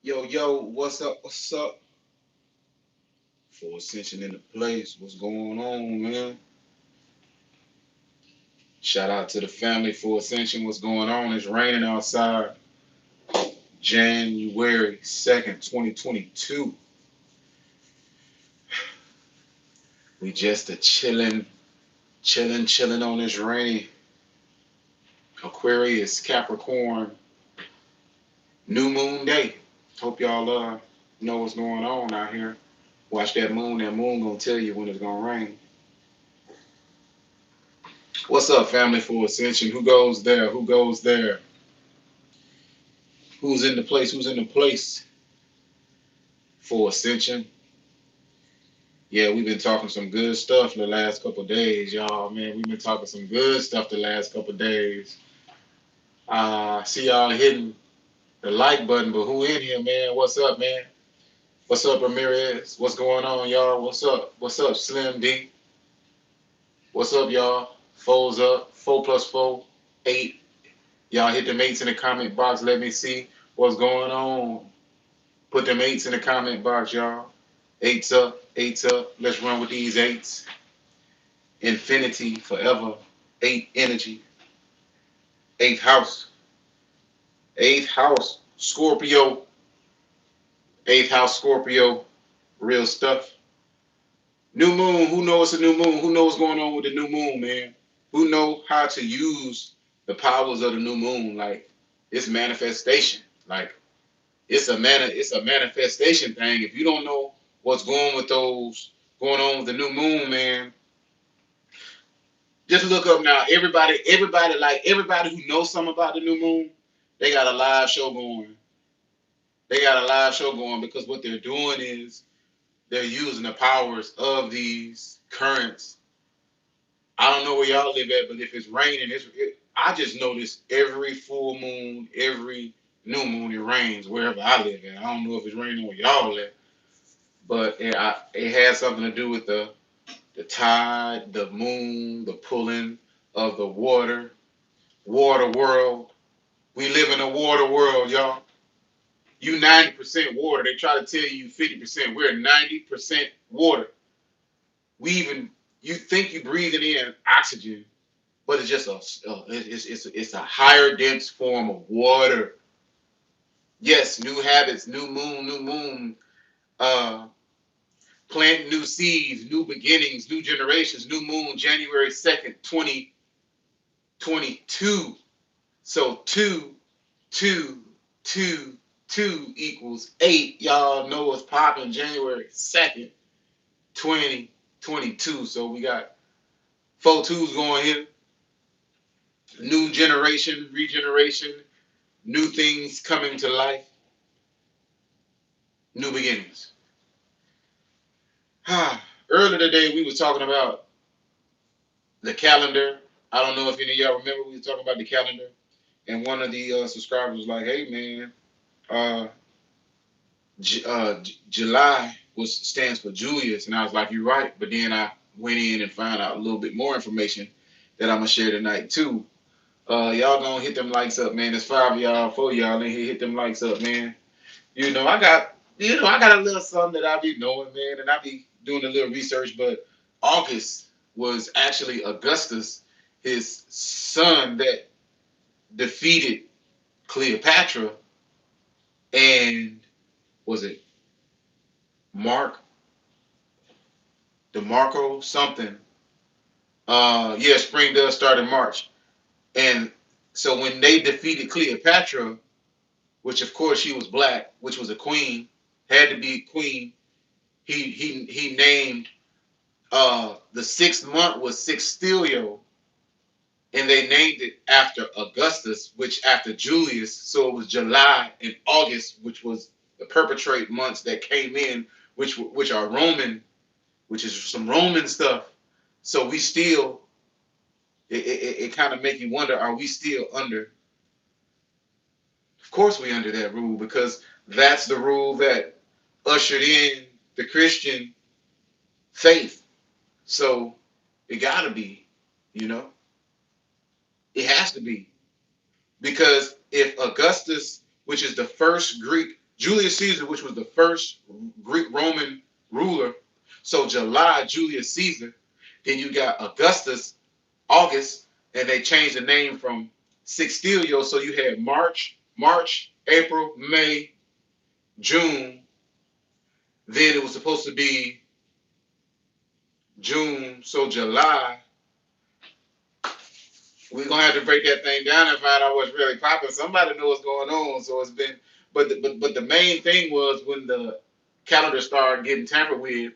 Yo, yo, what's up? What's up? Full Ascension in the place. What's going on, man? Shout out to the family. Full Ascension. What's going on? It's raining outside. January 2nd, 2022. We just a chilling on this rainy Aquarius Capricorn new moon day. Hope y'all know what's going on out here. Watch that moon. That moon gonna tell you when it's gonna rain. What's up, family? Full Ascension. Who goes there? Who goes there? Who's in the place? Who's in the place for Ascension? Yeah, we've been talking some good stuff the last couple of days, y'all. Man, we've been talking some good stuff the last couple of days. See y'all hitting the like button, but who in here, man? What's up, man? What's up, Ramirez? What's going on, y'all? What's up? What's up, Slim D? What's up, y'all? Fours up. 4 plus 4, 8. Y'all hit them eights in the comment box. Let me see what's going on. Put them eights in the comment box, y'all. Eights up, eights up. Let's run with these eights. Infinity forever. Eight energy. Eighth house. Eighth house. Scorpio. Eighth house Scorpio. Real stuff. New moon. Who knows it's a new moon? Who knows what's going on with the new moon, man? Who know how to use the powers of the new moon? Like it's manifestation. Like it's a manifestation thing. If you don't know what's going on with the new moon, man, just look up now. Everybody who knows something about the new moon, they got a live show going. They got a live show going because what they're doing is they're using the powers of these currents. I don't know where y'all live at, but if it's raining, I just notice every full moon, every new moon, it rains wherever I live at. I don't know if it's raining where y'all at, but it has something to do with the tide, the moon, the pulling of the water world. We live in a water world, y'all. You 90% water. They try to tell you 50%. We're 90% water. We even you think you're breathing in oxygen, but it's just it's a higher dense form of water. Yes, new habits, new moon. Uh, plant new seeds, new beginnings, new generations. New moon, January 2nd, 2022. So two, two, two equals 8. Y'all know what's popping January 2nd, 2022. So we got 4 twos going here. New generation, regeneration, new things coming to life, new beginnings. Earlier today we was talking about the calendar. I don't know if any of y'all remember we were talking about the calendar, and one of the subscribers was like, "Hey man, uh, July was stands for Julius," and I was like, "You're right." But then I went in and found out a little bit more information that I'm gonna share tonight too. Y'all gonna hit them likes up, man. There's 5 of y'all, 4 of y'all in here. Hit them likes up, man. I got a little something that I be knowing, man, and I be doing a little research. But August was actually Augustus, his son, that defeated Cleopatra, and was it Mark DeMarco something? Yeah, spring does start in March, and so when they defeated Cleopatra, which of course she was black, which was a queen, had to be queen. He named the 6th month was Sextilio, and they named it after Augustus, which after Julius. So it was July and August, which was the perpetrate months that came in, which are Roman, which is some Roman stuff. So we still it kind of make you wonder: are we still under? Of course, we under that rule because that's the rule that ushered in the Christian faith. So it gotta be, you know, it has to be because if Augustus, which is the first Greek Julius Caesar, which was the first Greek Roman ruler. So July, Julius Caesar. Then you got Augustus, August, and they changed the name from Sextilio. So you had March, April, May, June. Then it was supposed to be June. So July. We're gonna have to break that thing down and find out what's really popping. Somebody knows what's going on. So it's been, but the main thing was when the calendar started getting tampered with,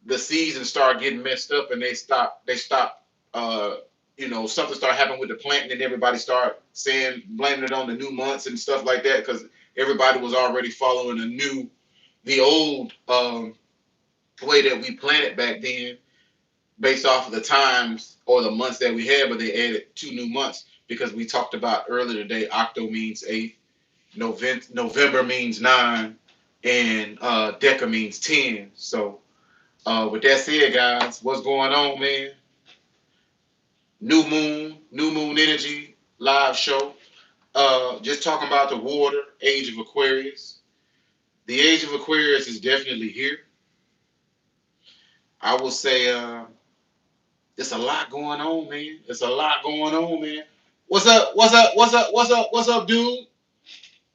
the season started getting messed up, and they stopped. Something started happening with the plant, and everybody started saying blaming it on the new months and stuff like that because everybody was already following the old way that we planted back then based off of the times or the months that we had, but they added 2 new months because we talked about earlier today. Octo means 8, November means 9, and Deca means 10. So with that said, guys, what's going on, man? New moon energy live show. Just talking about the water, age of Aquarius. The age of Aquarius is definitely here. I will say it's a lot going on, man. It's a lot going on, man. What's up? What's up? What's up? What's up? What's up, dude?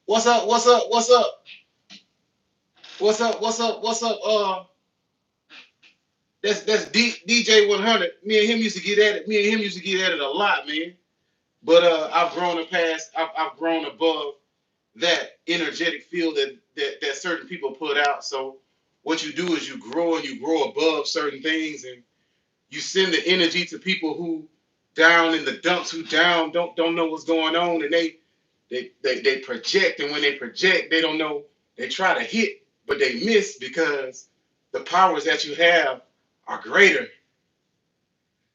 What's up? What's up? What's up? What's up? What's up? What's up? That's DJ 100. Me and him used to get at it. Me and him used to get at it a lot, man. But I've grown past. I've grown above that energetic field that certain people put out. So what you do is you grow and you grow above certain things, and you send the energy to people who down in the dumps, who down don't know what's going on, and they project, and when they project, they don't know. They try to hit, but they miss because the powers that you have are greater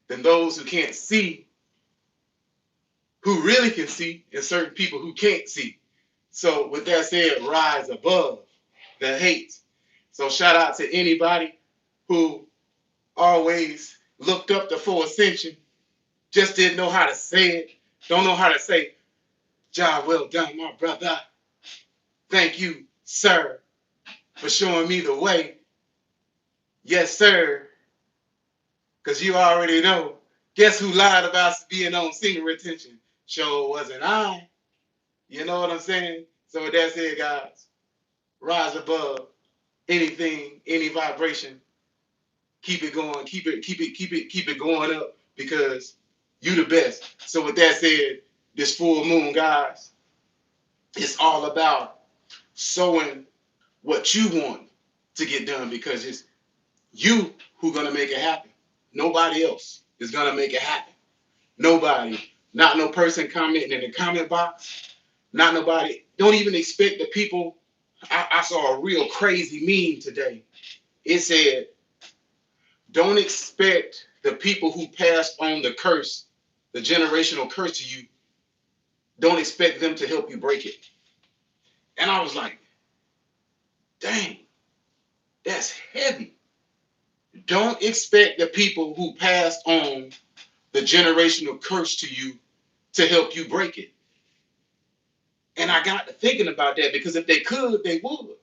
than those who can't see, who really can see, and certain people who can't see. So with that said, rise above the hate. So shout out to anybody who always looked up the full ascension, just didn't know how to say it, don't know how to say, job well done, my brother. Thank you, sir, for showing me the way. Yes, sir. Because you already know. Guess who lied about being on senior retention? Sure wasn't I. You know what I'm saying? So with that said, guys, rise above anything, any vibration. Keep it going. Keep it going up because you the best. So with that said, this full moon, guys, it's all about sowing what you want to get done because it's you who gonna make it happen. Nobody else is gonna make it happen. Nobody. Not no person commenting in the comment box. Not nobody. Don't even expect the people. I saw a real crazy meme today. It said, don't expect the people who passed on the curse, the generational curse to you, don't expect them to help you break it. And I was like, dang, that's heavy. Don't expect the people who passed on the generational curse to you to help you break it. And I got to thinking about that because if they could, they would.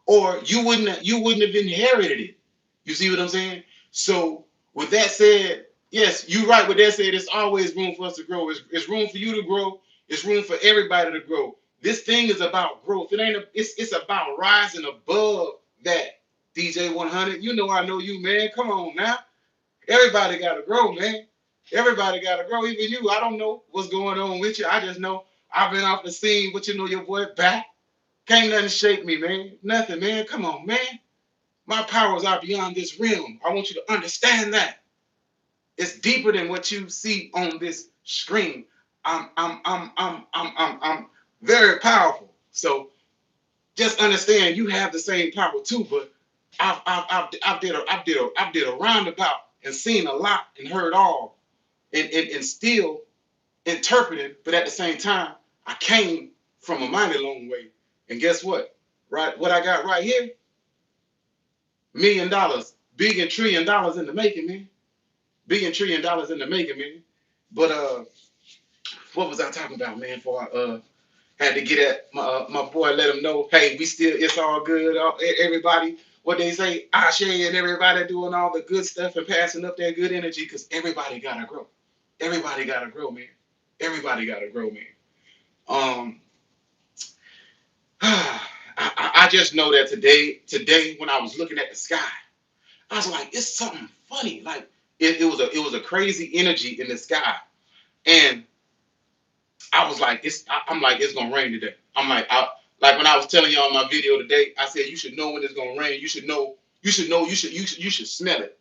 Or you wouldn't have inherited it. You see what I'm saying? So with that said, yes, you're right. With that said, it's always room for us to grow. It's room for you to grow. It's room for everybody to grow. This thing is about growth. It's about rising above that. DJ 100, you know I know you, man. Come on now. Everybody gotta grow, man. Everybody gotta grow. Even you. I don't know what's going on with you. I just know I've been off the scene, but you know your boy back. Can't nothing shake me, man. Nothing, man. Come on, man. My powers are beyond this realm. I want you to understand that. It's deeper than what you see on this screen. I'm very powerful. So just understand you have the same power too, but I've did a roundabout and seen a lot and heard all and still interpreting, but at the same time, I came from a mighty long way. And guess what? Right, what I got right here, $1,000,000, $1,000,000,000,000 in the making, man. $1,000,000,000,000 in the making, man. But what was I talking about, man? For I Had to get at my boy, let him know, hey, it's all good. Everybody, what they say, Ashe and everybody doing all the good stuff and passing up that good energy because everybody gotta grow. Everybody gotta grow, man. Everybody gotta grow, man. Um, I just know that today when I was looking at the sky, I was like, it's something funny. Like it was a crazy energy in the sky, and I was like, I'm like, it's gonna rain today. I'm like when I was telling y'all in my video today, I said you should know when it's gonna rain. You should know. You should smell it.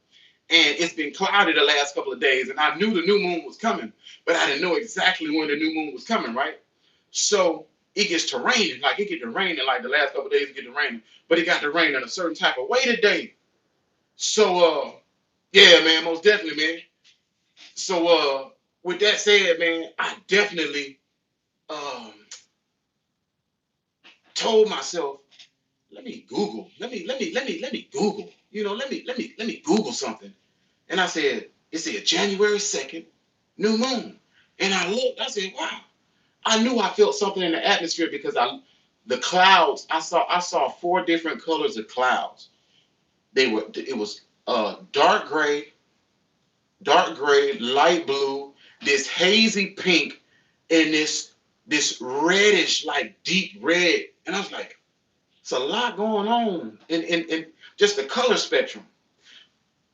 And it's been cloudy the last couple of days, and I knew the new moon was coming, but I didn't know exactly when the new moon was coming, right? So it gets to raining, like it get to raining, like the last couple of days it get to raining, but it got to rain in a certain type of way today. So yeah, man, most definitely, man. So with that said, man, I definitely um told myself, let me Google, let me Google something. And I said, it said January 2nd, new moon. And I looked, I said, wow. I knew I felt something in the atmosphere because the clouds, I saw four different colors of clouds. It was dark gray, light blue, this hazy pink, and this reddish, like deep red. And I was like, it's a lot going on in just the color spectrum.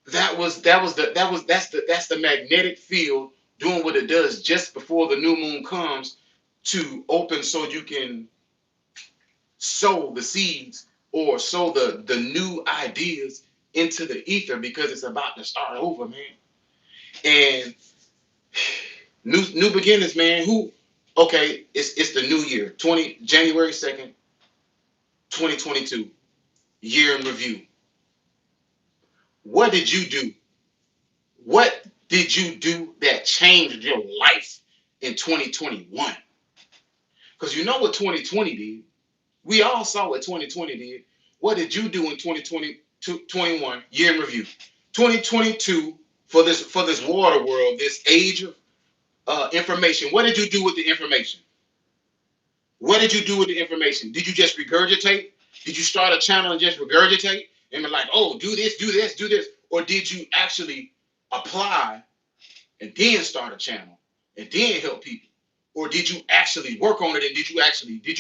That's the magnetic field doing what it does just before the new moon comes to open so you can sow the seeds or sow the new ideas into the ether because it's about to start over, man. And new beginnings, man. Okay, it's the new year, January 2nd, 2022, year in review. What did you do? What did you do that changed your life in 2021? Because you know what 2020 did. We all saw what 2020 did. What did you do in 2020, 21, year in review? 2022, for this water world, this age of information. What did you do with the information? What did you do with the information? Did you just regurgitate? Did you start a channel and just regurgitate and be like, oh, do this, do this, do this? Or did you actually apply and then start a channel and then help people? Or did you actually work on it and did you actually did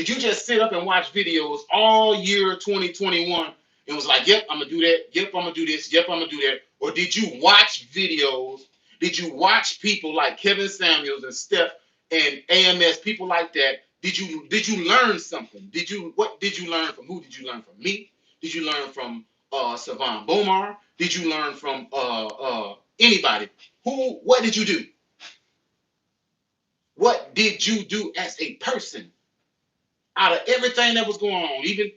you just sit up and watch videos all year 2021 and was like, yep, I'm gonna do that, yep, I'm gonna do this, yep, I'm gonna do that? Or did you watch videos? Did you watch people like Kevin Samuels and Steph and AMS, people like that? Did you learn something? What did you learn from? Who did you learn from? Me? Did you learn from Savan Bomar? Did you learn from anybody? What did you do? What did you do as a person out of everything that was going on? Even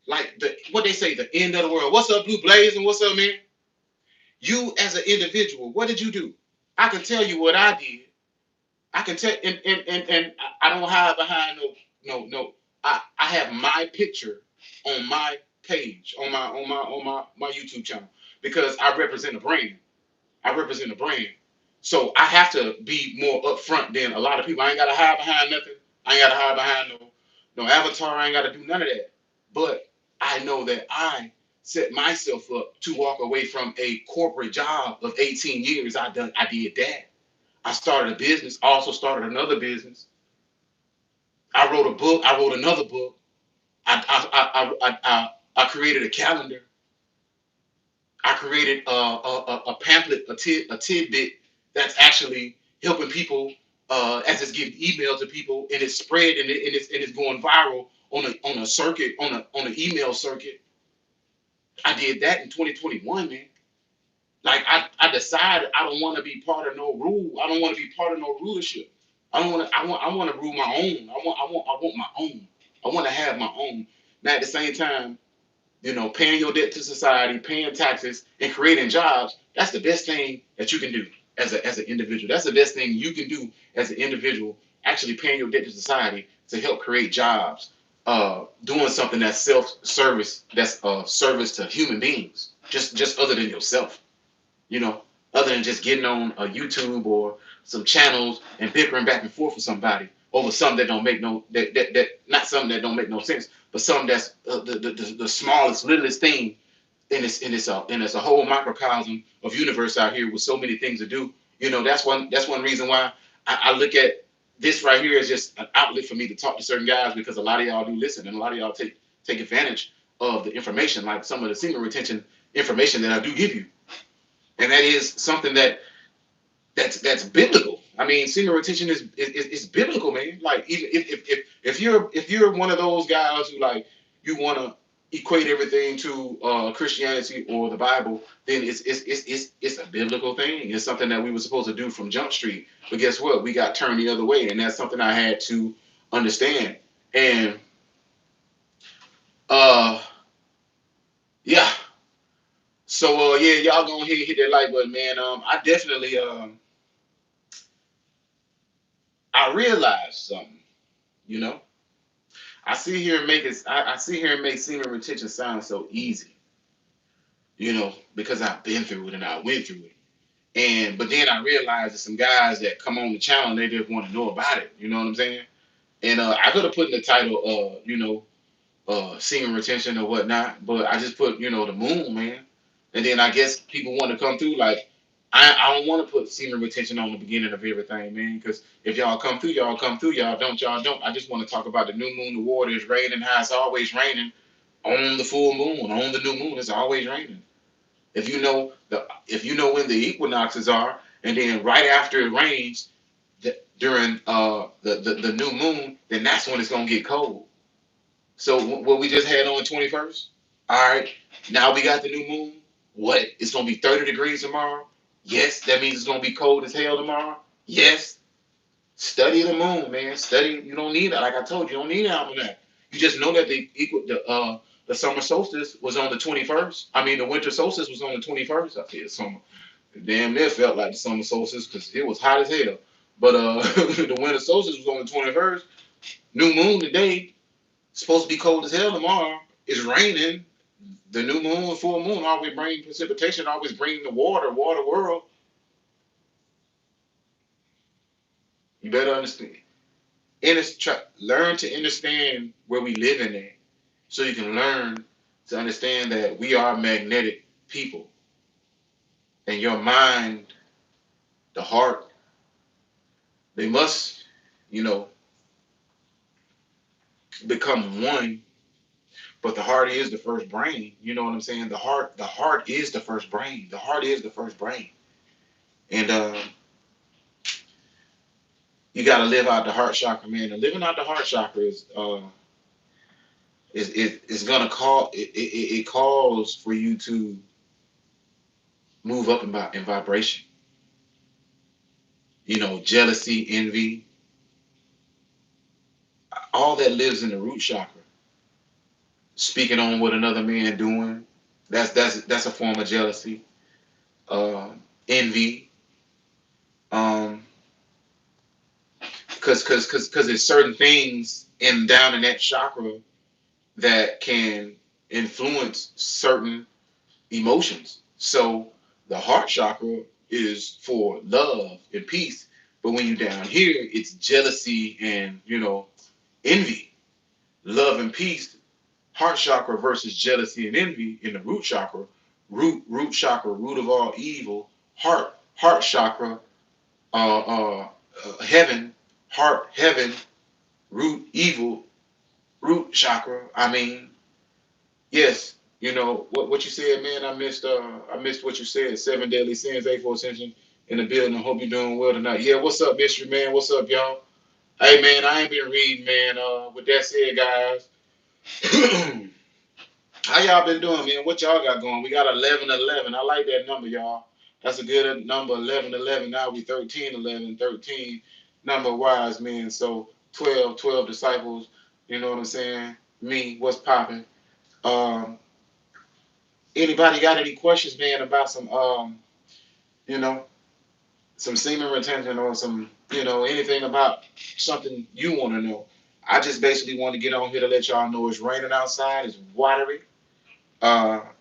like what they say, the end of the world. What's up, Blue Blaze, and what's up, man? You as an individual, what did you do? I can tell you what I did. I can tell, and I don't hide behind no. I have my picture on my page on my YouTube channel because I represent a brand. I represent a brand. So I have to be more upfront than a lot of people. I ain't gotta hide behind nothing. I ain't gotta hide behind no avatar. I ain't gotta do none of that. But I know that I set myself up to walk away from a corporate job of 18 years. I did that. I started a business, also started another business. I wrote a book, I wrote another book. I created a calendar. I created a pamphlet, a tidbit that's actually helping people as it's getting emailed to people and it's spread and it's going viral on a circuit on an email circuit. I did that in 2021, man. Like I decided I don't want to be part of no rule. I don't want to be part of no rulership. I don't want to. I want to rule my own. I want my own. I want to have my own. Now at the same time, paying your debt to society, paying taxes, and creating jobs, that's the best thing that you can do as an individual. That's the best thing you can do as an individual, actually paying your debt to society to help create jobs, doing something that's self-service, that's service to human beings, just other than yourself, you know, other than just getting on a YouTube or some channels and bickering back and forth with somebody. over something that don't make no that not something that don't make no sense, but something that's the smallest, littlest thing in it's a whole microcosm of universe out here with so many things to do. That's one reason why I look at this right here as just an outlet for me to talk to certain guys, because a lot of y'all do listen and a lot of y'all take advantage of the information, like some of the semen retention information that I do give you, and that is something that's biblical. I mean, semen retention is biblical, man. Like, even if you're one of those guys who, like, you want to equate everything to Christianity or the Bible, then it's a biblical thing. It's something that we were supposed to do from Jump Street. But guess what? We got turned the other way, and that's something I had to understand. And uh, yeah. So yeah, y'all go ahead and hit that like button, man. I definitely I realized something. You know, I see here and make semen retention sound so easy, because I've been through it and I went through it. And but then I realized that some guys that come on the channel, they just want to know about it. You know what I'm saying? And I could have put in the title, semen retention or whatnot, but I just put, the moon, man. And then I guess people want to come through, like, I don't want to put semen retention on the beginning of everything, man, because if y'all come through, y'all come through. Y'all don't. I just want to talk about the new moon, the water is raining, how it's always raining on the full moon, on the new moon. It's always raining. If you know when the equinoxes are, and then right after it rains during the new moon, then that's when it's gonna get cold. So what we just had on the 21st. All right, now we got the new moon. What? It's gonna be 30 degrees tomorrow. Yes, that means it's gonna be cold as hell tomorrow. Yes. Study the moon, man. Study. You don't need that. Like I told you, you don't need an almanac. You just know that the summer solstice was on the 21st. I mean, the winter solstice was on the 21st. I said summer. Damn near felt like the summer solstice because it was hot as hell. But the winter solstice was on the 21st. New moon today. Supposed to be cold as hell tomorrow. It's raining. The new moon and full moon always bring precipitation, always bring the water world. You better understand. Learn to understand where we live in it, so you can learn to understand that we are magnetic people. And your mind, the heart, they must, you know, become one. But the heart is the first brain. You know what I'm saying? The heart is the first brain. The heart is the first brain. And you got to live out the heart chakra, man. And living out the heart chakra is gonna call it calls for you to move up in vibration. Jealousy, envy, all that lives in the root chakra. Speaking on what another man doing, that's a form of jealousy. Envy, um, because there's certain things down in that chakra that can influence certain emotions. So the heart chakra is for love and peace, but when you're down here, it's jealousy and envy. Love and peace, heart chakra versus jealousy and envy in the root chakra. Root chakra, root of all evil. Heart chakra, heaven. Heaven. Root evil. Root chakra. I mean, yes. What you said, man. I missed what you said. Seven deadly sins, A for Ascension in the building. I hope you're doing well tonight. Yeah, what's up, mystery man? What's up, y'all? Hey, man, I ain't been reading, man. With that said, guys, how y'all been doing, man? What y'all got going? We got 11-11. I like that number, y'all. That's a good number, 11-11. Now we 13-11, 13 number wise men. So 12 disciples. You know what I'm saying? Me, what's popping? Um, Anybody got any questions, man, about you know, some semen retention or anything about something you want to know? I just basically want to get on here to let y'all know it's raining outside, it's watery.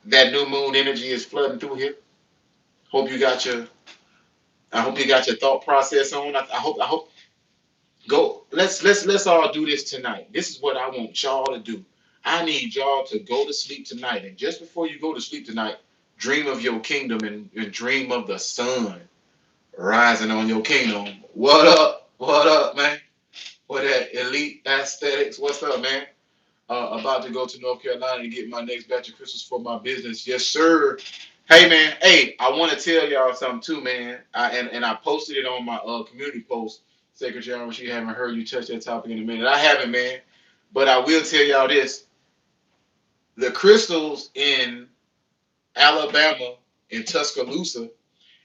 That new moon energy is flooding through here. Hope you got your I hope you got your thought process on. I hope Go. Let's all do this tonight. This is what I want y'all to do. I need y'all to go to sleep tonight, and just before you go to sleep tonight, dream of your kingdom and dream of the sun rising on your kingdom. What up? What up, man? What that elite aesthetics? What's up, man? About to go to North Carolina to get my next batch of crystals for my business. Yes, sir. Hey, man. Hey, I want to tell y'all something too, man. And I posted it on my community post. Secretary, which you haven't heard you touch that topic in a minute. I haven't, man. But I will tell y'all this: the crystals in Alabama, in Tuscaloosa,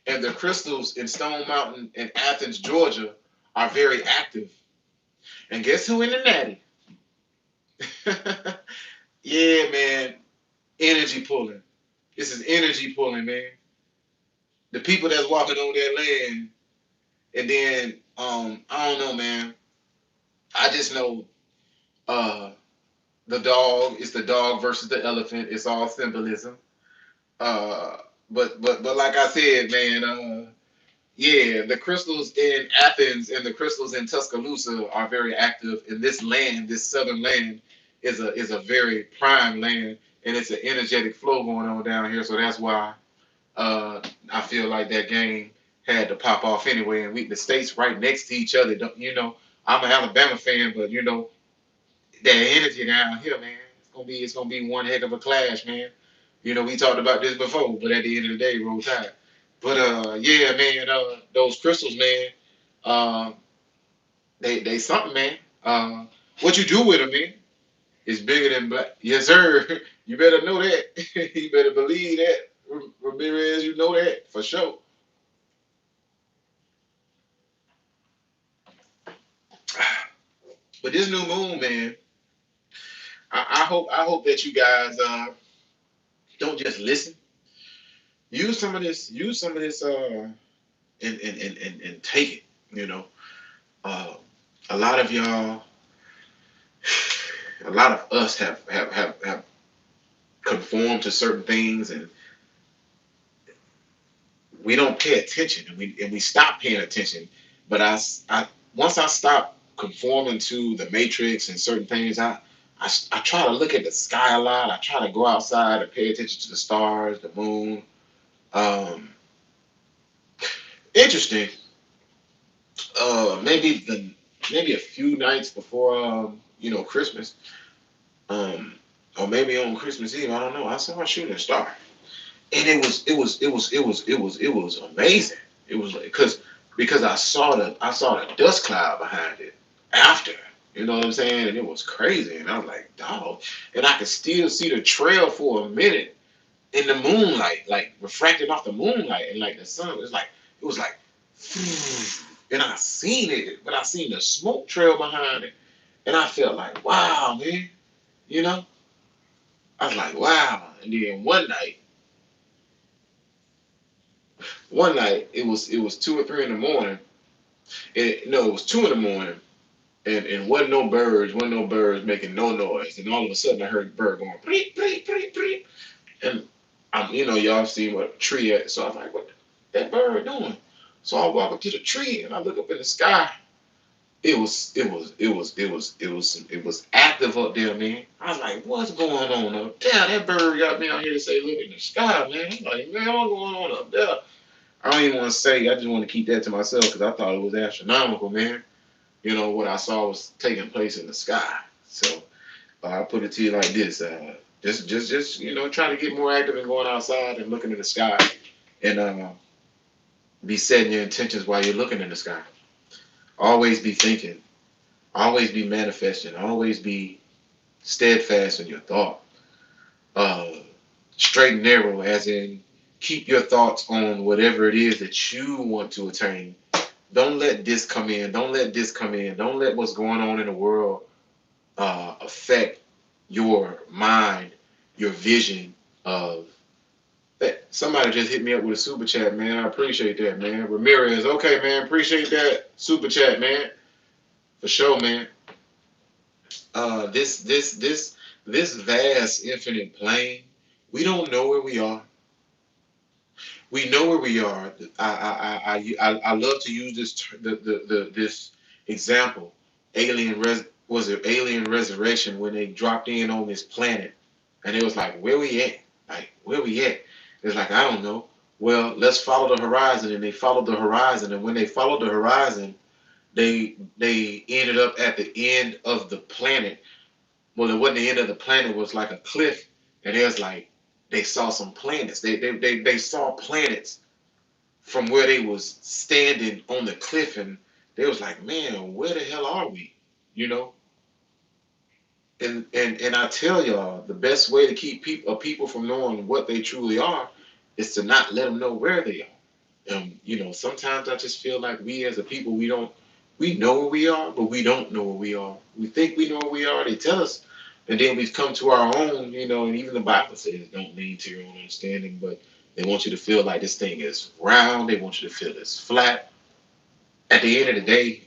and the crystals in Stone Mountain in Athens, Georgia, are very active. And guess who in the natty? Yeah, man. Energy pulling. This is energy pulling, man. The people that's walking on that land, and then I don't know, man. I just know uh the dog is the dog versus the elephant. It's all symbolism. Uh, but like I said, man. Yeah, the crystals in Athens and the crystals in Tuscaloosa are very active. In this land, this southern land, is a very prime land, and it's an energetic flow going on down here. So that's why I feel like that game had to pop off anyway. And the states right next to each other. I'm an Alabama fan, but that energy down here, man, it's gonna be one heck of a clash, man. We talked about this before, but at the end of the day, roll tide. But yeah, man, those crystals, man, uh, they something, man. What you do with them, man, is bigger than black. Yes, sir. You better know that. You better believe that, Ramirez. You know that for sure. But this new moon, man, I hope that you guys don't just listen. Use some of this. Use some of this. And take it. You know, uh, a lot of y'all, a lot of us have conformed to certain things, and we don't pay attention, and we stop paying attention. But I once I stop conforming to the matrix and certain things, I try to look at the sky a lot. I try to go outside and pay attention to the stars, the moon. Um, Interesting. Maybe maybe a few nights before Christmas, um, or maybe on Christmas Eve. I don't know. I saw a shooting star, and it was amazing. It was like because I saw the dust cloud behind it after. You know what I'm saying? And it was crazy. And I was like, dog. And I could still see the trail for a minute in the moonlight, like refracted off the moonlight, and like the sun was like it was like, and I seen it, but I seen the smoke trail behind it, and I felt like, wow, man, you know, I was like, wow. And then one night it was 2 or 3 in the morning, and no, it was 2 in the morning, and wasn't no birds making no noise, and all of a sudden I heard a bird going bleep bleep bleep bleep, and y'all see what a tree at, so I'm like, what that bird doing? So I walk up to the tree and I look up in the sky. It was active up there, man. I was like, what's going on up there? That bird got me out here to say, look in the sky, man. I'm like, man, what's going on up there? I don't even want to say. I just want to keep that to myself because I thought it was astronomical, man. What I saw was taking place in the sky. So I put it to you like this: just try to get more active and going outside and looking in the sky, and be setting your intentions while you're looking in the sky. Always be thinking. Always be manifesting. Always be steadfast in your thought. Uh, Straight and narrow, as in keep your thoughts on whatever it is that you want to attain. Don't let this come in. Don't let this come in. Don't let what's going on in the world affect your mind, your vision of that. Somebody just hit me up with a super chat, man. I appreciate that, man. Ramirez, okay, man. Appreciate that super chat, man. For sure, man. This vast infinite plane, we don't know where we are. We know where we are. I love to use this Example, was it Alien Resurrection when they dropped in on this planet and it was like, where we at? Like, where we at? It's like, I don't know. Well, let's follow the horizon, and they followed the horizon, and when they followed the horizon, they ended up at the end of the planet. Well, it wasn't the end of the planet, it was like a cliff, and it was like they saw some planets. They saw planets from where they was standing on the cliff, and they was like, man, where the hell are we? You know? And I tell y'all, the best way to keep people from knowing what they truly are is to not let them know where they are. Sometimes I just feel like we as a people, we know where we are, but we don't know where we are. We think we know where we are. They tell us, and then we've come to our own. And even the Bible says, "Don't lean to your own understanding," but they want you to feel like this thing is round. They want you to feel it's flat. At the end of the day,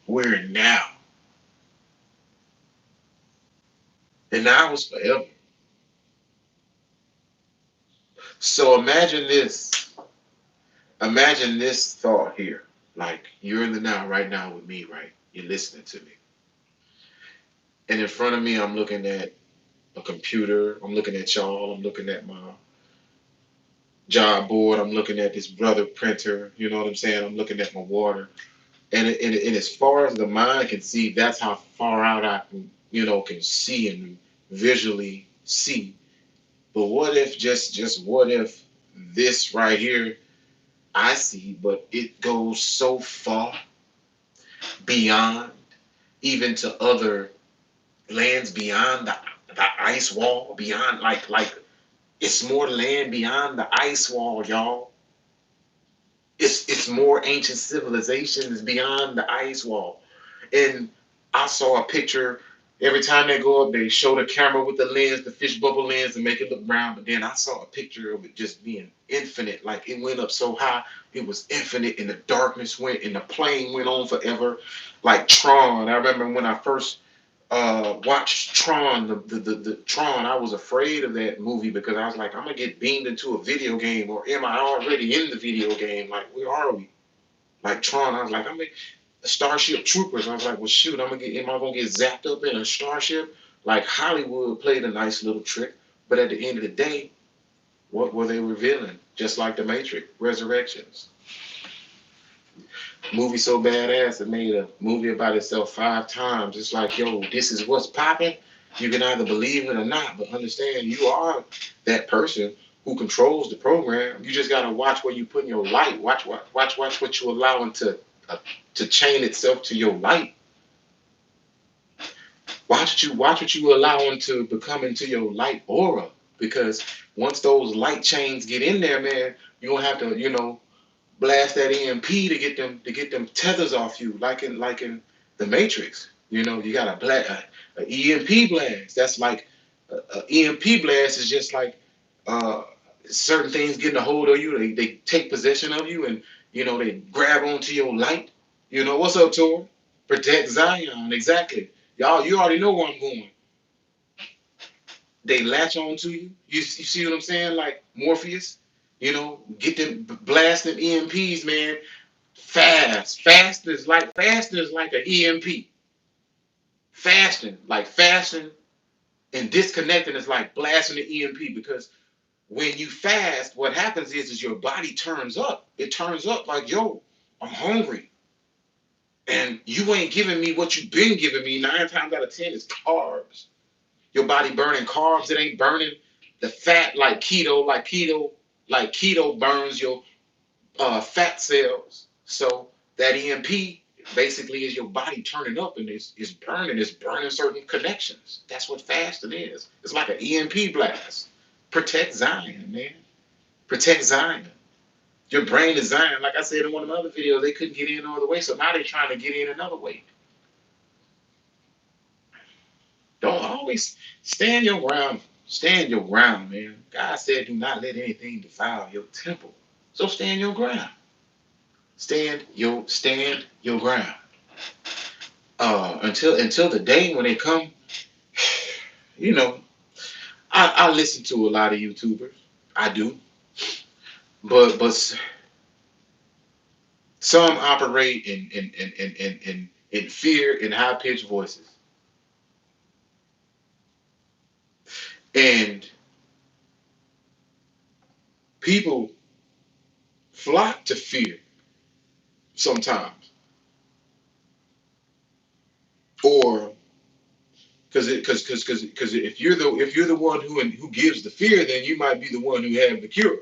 we're in now, and now is forever. So imagine this. Imagine this thought here. Like you're in the now, right now with me, right? You're listening to me. And in front of me, I'm looking at a computer. I'm looking at y'all. I'm looking at my job board. I'm looking at this brother printer. You know what I'm saying? I'm looking at my water. And as far as the mind can see, that's how far out I can see and visually see. But what if just what if this right here I see, but it goes so far beyond, even to other lands beyond the ice wall, beyond like it's more land beyond the ice wall, y'all. It's more ancient civilizations beyond the ice wall. And I saw a picture. Every time they go up, they show the camera with the lens, the fish bubble lens, and make it look round. But then I saw a picture of it just being infinite. Like it went up so high, it was infinite, and the darkness went, and the plane went on forever, like Tron. I remember when I first watched Tron, the Tron. I was afraid of that movie because I was like, I'm gonna get beamed into a video game, or am I already in the video game? Like, where are we? Like Tron, I was like, I'm in Starship Troopers. I was like, well, shoot, am I gonna get zapped up in a starship? Like Hollywood played a nice little trick, but at the end of the day, what were they revealing? Just like the Matrix, Resurrections. Movie so badass it made a movie about itself 5 times. It's like, yo, this is what's popping. You can either believe it or not, but understand you are that person who controls the program. You just gotta watch where you put in your light. Watch what you allowing to chain itself to your light. Watch what you allowing to become into your light aura. Because once those light chains get in there, man, you're gonna have to, blast that EMP to get them tethers off you, like in the Matrix. You got a EMP blast. That's like a EMP blast is just like uh, certain things getting a hold of you. They take possession of you, and they grab onto your light. What's up, Tor? Protect Zion, exactly. Y'all, you already know where I'm going. They latch on to you. You see what I'm saying? Like Morpheus, get them blasting EMPs, man. Faster is like an EMP. Fasting and disconnecting is like blasting the EMP because when you fast, what happens is your body turns up. It turns up like, yo, I'm hungry. And you ain't giving me what you've been giving me. 9 times out of 10 is carbs. Your body burning carbs. It ain't burning the fat like keto. Like keto burns your fat cells. So that EMP basically is your body turning up and it's burning certain connections. That's what fasting is. It's like an EMP blast. Protect Zion, man. Protect Zion. Your brain is Zion. Like I said in one of my other videos, they couldn't get in no other way. So now they're trying to get in another way. Don't always stand your ground. Stand your ground, man. God said, do not let anything defile your temple. So stand your ground. Stand your ground. Until the day when they come, you know, I listen to a lot of YouTubers. I do. But Some operate in fear in high pitched voices, and people flock to fear sometimes, or because if you're the one who gives the fear, then you might be the one who have the cure.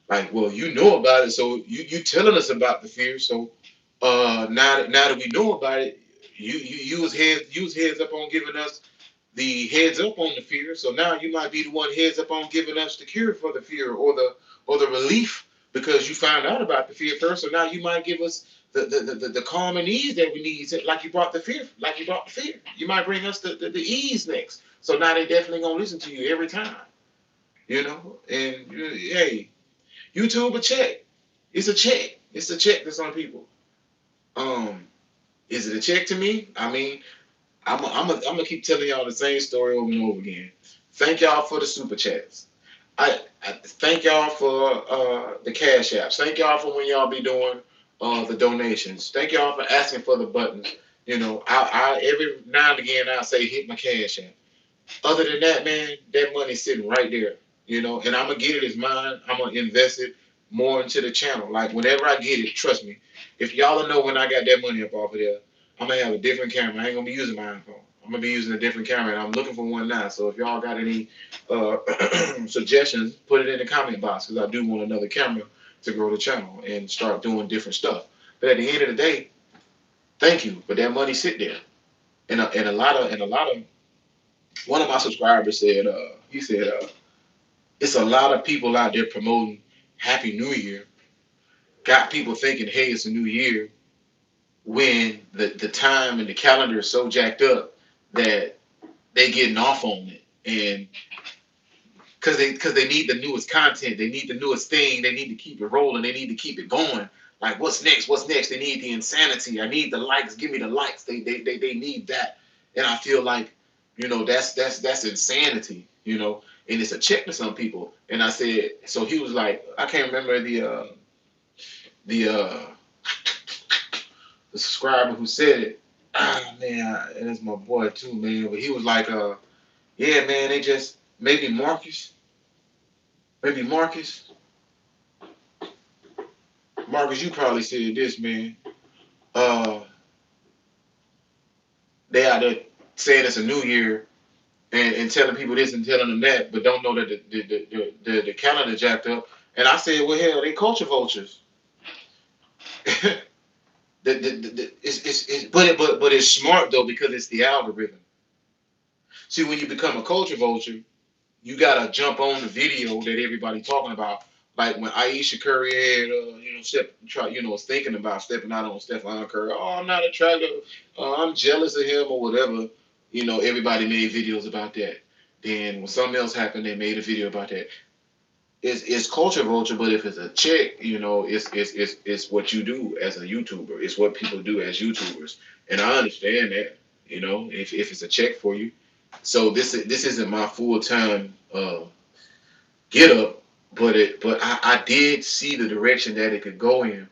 Like, well, you know about it, so you telling us about the fear. So now that we know about it, you was heads up on giving us the heads up on the fear. So now you might be the one heads up on giving us the cure for the fear or the relief because you found out about the fear first. So now you might give us the calm and ease that we need, like you brought the fear, like you brought the fear. You might bring us the ease next. So now they definitely gonna listen to you every time, you know. And hey, YouTube a check. It's a check. It's a check to some people. Um, is it a check to me? I mean, I'm gonna keep telling y'all the same story over and over again. Thank y'all for the super chats. I thank y'all for the cash apps. Thank y'all for when y'all be doing the donations. Thank y'all for asking for the buttons. You know, I every now and again I say hit my cash app. Other than that, man, that money's sitting right there, you know, and I'm gonna get it as mine. I'm gonna invest it more into the channel. Like whenever I get it, trust me, if y'all know when I got that money up off of there, I'm gonna have a different camera. I ain't gonna be using my iPhone. I'm gonna be using a different camera, and I'm looking for one now. So if y'all got any uh, suggestions, put it in the comment box because I do want another camera to grow the channel and start doing different stuff. But at the end of the day, thank you. But that money sit there, and a lot of one of my subscribers said, he said, it's a lot of people out there promoting Happy New Year, got people thinking, hey, it's a new year, when the time and the calendar is so jacked up that they getting off on it. And because they need the newest content, they need the newest thing, they need to keep it rolling, they need to keep it going. Like, what's next? What's next? They need the insanity. I need the likes. Give me the likes. They need that. And I feel like, you know, that's insanity, you know, and it's a check to some people. And I said, so he was like, I can't remember the uh the subscriber who said it. Ah man, and it's my boy too, man. But he was like, yeah, man, they just maybe Marcus. Marcus, you probably said this, man. Uh, they out there saying it's a new year and telling people this and telling them that, but don't know that the calendar jacked up. And I said, well, hell, they culture vultures. But it's smart though because it's the algorithm. See, when you become a culture vulture, you gotta jump on the video that everybody talking about. Like when Aisha Curry had, was thinking about stepping out on Stephon Curry. Oh, I'm not attractive. I'm jealous of him or whatever. You know, everybody made videos about that. Then when something else happened, they made a video about that. It's culture vulture, but if it's a chick, you know, it's what you do as a YouTuber. It's what people do as YouTubers, and I understand that. You know, if it's a check for you. So this isn't my full time get up, but I did see the direction that it could go in,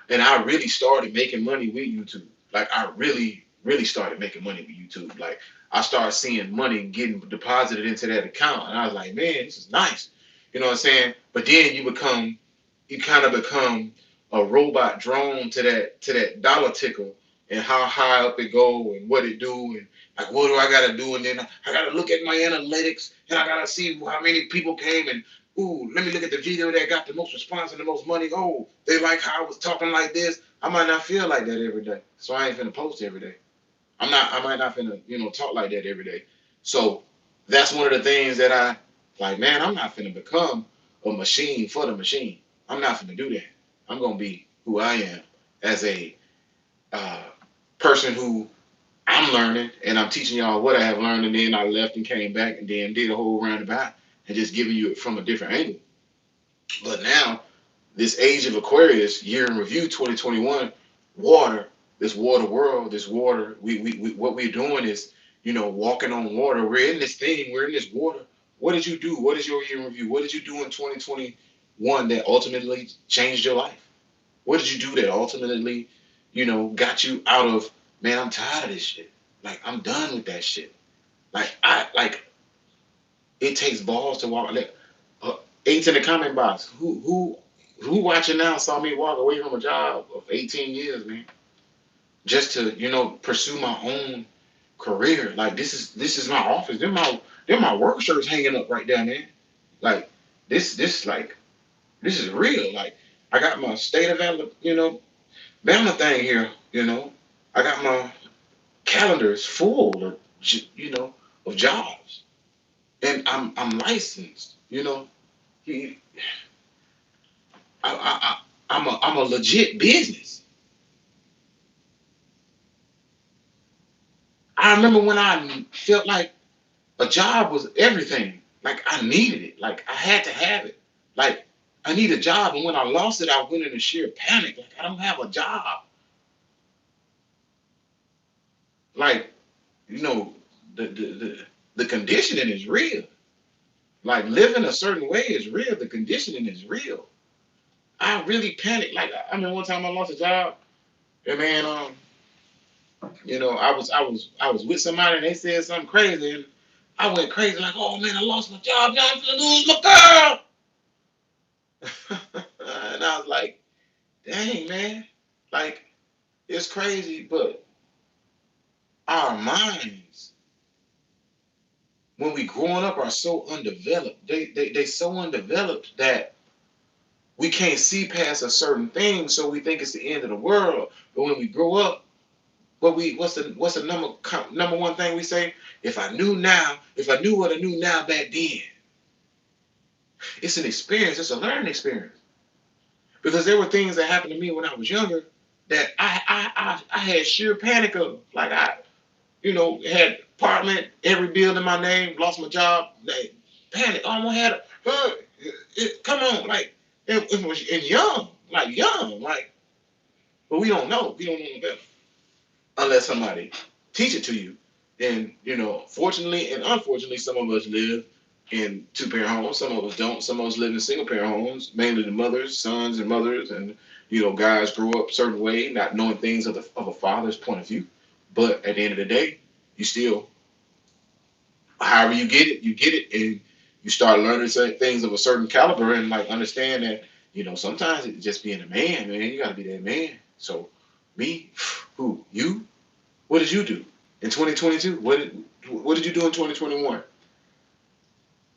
and I really started making money with YouTube. Like I really started making money with YouTube. Like I started seeing money getting deposited into that account, and I was like, man, this is nice. You know what I'm saying? But then you kind of become a robot drone to that dollar tickle and how high up it go and what it do and like what do I gotta do and then I gotta look at my analytics and I gotta see how many people came and ooh, let me look at the video that got the most response and the most money. Oh, they like how I was talking like this. I might not feel like that every day. So I ain't finna post every day. I might not finna, talk like that every day. So that's one of the things that I like, man, I'm not finna become a machine for the machine. I'm not finna do that. I'm gonna be who I am as a uh, person who I'm learning and I'm teaching y'all what I have learned and then I left and came back and then did a whole roundabout and just giving you it from a different angle. But now, this age of Aquarius, year in review 2021, water, this water world, this water, we what we're doing is, walking on water. We're in this thing, we're in this water. What did you do? What is your year in review? What did you do in 2021 that ultimately changed your life? What did you do that ultimately, got you out of, man, I'm tired of this shit. Like, I'm done with that shit. It takes balls to walk. Like, eights in the comment box. Who watching now saw me walk away from a job of 18 years, man, just to, pursue my own career. Like, this is my office. They're my work shirts hanging up right there, man. Like, this is real. Like, I got my state of Bama thing here. I got my calendars full of of jobs, and I'm licensed. He, I'm a legit business. I remember when I felt like a job was everything. Like, I needed it. Like, I had to have it. Like, I need a job, and when I lost it, I went into sheer panic. Like, I don't have a job. Like, you know, the conditioning is real. Like, living a certain way is real. The conditioning is real. I really panicked. Like, I mean, one time I lost a job, and man, I was with somebody, and they said something crazy, and I went crazy. Like, oh man, I lost my job. Now I'm gonna lose my girl. And I was like, dang man, like, it's crazy, but our minds, when we growing up, are so undeveloped. They so undeveloped that we can't see past a certain thing, so we think it's the end of the world. But when we grow up, what's the number one thing we say? If I knew now, if I knew what I knew now back then. It's an experience. It's a learning experience. Because there were things that happened to me when I was younger that I had sheer panic of. Like, had apartment, every bill in my name, lost my job, like, panic. Almost had come on, like, it was and young, like, but we don't know. We don't know better unless somebody teach it to you. And fortunately and unfortunately, some of us live in two-parent homes. Some of us don't. Some of us live in single-parent homes. Mainly the mothers, sons, and mothers, and guys grow up a certain way, not knowing things of a father's point of view. But at the end of the day, you still, however you get it, and you start learning certain things of a certain caliber, and like understand that sometimes it's just being a man, man. You got to be that man. So me, who you? What did you do in 2022? What did you do in 2021?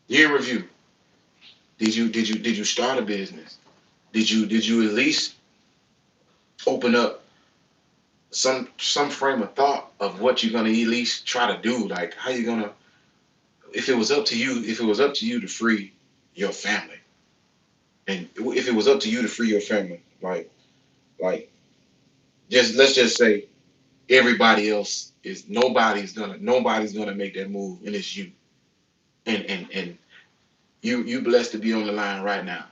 Year in review. Did you start a business? Did you at least open up some frame of thought of what you're gonna at least try to do? Like, how you gonna, if it was up to you to free your family, and if it was up to you to free your family, like just let's just say everybody else is nobody's gonna make that move, and it's you. And you blessed to be on the line right now.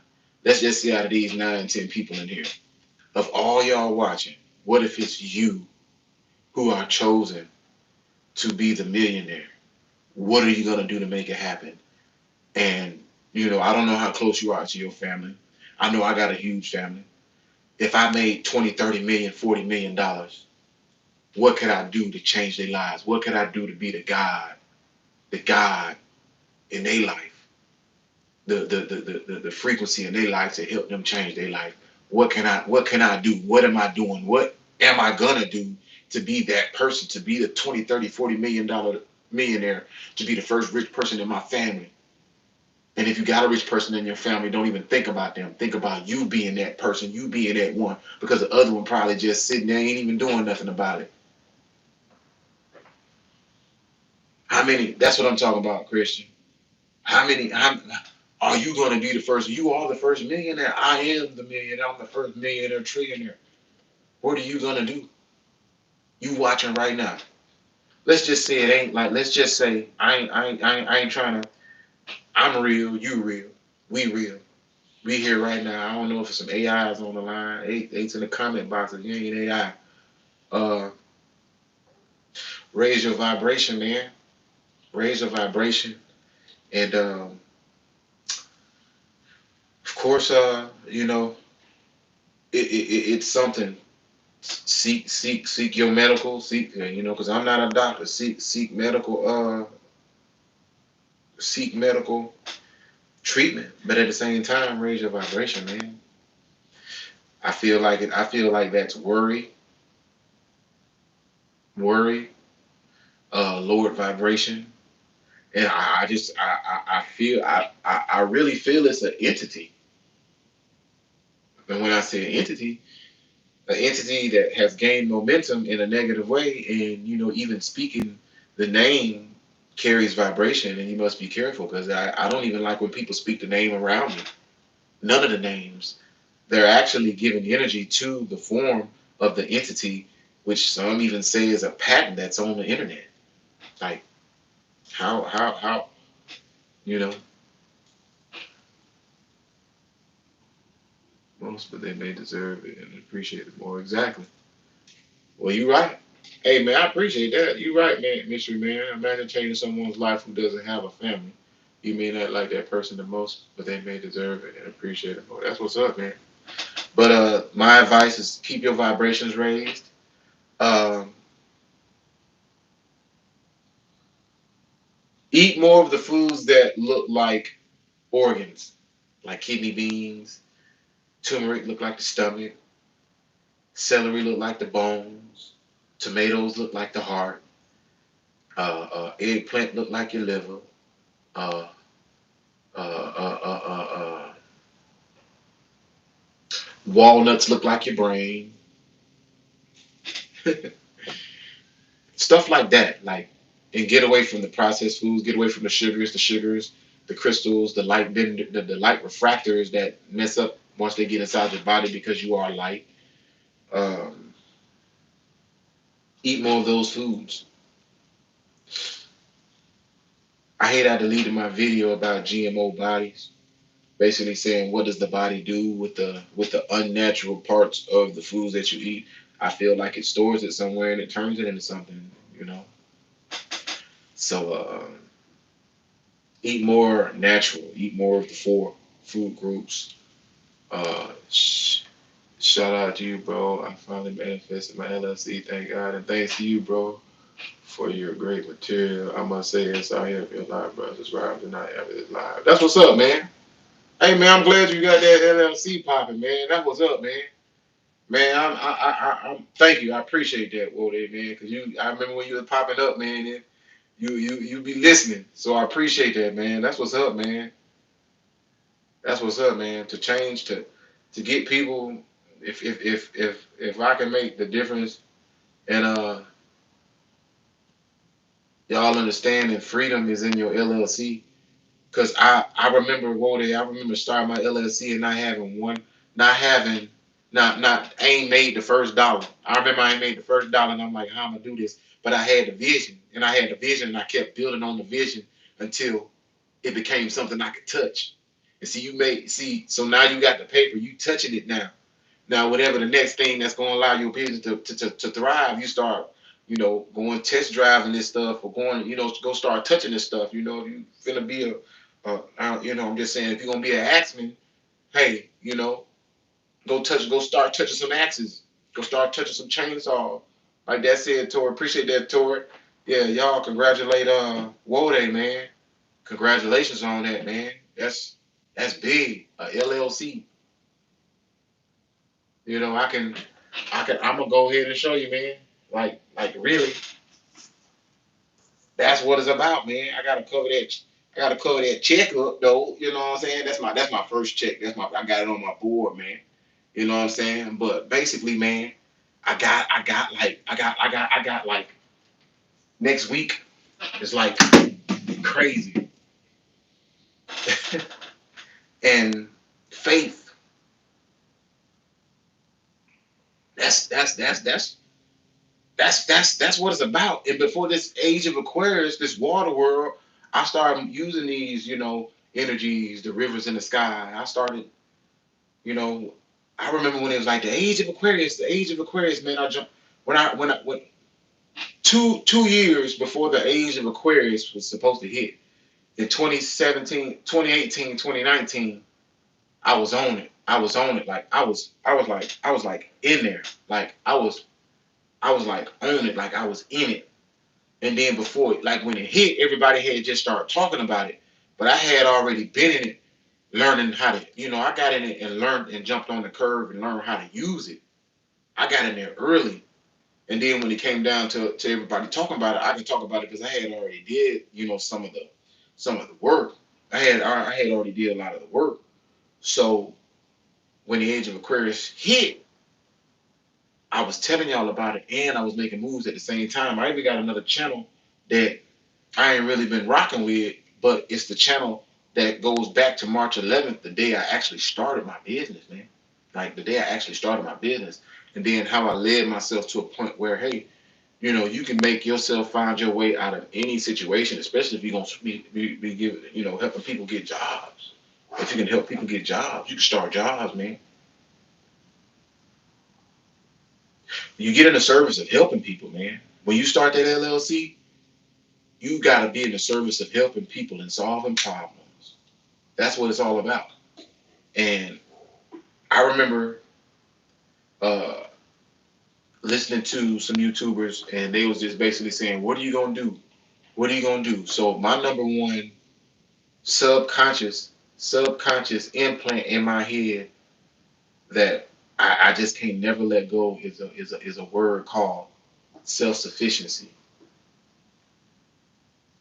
Let's just see, out of these 9, 10 people in here, of all y'all watching, what if it's you who are chosen to be the millionaire? What are you gonna do to make it happen? And I don't know how close you are to your family. I know I got a huge family. If I made 20, 30 million, $40 million, what could I do to change their lives? What could I do to be the God in their life? The frequency in their life to help them change their life. What can I do? What am I doing? What am I gonna do to be that person, to be the 20, 30, $40 million millionaire, to be the first rich person in my family? And if you got a rich person in your family, don't even think about them. Think about you being that person, you being that one, because the other one probably just sitting there, ain't even doing nothing about it. How many? That's what I'm talking about, Christian. How many? Are you going to be the first? You are the first millionaire. I am the millionaire. I'm the first millionaire, trillionaire. What are you going to do? You watching right now. Let's just say it ain't like. Let's just say I ain't trying to. I'm real. You real. We real. We here right now. I don't know if it's some AIs on the line. Eight's in the comment box. If you ain't AI, uh, raise your vibration, man. Raise your vibration, and of course, it's something. Seek your medical, because I'm not a doctor. Seek medical treatment, but at the same time, raise your vibration, man. I feel like that's worry, lowered vibration, and I feel I really feel it's an entity. And when I say entity, an entity that has gained momentum in a negative way, and even speaking the name carries vibration, and you must be careful because I don't even like when people speak the name around me. None of the names. They're actually giving energy to the form of the entity, which some even say is a patent that's on the internet. Like how you know most, but they may deserve it and appreciate it more. Exactly. Well, you're right. Hey man, I appreciate that. You're right, man, mystery man. Imagine changing someone's life who doesn't have a family. You may not like that person the most, but they may deserve it and appreciate it more. That's what's up, man. But my advice is keep your vibrations raised. Um, Eat more of the foods that look like organs, like kidney beans, turmeric look like the stomach, celery look like the bones, tomatoes look like the heart, eggplant look like your liver, uh, uh, uh, uh, uh, uh, walnuts look like your brain, stuff like that. Like, and get away from the processed foods, get away from the sugars, the crystals, the light refractors that mess up once they get inside your body because you are light. Um, Eat more of those foods. I hate I deleted my video about GMO bodies, basically saying what does the body do with the unnatural parts of the foods that you eat. I feel like it stores it somewhere and it turns it into something, you know. So eat more natural. Eat more of the four food groups. Shout out to you, bro. I finally manifested my LLC. Thank God, and thanks to you, bro, for your great material. I must say, it's out here for your live brothers, right? Not ever this live. That's what's up, man. Hey, man, I'm glad you got that LLC popping, man. That's what's up, man. Man, I'm thank you. I appreciate that, Wode, man. Cause I remember when you were popping up, man. And you be listening, so I appreciate that, man. That's what's up, man. That's what's up, man. To get people, if I can make the difference, and y'all understanding freedom is in your LLC. Cause I remember Wode, I remember starting my LLC and not having one, not having, not I ain't made the first dollar. I remember I ain't made the first dollar, and I'm like, how am I gonna do this? But I had the vision, and and I kept building on the vision until it became something I could touch. And see, so now you got the paper, you touching it now. Now, whatever the next thing that's going to allow your business to thrive, you start, going test driving this stuff or going, go start touching this stuff. If you finna be I'm just saying, if you're going to be an axeman, hey, go start touching some axes. Go start touching some chainsaw. Like that said, Tori. Appreciate that, Tori. Yeah, y'all congratulate Wode, man. Congratulations on that, man. That's big. A LLC. I'm gonna go ahead and show you, man. Like really, that's what it's about, man. I gotta cover that. I gotta cover that check up, though. You know what I'm saying? That's my first check. I got it on my board, man. You know what I'm saying? But basically, man, I got like next week. It's like crazy, and faith. That's what it's about. And before this age of Aquarius, this water world, I started using these, energies, the rivers in the sky. I started, you know, I remember when it was like the age of Aquarius, man. I jumped when 2 years before the age of Aquarius was supposed to hit in 2017, 2018, 2019. I was on it. I was on it. Like I was like in there. Like I was like on it. Like I was in it. And then before, like when it hit, everybody had just started talking about it. But I had already been in it, learning how to, I got in it and learned and jumped on the curve and learned how to use it. I got in there early. And then when it came down to everybody talking about it, I can talk about it because I had already did, some of the work. I had already did a lot of the work. So when the age of Aquarius hit, I was telling y'all about it and I was making moves at the same time. I even got another channel that I ain't really been rocking with, but it's the channel that goes back to March 11th, the day I actually started my business, man. Like the day I actually started my business. And then how I led myself to a point where, hey, you can make yourself find your way out of any situation, especially if you're going to be giving, helping people get jobs. If you can help people get jobs, you can start jobs, man. You get in the service of helping people, man. When you start that LLC, you got to be in the service of helping people and solving problems. That's what it's all about. And I remember uh, listening to some YouTubers, and they was just basically saying, "What are you gonna do? What are you gonna do?" So my number one subconscious implant in my head that I just can't never let go is a word called self-sufficiency,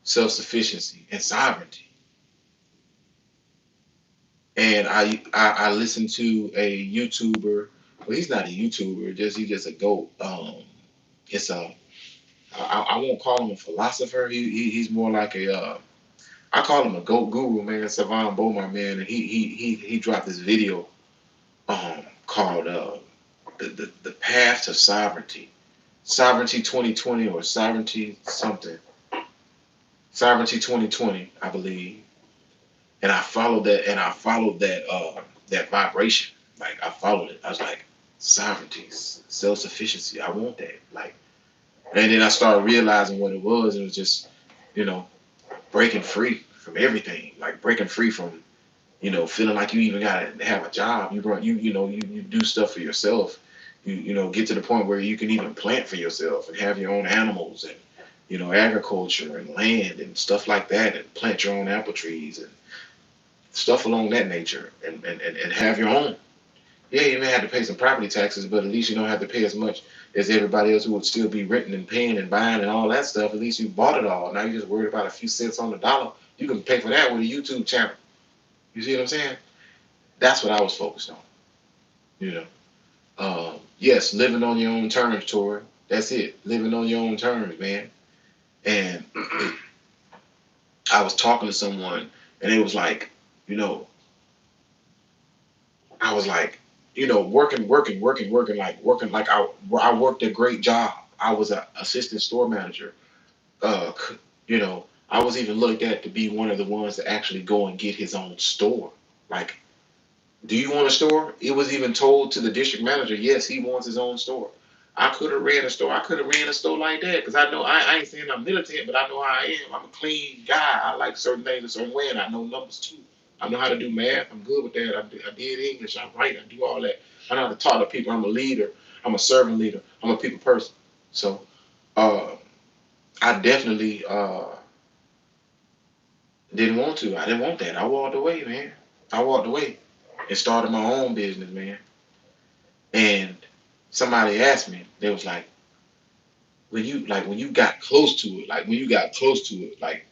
self-sufficiency, and sovereignty. And I listened to a YouTuber. Well, he's not a YouTuber. He's just a goat. It's a I won't call him a philosopher. He's more like I call him a goat guru, man. Savan Bomar, man, and he dropped this video called the path to sovereignty, sovereignty 2020 or sovereignty something, sovereignty 2020, I believe. And I followed that, that vibration. Like I followed it. I was like, sovereignty, self sufficiency. I want that. Like, and then I started realizing what it was. It was just, you know, breaking free from everything. Like breaking free from, feeling like you even gotta have a job. You do stuff for yourself. Get to the point where you can even plant for yourself and have your own animals and, agriculture and land and stuff like that, and plant your own apple trees and stuff along that nature, and have your own. Yeah, you may have to pay some property taxes, but at least you don't have to pay as much as everybody else who would still be renting and paying and buying and all that stuff. At least you bought it all. Now you're just worried about a few cents on the dollar. You can pay for that with a YouTube channel. You see what I'm saying? That's what I was focused on. You know. Yes, living on your own terms, Tori. That's it. Living on your own terms, man. And I was talking to someone, and it was like, you know, I was like, working like I worked a great job. I was an assistant store manager. I was even looked at to be one of the ones to actually go and get his own store. Like, do you want a store? It was even told to the district manager, yes, he wants his own store. I could have ran a store. I could have ran a store like that because I know I ain't saying I'm militant, but I know how I am. I'm a clean guy. I like certain things a certain way, and I know numbers too. I know how to do math. I'm good with that. I did English. I write. I do all that. I know how to talk to people. I'm a leader. I'm a servant leader. I'm a people person. So uh, I definitely didn't want to. I didn't want that. I walked away, man. I walked away and started my own business, man. And somebody asked me, they was like, when you got close to it, like when you got close to it, like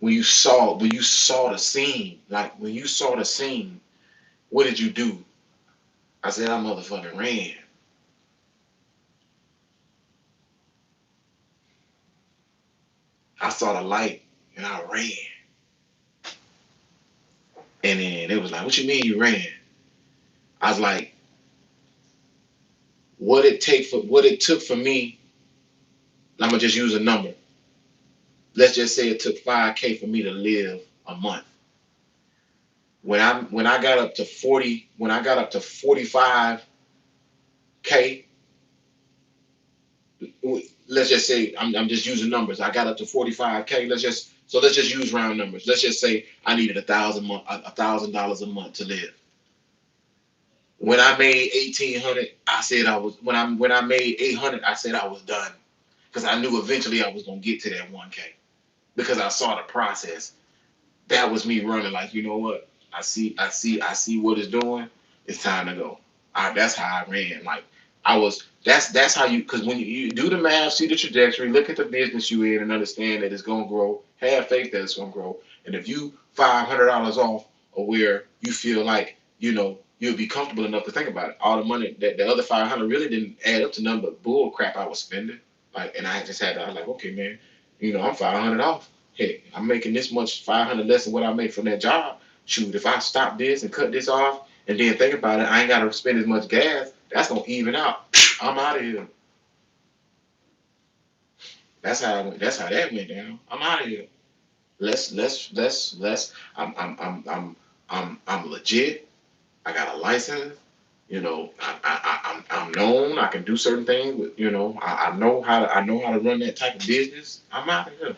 when you saw the scene, like when you saw the scene, what did you do? I said, I motherfucking ran. I saw the light and I ran. And then it was like, what you mean you ran? I was like, what it took for me, I'm gonna just use a number. Let's just say it took 5K for me to live a month. When I got up to 40, when I got up to 45K, let's just say I'm just using numbers. I got up to 45K. Let's just use round numbers. Let's just say I needed $1,000 a month to live. When I made 1,800, I said I was when I made 800, I said I was done because I knew eventually I was gonna get to that 1K because I saw the process. That was me running like, you know what? I see what it's doing. It's time to go. That's how I ran. Like I was. That's how you. Because when you do the math, see the trajectory, look at the business you in, and understand that it's gonna grow. Have faith that it's gonna grow. And if you $500 off, or where you feel like you'll be comfortable enough to think about it, all the money that the other 500 really didn't add up to nothing but bull crap I was spending. Like, and I just had to. I was like, okay, man, I'm 500 off. Hey, I'm making this much 500 less than what I make from that job. Shoot, if I stop this and cut this off and then think about it, I ain't gotta spend as much gas. That's gonna even out. I'm out of here. That's how that went down. I'm out of here. Less. I'm legit. I got a license. I'm known. I can do certain things. But, I know how to run that type of business. I'm out of here.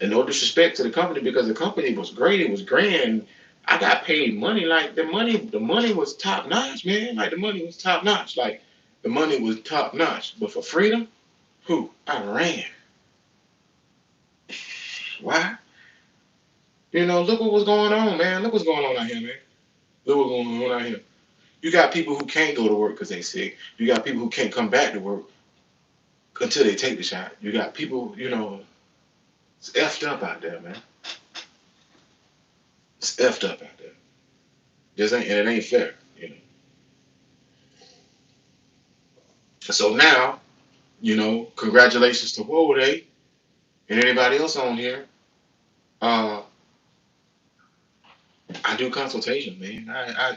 And no disrespect to the company because the company was great. It was grand. I got paid money. Like the money was top notch, man. Like the money was top notch. Like the money was top notch. But for freedom, I ran. Why? Look what was going on, man. Look what's going on out here, man. Look what's going on out here. You got people who can't go to work because they sick. You got people who can't come back to work until they take the shot. You got people, it's effed up out there, man. It's effed up out there. And it ain't fair. So now, congratulations to Wode and anybody else on here. Uh, I do consultation, man.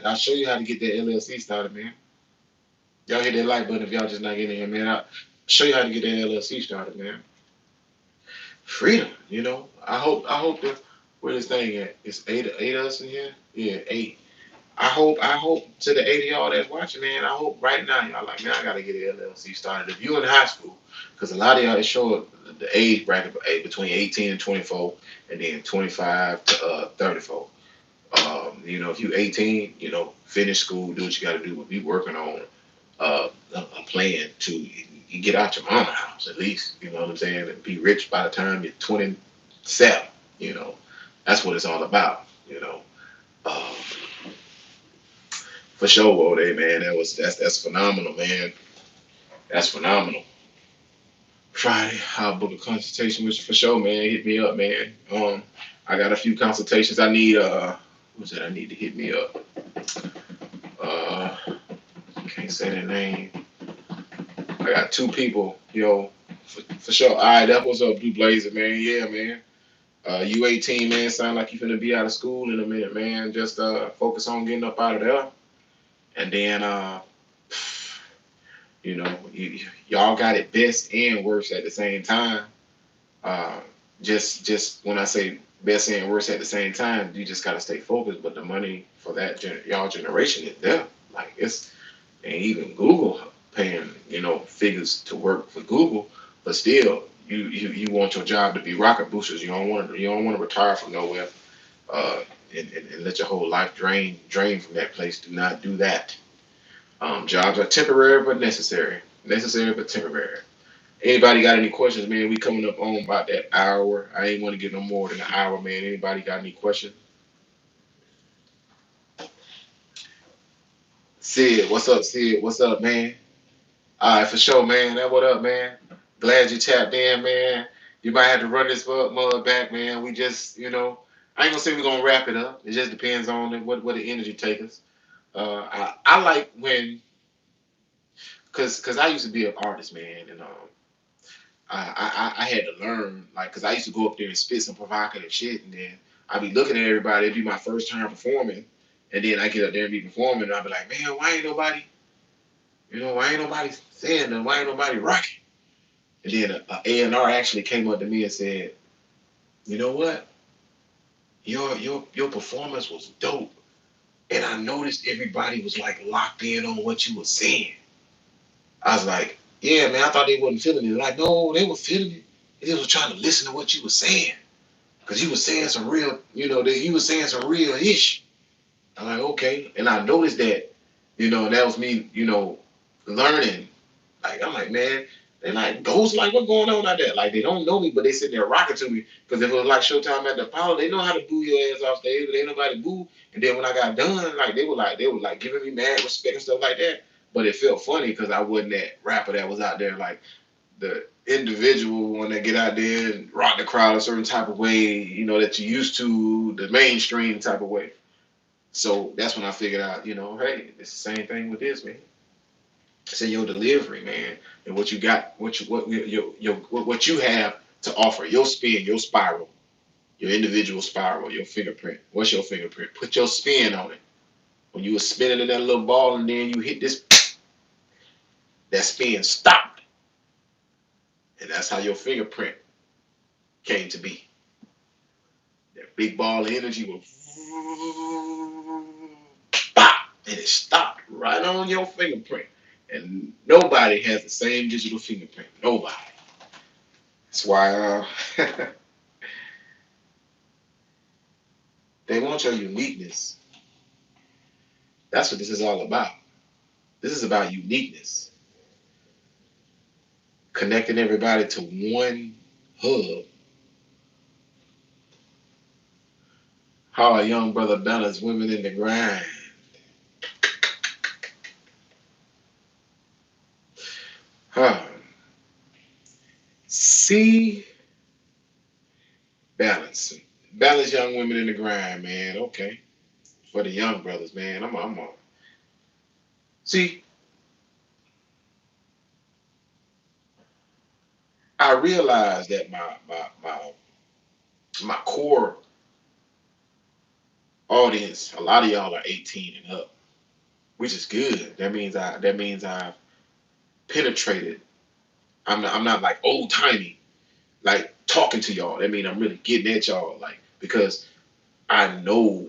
I show you how to get that LLC started, man. Y'all hit that like button if y'all just not getting in here, man. I show you how to get that LLC started, man. Freedom. I hope that where this thing at? It's eight of us in here. Yeah, 8. I hope to the 8 of y'all that's watching, man. I hope right now y'all like, man, I gotta get an LLC started. If you in high school, because a lot of y'all it show the age bracket between 18 and 24, and then 25 to 34. If you 18, finish school, do what you gotta do, but be working on a plan to you get out your mama house at least. You know what I'm saying, and be rich by the time you're 27. You know, that's what it's all about. Um, For sure, Wode, man. That's phenomenal, man. That's phenomenal. Friday, I'll book a consultation with you for sure, man. Hit me up, man. I got a few consultations. I need who's that? I need to hit me up. Uh, can't say their name. I got 2 people, for sure. All right, that was up, Blue Blazer, man. Yeah, man. You 18, man. Sound like you finna be out of school in a minute, man. Just focus on getting up out of there, and then y'all got it best and worst at the same time. Uh, just when I say best and worst at the same time, you just gotta stay focused. But the money for that y'all generation is there. Like it's and even Google paying figures to work for Google, but still you want your job to be rocket boosters. You don't want to retire from nowhere. Uh, and let your whole life drain from that place. Do not do that. Jobs are temporary but necessary. Necessary but temporary. Anybody got any questions, man? We coming up on about that hour. I ain't want to get no more than an hour, man. Anybody got any questions? Sid, what's up, Sid? What's up, man? All right, for sure, man. That what up, man? Glad you tapped in, man. You might have to run this mud back, man. We just, I ain't gonna say we're gonna wrap it up. It just depends on what the energy take us. I like when, cause I used to be an artist, man, and I had to learn, like, because I used to go up there and spit some provocative shit, and then I'd be looking at everybody. It'd be my first time performing, and then I get up there and be performing, and I'd be like, man, why ain't nobody saying that? Why ain't nobody rocking? And then a A&R actually came up to me and said, you know what? Your performance was dope, and I noticed everybody was like locked in on what you were saying. I was like, yeah, man, I thought they wasn't feeling it. Like, no, they were feeling it. They just was trying to listen to what you were saying. Because you were saying some real, you were saying some real ish. I'm like, okay. And I noticed that, and that was me, learning. Like, I'm like, man, they like ghosts, like, what going on out there? Like, they don't know me, but they sitting there rocking to me. Because if it was like Showtime at the Apollo, they know how to boo your ass off stage, but ain't nobody boo. And then when I got done, like, they were like giving me mad respect and stuff like that. But it felt funny because I wasn't that rapper that was out there, like, the individual one that get out there and rock the crowd a certain type of way, that you used to, the mainstream type of way. So that's when I figured out, hey, it's the same thing with this, man. It's in your delivery, man, and what you got, what you have to offer, your spin, your spiral, your individual spiral, your fingerprint. What's your fingerprint? Put your spin on it. When you were spinning in that little ball, and then you hit this, that spin stopped, and that's how your fingerprint came to be. That big ball of energy will, pop, and it stopped right on your fingerprint. And nobody has the same digital fingerprint. Nobody. That's why they want your uniqueness. That's what this is all about. This is about uniqueness, connecting everybody to one hub. How a young brother balance women in the grind. Huh. See, balance. Balance young women in the grind, man. Okay. For the young brothers, man. I'm See, I realize that my core audience, a lot of y'all are 18 and up, which is good. That means I've penetrated. I'm not like old timey, like talking to y'all. That means I'm really getting at y'all, like, because I know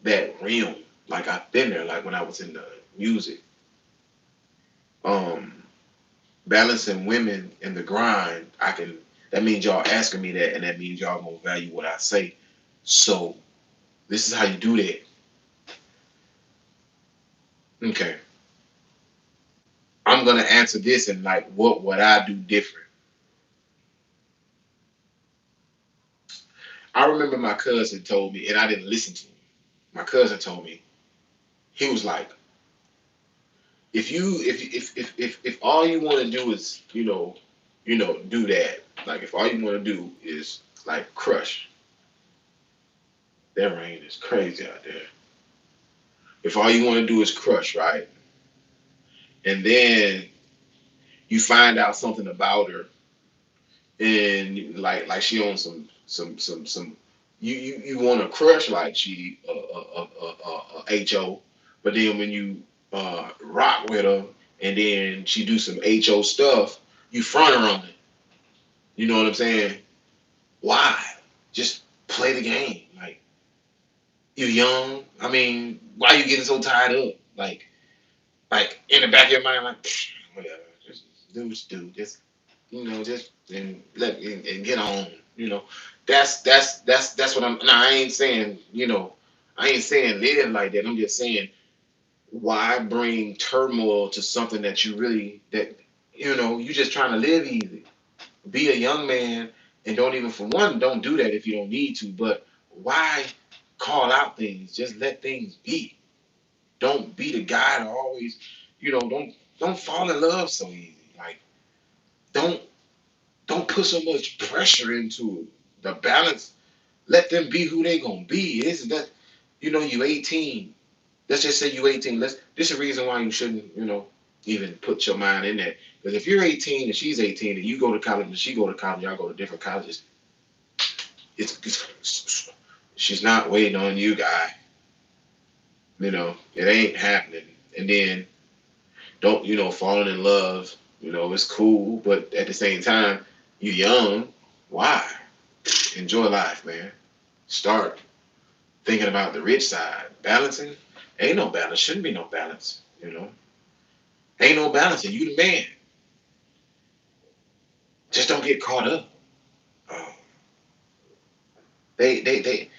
that realm. Like, I've been there. Like when I was in the music, um, balancing women in the grind. I can. That means y'all asking me that, and that means y'all gonna value what I say. So this is how you do that. Okay, I'm gonna answer this and like, what would I do different? I remember my cousin told me, and I didn't listen to him. My cousin told me, he was like, if all you want to do is do that, like if all you want to do is like crush, that rain is crazy out there. If all you want to do is crush, right, and then you find out something about her, and like she on some you want to crush like she ho, but then when you rock with her and then she do some ho stuff, you front her on it. You know what I'm saying? Why? Just play the game. Like, you're young. I mean, why are you getting so tied up? Like in the back of your mind, like, whatever. Just do. Just and and get on. That's what I'm. Now, I ain't saying live like that. I'm just saying, why bring turmoil to something that you just trying to live easy. Be a young man, and don't even, for one, don't do that if you don't need to. But why call out things? Just let things be. Don't be the guy to always, don't fall in love so easy. Like, don't don't put so much pressure into it. The balance. Let them be who they gonna be. Isn't that, you 18. Let's just say you 18. This is the reason why you shouldn't, even put your mind in that. Because if you're 18 and she's 18 and you go to college and she go to college, y'all go to different colleges. It's she's not waiting on you, guy. It ain't happening. And then don't, falling in love. It's cool, but at the same time, you young. Why? Enjoy life, man. Start thinking about the rich side. Balancing, ain't no balance. Shouldn't be no balance. Ain't no balancing. You the man. Just don't get caught up. Oh, they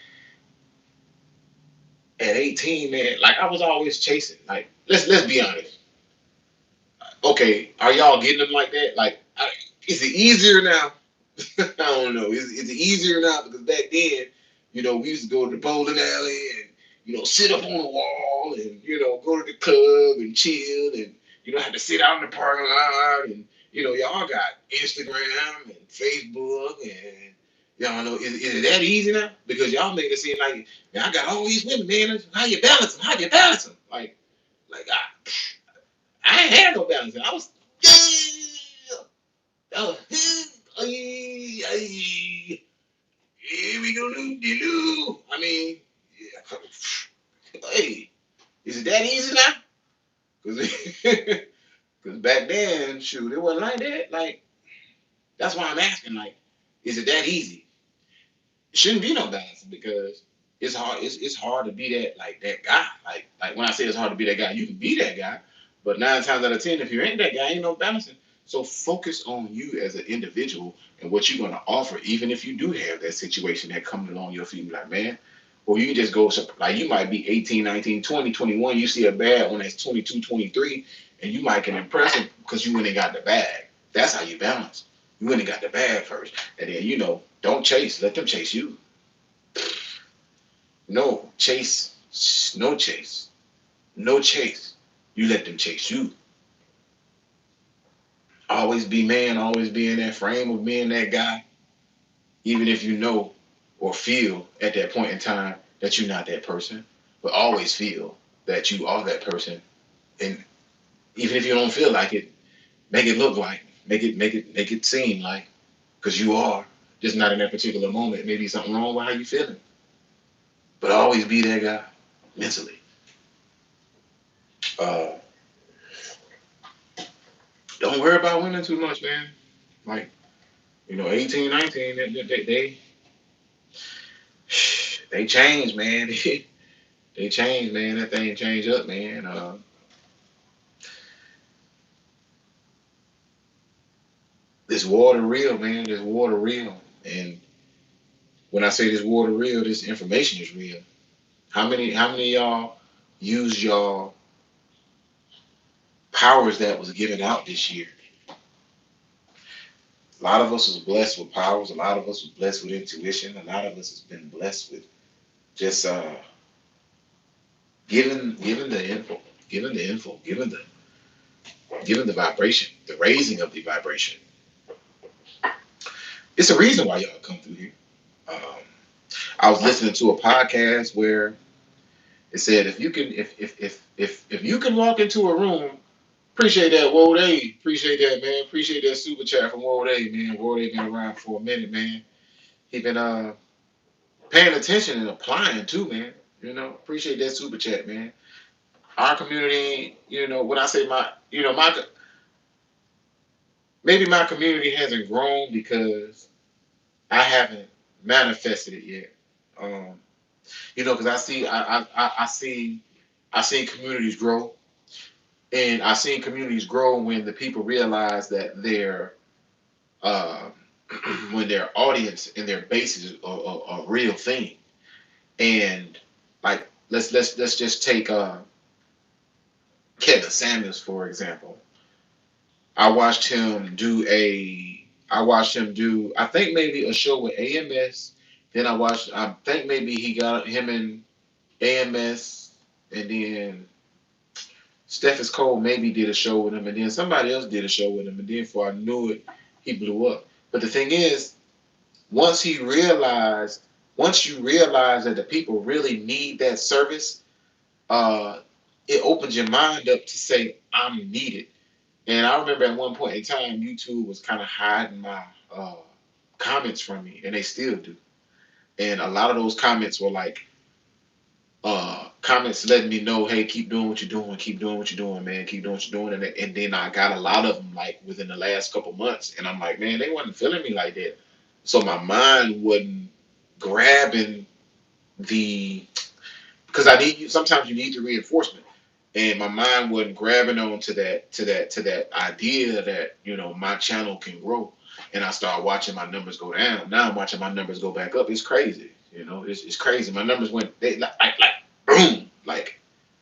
at 18, man, like I was always chasing. Like, let's be honest. Okay, are y'all getting them like that? Like, is it easier now? I don't know. Is it easier now? Because back then, we used to go to the bowling alley and sit up on the wall and go to the club and chill and have to sit out in the parking lot and y'all got Instagram and Facebook and y'all know is it that easy now? Because y'all make it seem like man, I got all these women, man. How you balance them? How you balance them? Like I ain't had no balance. I was here we go do. I mean, yeah. Hey, is it that easy now? Because back then, shoot, it wasn't like that. Like, that's why I'm asking, like, is it that easy? It shouldn't be no balance because it's hard. It's hard to be that guy. Like when I say it's hard to be that guy, you can be that guy, but 9 times out of 10, if you ain't that guy, ain't no balancing. So focus on you as an individual and what you're gonna offer, even if you do have that situation that comes along your feet. Like, man, or you can just go like you might be 18, 19, 20, 21. You see a bad one that's 22, 23, and you might can impress them because you went and got the bag. That's how you balance. You went and got the bag first, and then don't chase. Let them chase you. No chase. No chase. No chase. You let them chase you. Always be man. Always be in that frame of being that guy, even if you know or feel at that point in time that you're not that person. But always feel that you are that person, and even if you don't feel like it, make it look like, make it seem like, because you are just not in that particular moment. Maybe something wrong with how you feeling, but always be that guy mentally. Uh, don't worry about winning too much, man. Like 18, 19, they change, man. They change, man. That thing change up, man. This water real, man. This water real, and when I say this water real, this information is real. How many of y'all use y'all powers that was given out this year? A lot of us was blessed with powers. A lot of us was blessed with intuition. A lot of us has been blessed with just giving the info, giving the vibration, the raising of the vibration. It's a reason why y'all come through here. Um, I was listening to a podcast where it said if you can walk into a room. Appreciate that, Wold A. Appreciate that, man. Appreciate that super chat from Wold A, man. Wold A been around for a minute, man. He been paying attention and applying too, man. Appreciate that super chat, man. Our community, when I say my maybe my community hasn't grown because I haven't manifested it yet. Um, because I see communities grow, and I seen communities grow when the people realize that uh, when their audience and their bases are a real thing. And like let's just take Kevin Samuels for example. I watched him do I think maybe a show with AMS. Then I think maybe he got him in AMS, and then Stephens Cole maybe did a show with him, and then somebody else did a show with him, and then before I knew it, he blew up. But the thing is, once he realized, once you realize that the people really need that service, uh, it opens your mind up to say, I'm needed. And I remember at one point in time, YouTube was kind of hiding my comments from me, and they still do. And a lot of those comments were like, comments letting me know, hey, keep doing what you're doing, keep doing what you're doing, man, keep doing what you're doing. And then I got a lot of them like within the last couple months, and I'm like, man, they wasn't feeling me like that. So my mind wasn't grabbing the because I need sometimes you need the reinforcement, and my mind wasn't grabbing on to that idea that my channel can grow, and I started watching my numbers go down. Now I'm watching my numbers go back up. It's crazy, it's crazy. My numbers went they like boom,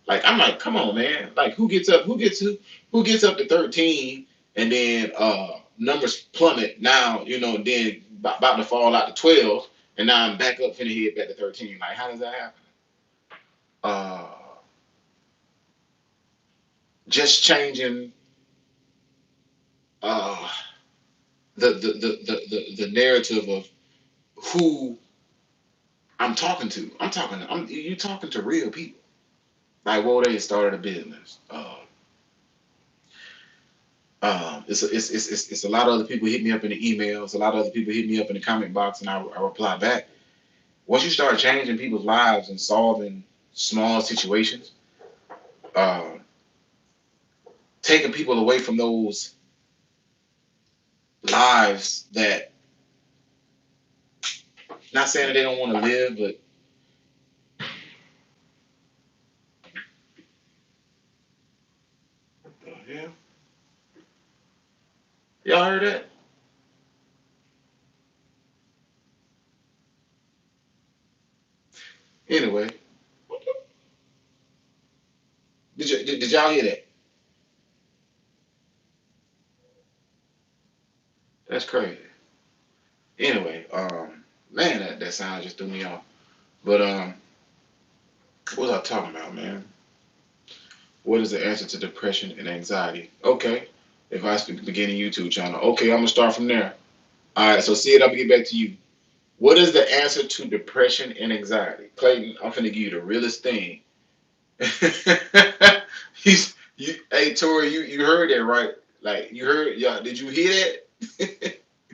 I'm like, come on, man. Like who gets up to 13 and then numbers plummet now, then about to fall out to 12 and now I'm back up finna head back to 13. Like how does that happen? Uh just changing uh the narrative of who I'm talking to. You talking to real people. Like, well, they started a business. It's a lot of other people hit me up in the emails. A lot of other people hit me up in the comment box, and I reply back. Once you start changing people's lives and solving small situations, uh, taking people away from those lives that, not saying that they don't want to live, but yeah, y'all heard that? Anyway, did y'all hear that? That's crazy. Anyway, man, that sound just threw me off. But what was I talking about, man? What is the answer to depression and anxiety? Okay, if I speak begin a YouTube channel, okay, I'm gonna start from there. All right, so see it. I'm gonna get back to you. What is the answer to depression and anxiety, Clayton? I'm gonna give you the realest thing. Hey Tori, you heard that right? Like you heard, yeah? Did you hear that?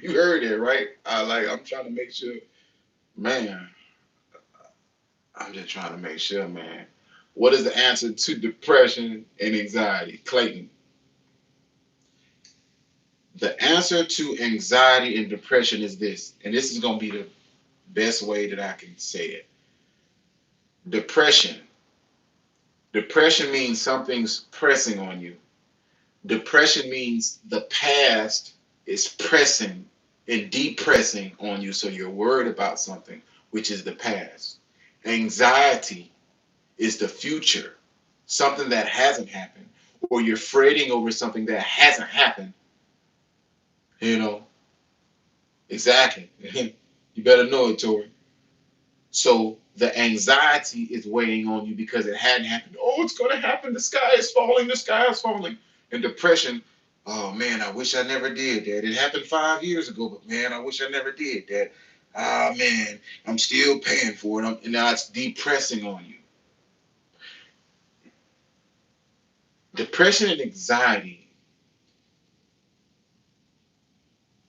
You heard that right? I'm trying to make sure, man. I'm just trying to make sure, man. What is the answer to depression and anxiety? Clayton, the answer to anxiety and depression is this, and this is going to be the best way that I can say it. Depression. Depression means something's pressing on you. Depression means the past is pressing and depressing on you, so you're worried about something, which is the past. Anxiety is the future, something that hasn't happened, or you're fretting over something that hasn't happened. You know, exactly. You better know it, Tori. So the anxiety is weighing on you because it hadn't happened. Oh, it's going to happen. The sky is falling. The sky is falling. And depression. Oh man, I wish I never did that. It happened 5 years ago, but man, I wish I never did that. Ah man, I'm still paying for it. And now it's depressing on you. Depression and anxiety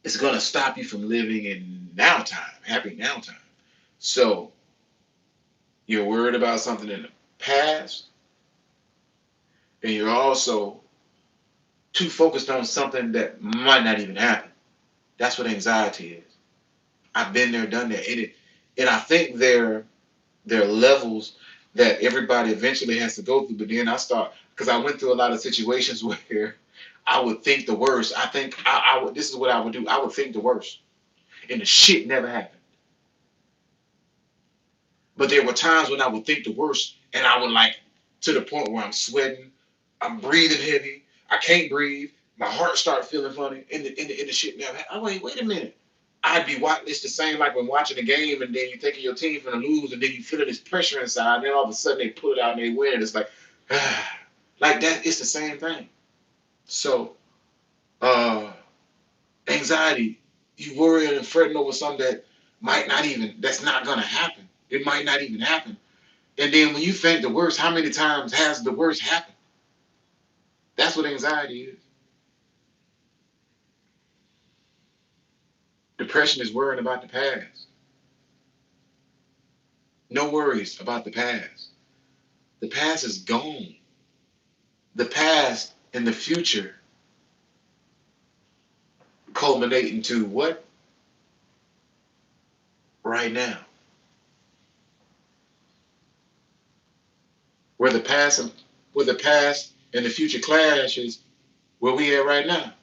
is going to stop you from living in now time, happy now time. So you're worried about something in the past, and you're also too focused on something that might not even happen. That's what anxiety is. I've been there, done that. And I think there are levels that everybody eventually has to go through. But then I start, because I went through a lot of situations where I would think the worst. I think I would. This is what I would do. I would think the worst, and the shit never happened. But there were times when I would think the worst, and I would to the point where I'm sweating, I'm breathing heavy, I can't breathe, my heart started feeling funny, and the shit never happened. Wait a minute. I'd be watching. It's the same like when watching a game, and then you thinking your team's gonna lose, and then you feel this pressure inside, and then all of a sudden they pull it out and they win, and it's like, like that. It's the same thing. So, uh, anxiety, you worrying and fretting over something that that's not gonna happen. It might not even happen. And then when you think the worst, how many times has the worst happened? That's what anxiety is. Depression is worrying about the past. No worries about the past. The past is gone. The past and the future culminate into what? Right now. Where the past and where the past and the future clashes, where we at right now.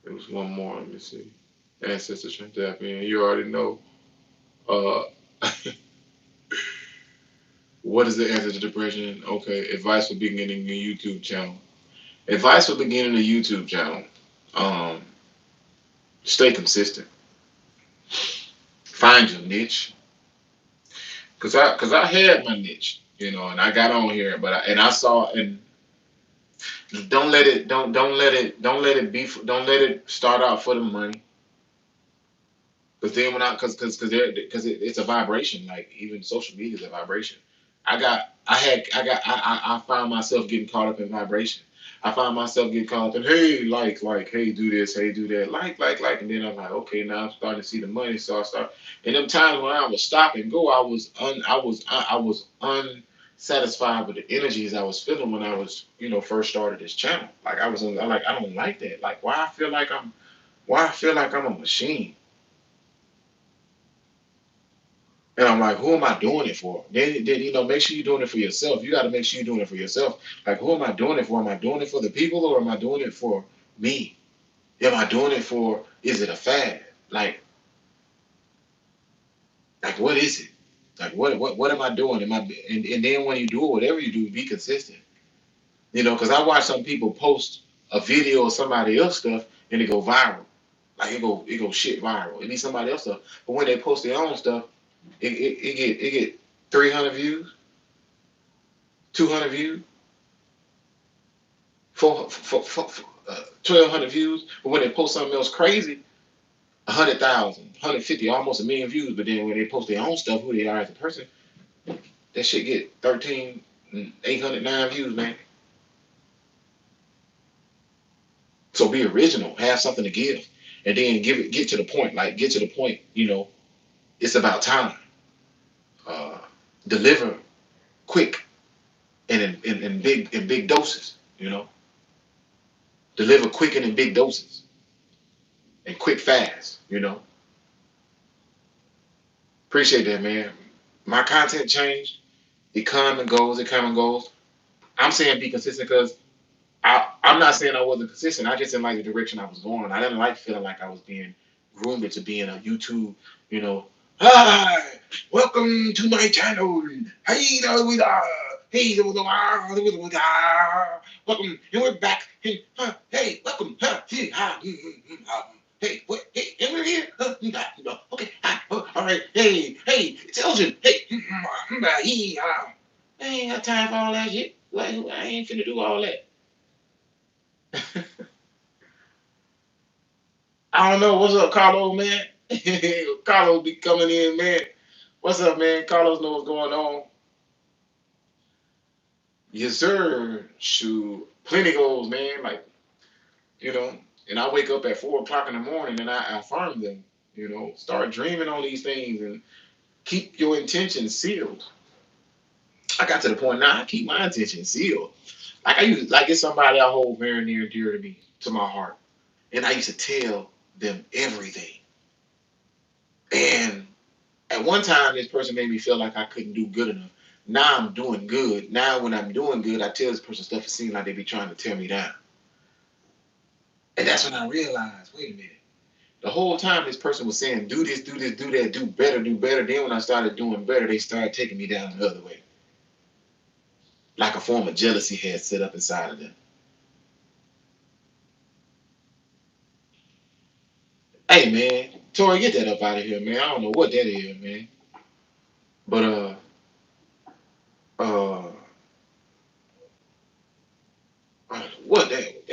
There was one more. Let me see. Ancestor Champion. You already know. Uh, what is the answer to depression? Okay, advice for beginning a YouTube channel. Advice for beginning a YouTube channel. Um, Stay consistent. Find your niche. Cause I had my niche, and I got on here, and I saw, and don't let it start out for the money. Because then when I, because it's a vibration. Like even social media is a vibration. I found myself getting caught up in vibration. I found myself getting caught up in, hey, hey, do this, hey, do that, and then I'm like, okay, now I'm starting to see the money, so I start. And them times when I was stop and go, I was unsatisfied with the energies I was feeling when I was, first started this channel. Like I don't like that. Like why I feel like I'm a machine. And I'm like, who am I doing it for? Then make sure you're doing it for yourself. You got to make sure you're doing it for yourself. Like, who am I doing it for? Am I doing it for the people or am I doing it for me? Am I doing it for? Is it a fad? Like what is it? Like what am I doing? And then when you do it, whatever you do, be consistent. Because I watch some people post a video of somebody else stuff and it go viral. Like it go shit viral. It be somebody else stuff. But when they post their own stuff, it get 300 views, 200 views, 1,200 views. But when they post something else crazy, 100,000, 150, almost a million views. But then when they post their own stuff, who they are as a person, that shit get 13,809 views, man. So be original, have something to give, and then get to the point. Like get to the point. It's about time. Uh, Deliver quick and in big doses. Deliver quick and in big doses and quick fast. Appreciate that, man. My content changed. It come and goes. It come and goes. I'm saying be consistent because I'm not saying I wasn't consistent. I just didn't like the direction I was going. I didn't like feeling like I was being groomed into being a YouTube, you know, hi, welcome to my channel. Hey, welcome, and we're back. Hey, welcome. Hey, what? Hey, and we're here. Okay, hi. All right. Hey, it's Elgin. Hey, I ain't got time for all that shit. Like, I ain't finna do all that. I don't know. What's up, Carlos, man? Carlos be coming in, man. What's up, man? Carlos know what's going on. Yes, sir. Shoot. Plenty goals, man. Like, you know, and I wake up at 4 o'clock in the morning and I affirm them. Start dreaming on these things and keep your intentions sealed. I got to the point now I keep my intentions sealed. Like it's somebody I hold very near and dear to me, to my heart. And I used to tell them everything. And at one time, this person made me feel like I couldn't do good enough. Now I'm doing good. Now when I'm doing good, I tell this person stuff. It seems like they be trying to tear me down. And that's when I realized, wait a minute. The whole time this person was saying, do this, do this, do that, do better, do better. Then when I started doing better, they started taking me down the other way. Like a form of jealousy had set up inside of them. Hey, man. Tori, get that up out of here, man. I don't know what that is, man. But, uh, what that?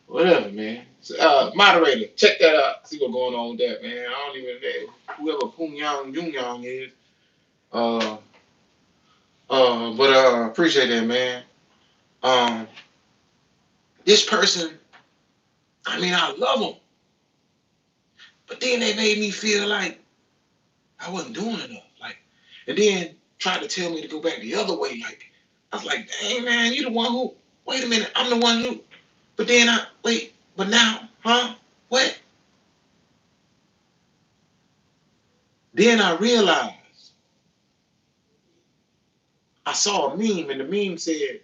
Whatever, man. So, moderator, check that out. See what's going on with that, man. I don't even know whoever Pung Yang Jung Yang is. Uh, but appreciate that, man. Um, this person, I mean, I love them, but then they made me feel like I wasn't doing enough. Like, and then tried to tell me to go back the other way. Like, I was like, dang, man, you the one who. Wait a minute, I'm the one who. But then but now, huh? What? Then I realized. I saw a meme, and the meme said,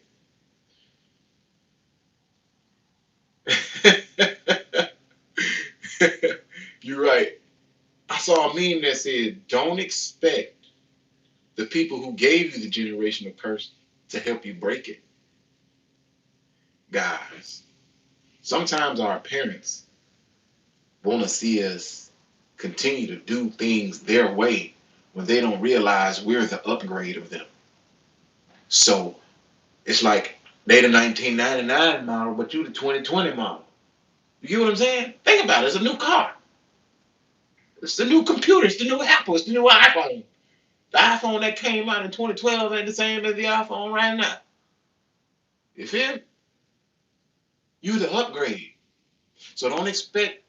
saw a meme that said, "Don't expect the people who gave you the generational curse to help you break it." Guys, sometimes our parents want to see us continue to do things their way when they don't realize we're the upgrade of them. So it's like they the 1999 model, but you the 2020 model. You get what I'm saying? Think about it. It's a new car. It's the new computer. It's the new Apple. It's the new iPhone. The iPhone that came out in 2012 ain't the same as the iPhone right now. You feel me? You the upgrade. So don't expect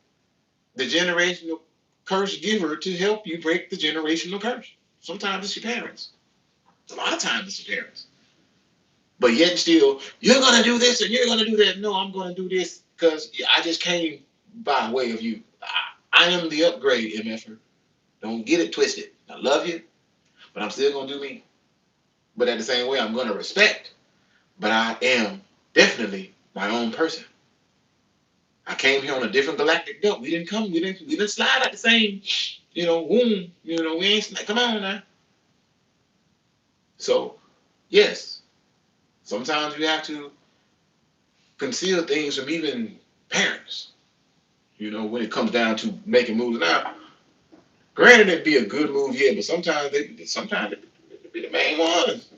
the generational curse giver to help you break the generational curse. Sometimes it's your parents. A lot of times it's your parents. But yet and still, you're gonna do this and you're gonna do that. No, I'm gonna do this because I just came by way of you. I am the upgrade, MFer. Don't get it twisted. I love you, but I'm still gonna do me. But at the same way, I'm gonna respect. But I am definitely my own person. I came here on a different galactic belt. We didn't slide at the same, womb. We ain't, come on now. So, yes, sometimes you have to conceal things from even parents, when it comes down to making moves. Now, granted, it'd be a good move, yeah, but sometimes they be the main ones.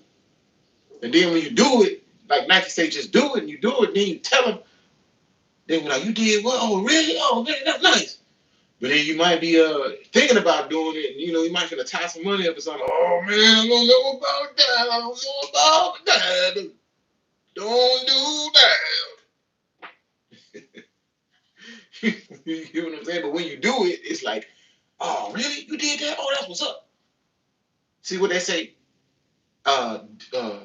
And then when you do it, like Nike say, just do it, and you do it, then you tell them, they be like, you did what? Oh, really? Oh, man, that's nice. But then you might be thinking about doing it, and you might finna tie some money up or something. Oh man, I don't know about that. I don't know about that. Don't do that. You hear what I'm saying? But when you do it, it's like, oh really? You did that? Oh, that's what's up. See what they say? Uh, uh,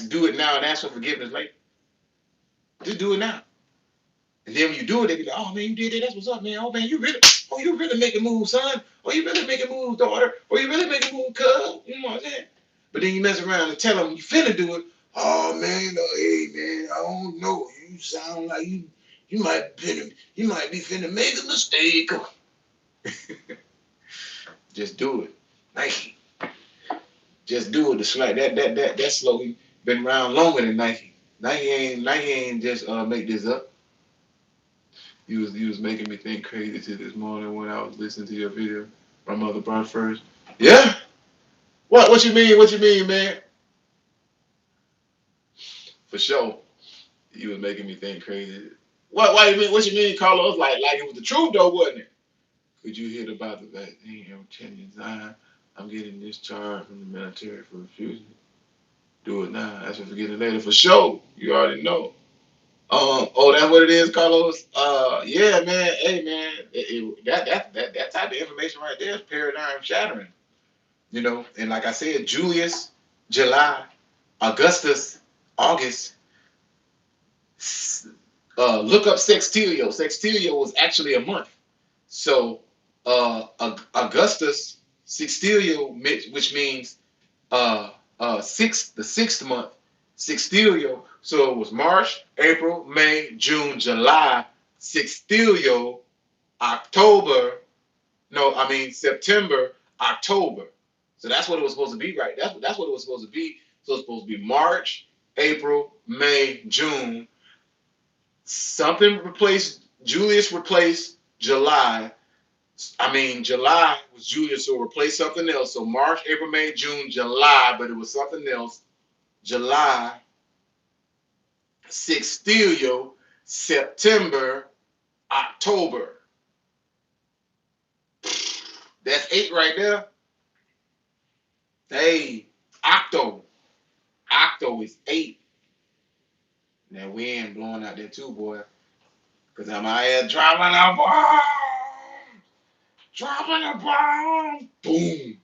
do it now and ask for forgiveness later. Just do it now. And then when you do it, they be like, oh man, you did that. That's what's up, man. You really making moves, son. Oh, you really making moves, daughter. Or you really making moves, cuz. You know what I'm saying? But then you mess around and tell them you finna do it. Oh man, hey man, I don't know. You sound like you might be finna make a mistake. Just do it. Nike. Just do it. The slide that slogan been around longer than Nike. Nike ain't just make this up. You was making me think crazy to this morning when I was listening to your video. My mother brought first. Yeah? What you mean? What you mean, man? For sure. You was making me think crazy. Why you mean what you mean, Carlos? Like it was the truth though, wasn't it? Could you hear about the vaccine? I'm telling you, Zion, I'm getting discharged from the military for refusing. Do it now. That's what forgetting later. For sure. You already know. Oh, that's what it is, Carlos. Yeah, man. Hey, man. That type of information right there is paradigm shattering. And like I said, Julius, July, Augustus, August. Look up sextilio. Sextilio was actually a month. So Augustus sextilio, which means the sixth month, sextilio. So it was March, April, May, June, July, sextilio, October. No, I mean September, October. So that's what it was supposed to be, right? That's what it was supposed to be. So it's supposed to be March, April, May, June. Something replaced Julius replaced July. I mean, July was Julius, so replace something else. So March, April, May, June, July, but it was something else. July, sextilio, September, October. That's 8 right there. Hey, Octo. Octo is 8. Now we ain't blowing out there too, boy. Cause I'm out here dropping a bomb. Dropping a bomb. Boom.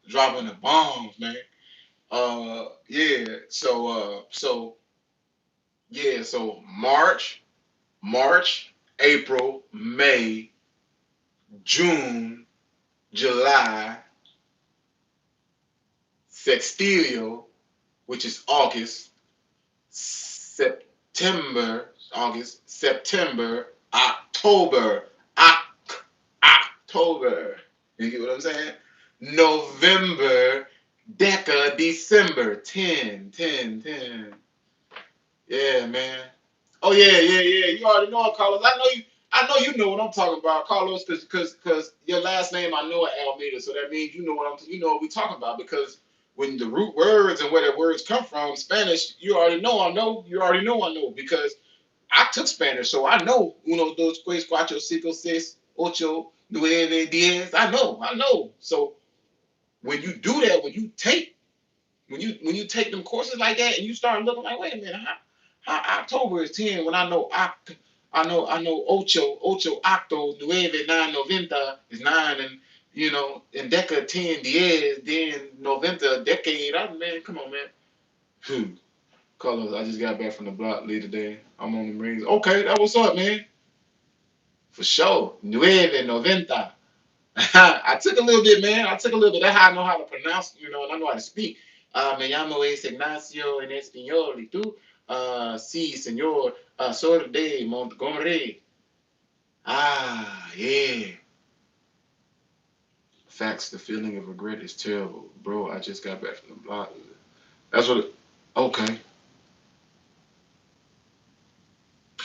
Dropping the bombs, man. Yeah. So March, April, May, June, July, sextilio, which is August, September, October, October. You get what I'm saying? November, December, 10, 10, 10. Yeah, man. Oh yeah, yeah, yeah. You already know it, Carlos. I know you know what I'm talking about, Carlos, because your last name I know is Almeida, so that means you know what we talking about. Because when the root words and where the words come from, Spanish, you already know I know. You already know I know because I took Spanish, so I know uno, dos, tres, cuatro, cinco, seis, ocho, nueve, diez. I know. So when you do that, when you take them courses like that and you start looking like, wait a minute, how October is 10 when I know ocho, octo, nueve, nine, noventa is 9 and and deca 10, diez, then noventa, decade. Man, come on, man. Phew. Colors, I just got back from the block lead today. I'm on the Marines. Okay, that what's up, man. For sure. Nueve, noventa. I took a little bit, man. I took a little bit. That's how I know how to pronounce, and I know how to speak. Me llamo es Ignacio en español. ¿Y tú? Sí, señor. Soy de Montgomery. Yeah. Facts, the feeling of regret is terrible. Bro, I just got back from the block. That's what. Okay.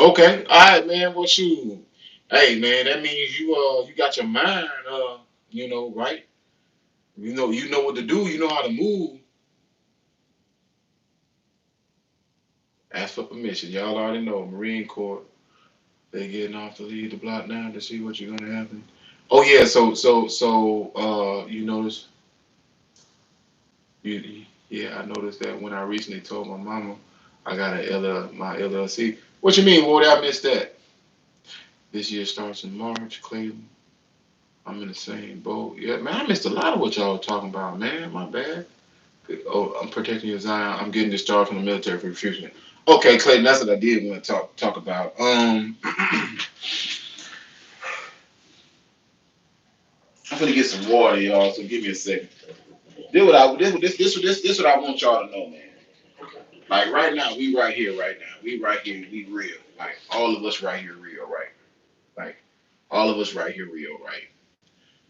Okay. All right, man. Well, shoot. Hey, man, that means you got your mind, right? You know what to do. You know how to move. Ask for permission. Y'all already know. Marine Corps. They getting off to leave the block now to see what you're gonna happen. Oh yeah, so you notice yeah, I noticed that when I recently told my mama I got my LLC. What you mean, Ward? I missed that. This year starts in March, Cleveland. I'm in the same boat. Yeah, man, I missed a lot of what y'all were talking about, man. My bad. Oh, I'm protecting your Zion. I'm getting discharged from the military for refusing. Okay, Clayton, that's what I did want to talk about. I'm gonna get some water, y'all. So give me a second. This what I want y'all to know, man. Like right now, we right here, right now. We right here, we real. Like all of us right here, real, right? Like all of us right here, real, right?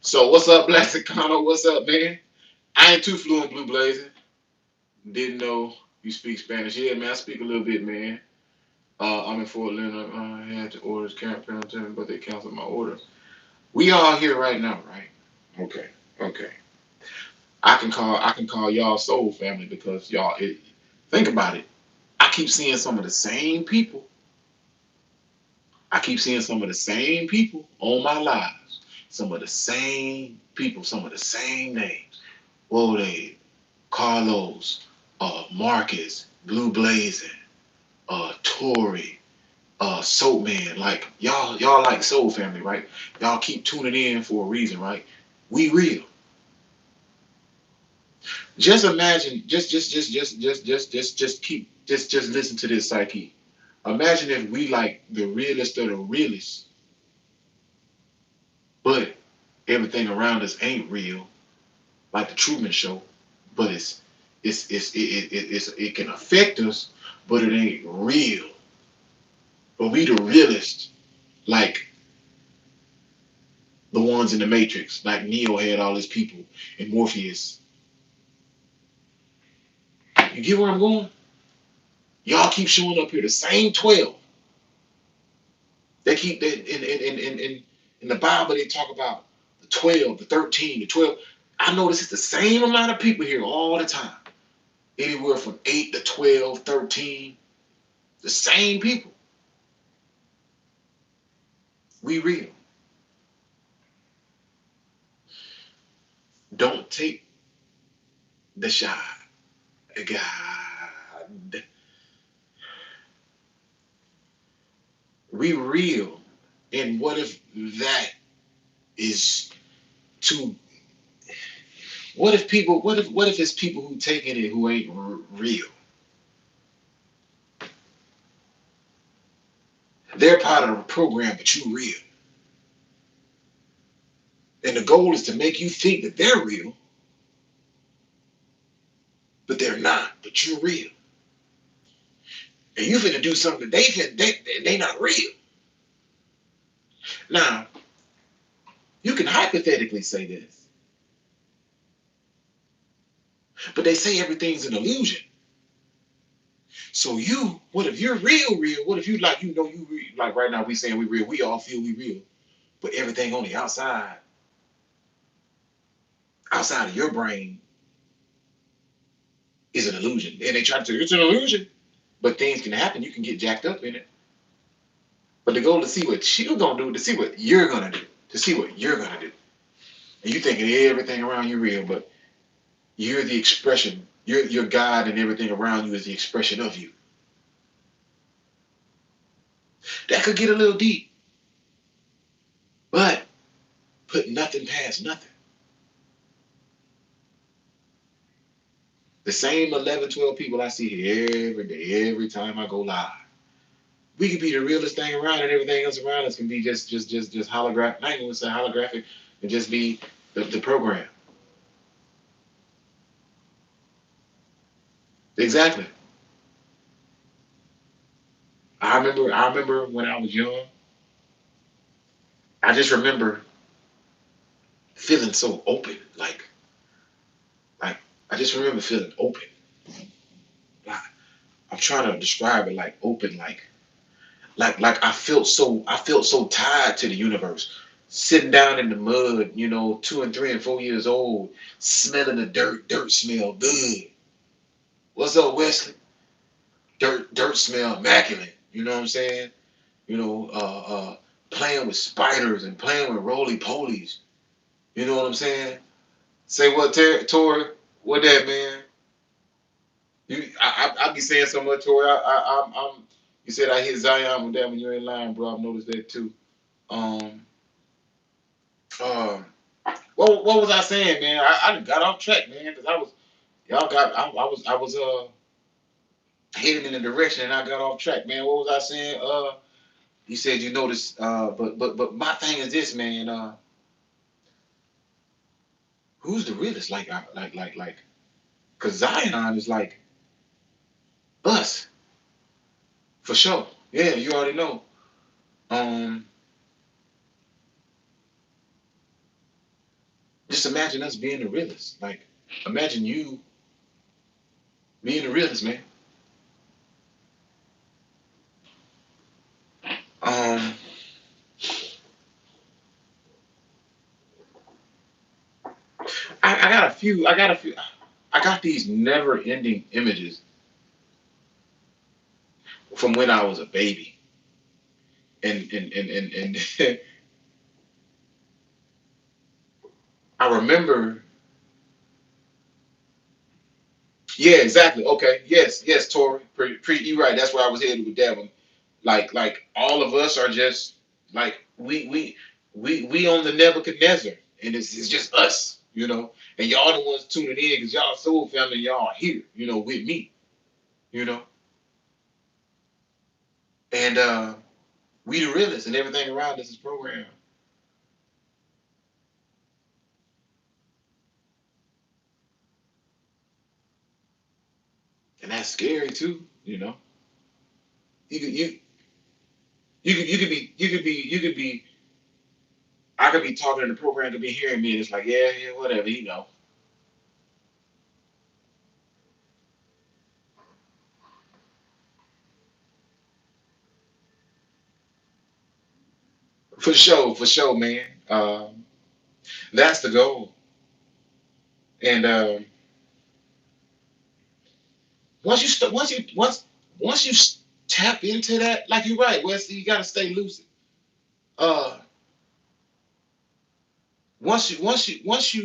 So what's up, Blasted Connor? What's up, man? I ain't too fluent blue blazing. Didn't know you speak Spanish. Yeah, man, I speak a little bit, man. I'm in Fort Leonard. I had to orders camp parenting, but they canceled my order. We all here right now, right? Okay, okay. I can call y'all soul family because think about it. I keep seeing some of the same people. I keep seeing some of the same people on my lives. Some of the same people, some of the same names. Wode, Carlos, Marcus, Blue Blazing, Tori, Soap Man. Like y'all like Soul Family, right? Y'all keep tuning in for a reason, right? We real. Just imagine, just listen to this psyche. Imagine if we like the realest of the realest, but everything around us ain't real, like the Truman Show. But it can affect us, but it ain't real. But we the realest, like the ones in the Matrix, like Neo had all his people and Morpheus. You get where I'm going? Y'all keep showing up here, the same 12. They keep that in the Bible. They talk about the 12, the 13, the 12. I notice it's the same amount of people here all the time. Anywhere from 8 to 12, 13. The same people. We real. Don't take the shot. God. We real. And what if that is too? What if it's people who taking it who ain't real? They're part of the program, but you real. And the goal is to make you think that they're real, but they're not. But you're real. And you finna do something they not real. Now, You can hypothetically say this, but they say everything's an illusion. So what if you're real, real? What if you like, you real, like right now we saying we real, we all feel we real, but everything on the outside of your brain is an illusion. And they try to say it's an illusion, but things can happen. You can get jacked up in it. But the goal to see what you're gonna do, to see what you're gonna do, to see what you're gonna do. And you thinking everything around you real, but you're the expression. Your God and everything around you is the expression of you. That could get a little deep, but put nothing past nothing. The same 11, 12 people I see here every day, every time I go live. We could be the realest thing around, and everything else around us can be just holographic. I ain't gonna say holographic, and just be the program. Exactly. I remember when I was young. I just remember feeling so open, like I just remember feeling open. Like, I'm trying to describe it like open, like I felt so tied to the universe. Sitting down in the mud, 2 and 3 and 4 years old, smelling the dirt smell good. What's up, Wesley? Dirt smell immaculate. You know what I'm saying? You know, playing with spiders and playing with roly polies. You know what I'm saying? Say what, Tori? What that, man? I be saying so much, Tori. I'm. You said I hit Zion with that when you ain't lying, bro. I've noticed that too. Um, um, what was I saying, man? I got off track, man, because I was heading in the direction and I got off track, man. What was I saying? You said you noticed, but my thing is this, man. Who's the realest? Cause Zion is like us for sure. Yeah, you already know. Um, just imagine us being the realest. Like, imagine you being the realest, man. Um, I got a few. I got a few. I got these never-ending images from when I was a baby, and I remember. Yeah, exactly. Okay. Yes, Tori. You right. That's where I was headed with that one. Like all of us are just like we on the Nebuchadnezzar, and it's just us, and y'all the ones tuning in because y'all soul family, y'all here, with me, you know, and we the realest, and everything around us is programmed, and that's scary too, You could you could be I could be talking in the program, could be hearing me, and it's like yeah whatever, for sure, man. That's the goal, and once you tap into that, like you're right, Wesley, you gotta stay lucid. Uh, once you,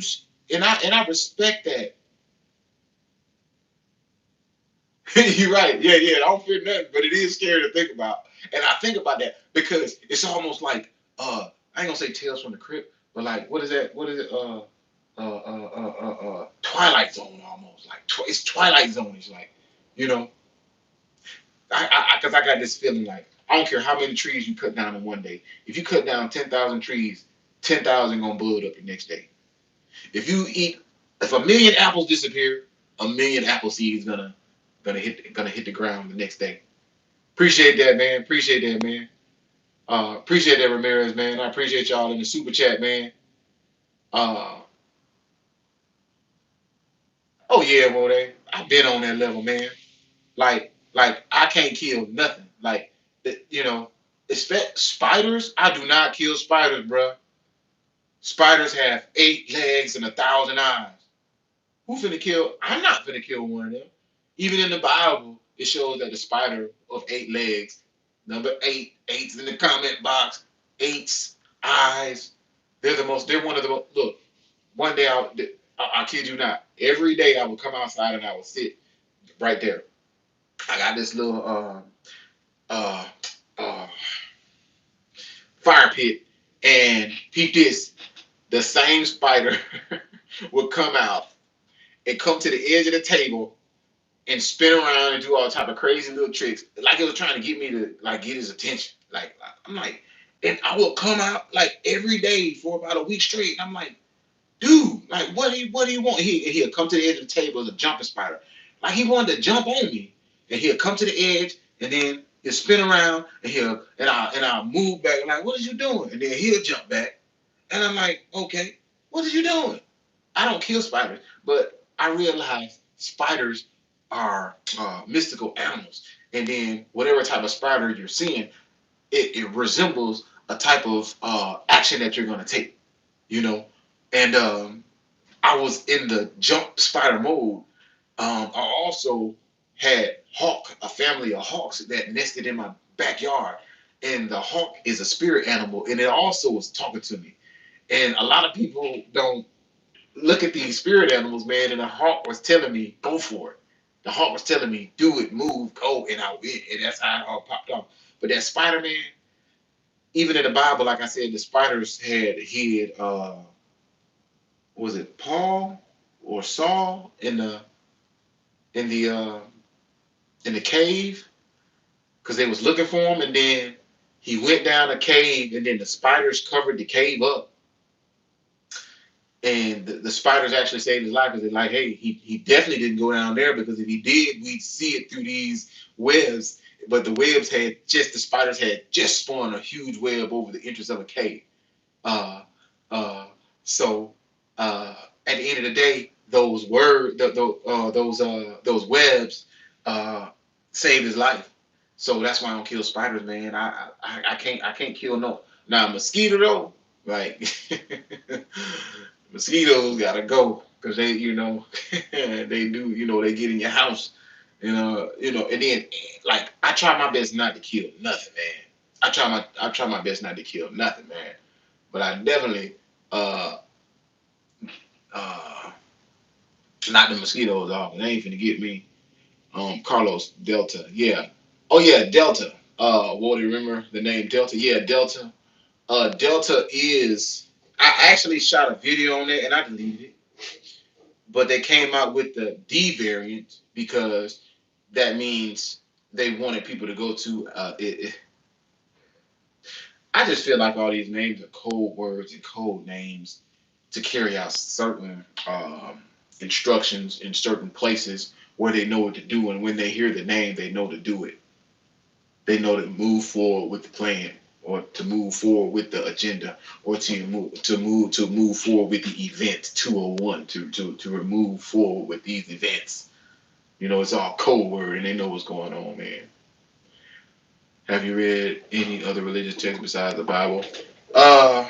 and I respect that. You're right, yeah. I don't fear nothing, but it is scary to think about, and I think about that because it's almost like I ain't gonna say Tales from the Crypt, but like what is that? What is it? Twilight Zone almost like it's Twilight Zone. It's like you know because I got this feeling like I don't care how many trees you cut down in one day. If you cut down 10,000 trees, 10,000 gonna bud up the next day. If a million apples disappear, a million apple seeds gonna hit the ground the next day. Appreciate that, man. Appreciate that, man. Appreciate that, Ramirez, man. I appreciate y'all in the super chat, man. Uh, oh yeah, Moday. I've been on that level, man. Like I can't kill nothing. Like you know, expect spiders. I do not kill spiders, bruh. Spiders have 8 legs and 1,000 eyes. Who finna kill? I'm not finna kill one of them. Even in the Bible, it shows that the spider of 8 legs, number eight, eight's in the comment box, eight's eyes. They're one of the most, look, one day I kid you not, every day I would come outside and I would sit right there. I got this little uh, uh, fire pit, and peep this, the same spider would come out and come to the edge of the table and spin around and do all type of crazy little tricks, like it was trying to get me to like get his attention. Like I'm like, and I will come out like every day for about a week straight. And I'm like, dude, like what do you want? He'll come to the edge of the table as a jumping spider, like he wanted to jump on me, and he'll come to the edge, and then he'll spin around, and I'll move back. I'm like, what are you doing? And then he'll jump back, and I'm like, okay, what are you doing? I don't kill spiders, but I realize spiders are mystical animals. And then whatever type of spider you're seeing, it resembles a type of action that you're going to take, you know. And I was in the jump spider mode. I also had hawk, a family of hawks that nested in my backyard. And the hawk is a spirit animal, and it also was talking to me. And a lot of people don't look at these spirit animals, man, and the hawk was telling me, go for it. The hawk was telling me, do it, move, go, and I went. And that's how it all popped off. But that Spider Man, even in the Bible, like I said, the spiders had hid, was it Paul or Saul in the uh, in the cave? Because they was looking for him, and then he went down a cave, and then the spiders covered the cave up. And the spiders actually saved his life because they're like, hey, he definitely didn't go down there, because if he did, we'd see it through these webs. But the spiders had just spun a huge web over the entrance of a cave. Uh, uh, so at the end of the day, those webs saved his life. So that's why I don't kill spiders, man. I can't kill no. Now mosquito though, like mosquitoes gotta go because they they do they get in your house, and then like I try my best not to kill nothing, man. I try my best not to kill nothing, man. But I definitely uh uh not the mosquitoes off. They ain't finna get me. Carlos Delta, yeah. Oh yeah, Delta. What do you remember the name Delta? Yeah, Delta. Delta is. I actually shot a video on it and I deleted it, but they came out with the D variant because that means they wanted people to go to. I just feel like all these names are code words and code names to carry out certain instructions in certain places where they know what to do, and when they hear the name, they know to do it. They know to move forward with the plan, or to move forward with the agenda, or to move forward with the event 201, to move forward with these events. It's all code word, and they know what's going on, man. Have you read any other religious text besides the Bible? Uh,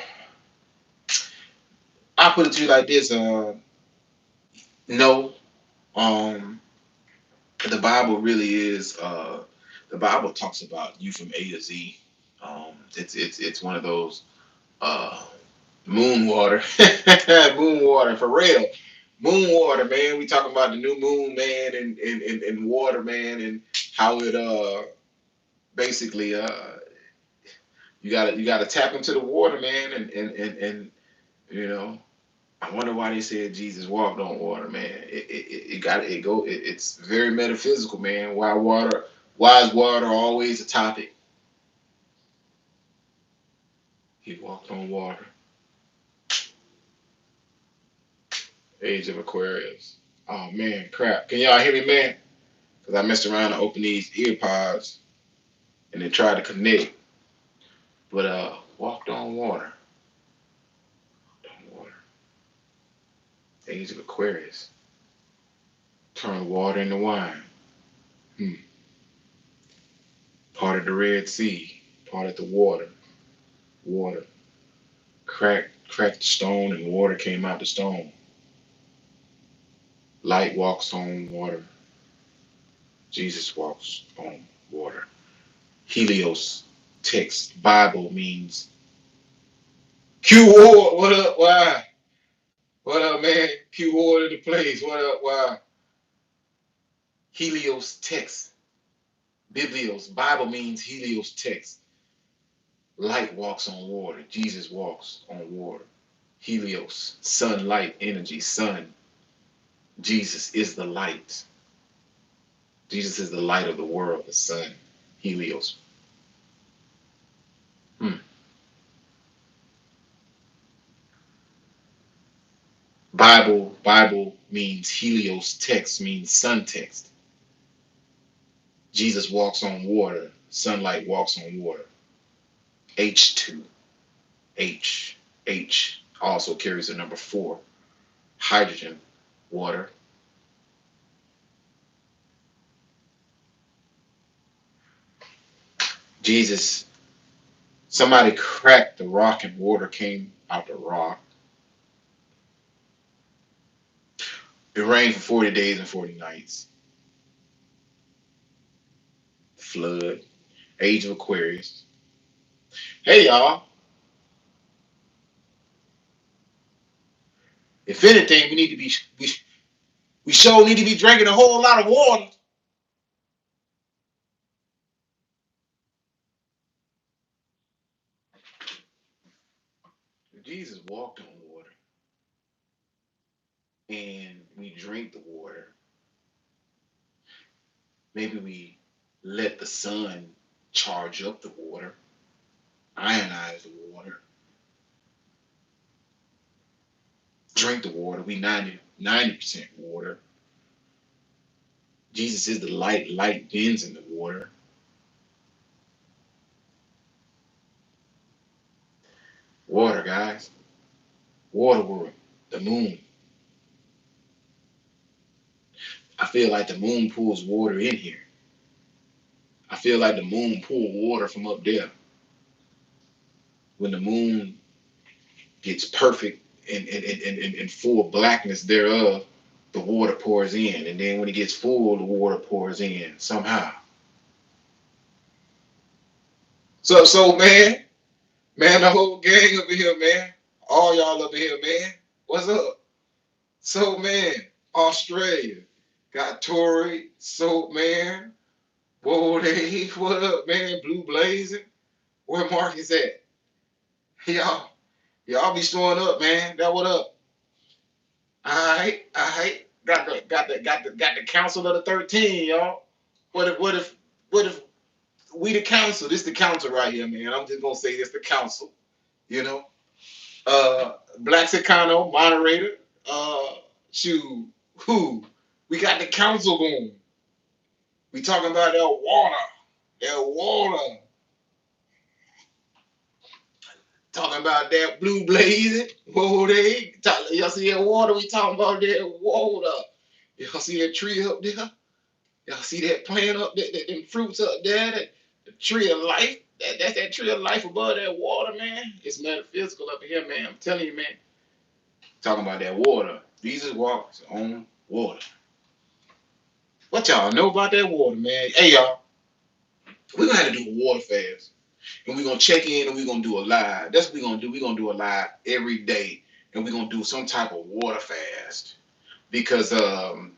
I put it to you like this. No. Um, the Bible really is. The Bible talks about you from A to Z. It's one of those uh, moon water, moon water for real, moon water, man. We talking about the new moon, man, and water, man, and how it basically you gotta tap into the water, man, and you know. I wonder why they said Jesus walked on water, man. It's very metaphysical, man. Why is water always a topic? He walked on water. Age of Aquarius. Oh man, crap. Can y'all hear me, man? Because I messed around and opened these ear pods and then tried to connect. But walked on water. Walked on water. Age of Aquarius. Turn water into wine. Hmm. Part of the Red Sea. Part of the water. Water. Cracked the stone and water came out the stone. Light walks on water. Jesus walks on water. Helios text. Bible means Q Ward. What up? Why? What up, man? Q Ward in the place. What up? Why? Helios text. Biblios. Bible means Helios text. Light walks on water. Jesus walks on water. Helios. Sunlight energy. Sun. Jesus is the light. Jesus is the light of the world. The sun. Helios. Hmm. Bible means Helios text means sun text. Jesus walks on water. Sunlight walks on water. H2. H also carries the number 4. Hydrogen, water. Jesus, somebody cracked the rock and water came out the rock. It rained for 40 days and 40 nights. Flood, age of Aquarius. Hey y'all, if anything, we sure need to be drinking a whole lot of water. Jesus walked on water, and we drink the water. Maybe we let the sun charge up the water, ionize the water, drink the water. We 90% water. Jesus is the light. Light bends in the water. Water, guys. Water world. The moon. I feel like the moon pulls water in here. I feel like the moon pulled water from up there. When the moon gets perfect and full blackness thereof, the water pours in. And then when it gets full, the water pours in somehow. So man, the whole gang up in here, man. All y'all up in here, man. What's up? So man, Australia got Tory, Soap Man, Whoa Dave, what up, man? Blue Blazing. Where Marcus at? Y'all be showing up, man. That what up? Alright. Got the council of the 13, y'all. What if we the council? This the council right here, man. I'm just gonna say this the council, you know. Black Sicano, moderator. Shoot, who? We got the council going. We talking about that water. That water. Talking about that blue blazing. Whoa, y'all see that water? We talking about that water. Y'all see that tree up there? Y'all see that plant up there? Them fruits up there? The tree of life? That's that tree of life above that water, man. It's metaphysical up here, man. I'm telling you, man. Talking about that water. Jesus walks on water. What y'all know about that water, man? Hey, y'all. We're going to have to do a water fast. And we're going to check in and we're going to do a live. That's what we're going to do. We're going to do a live every day. And we're going to do some type of water fast. Because, and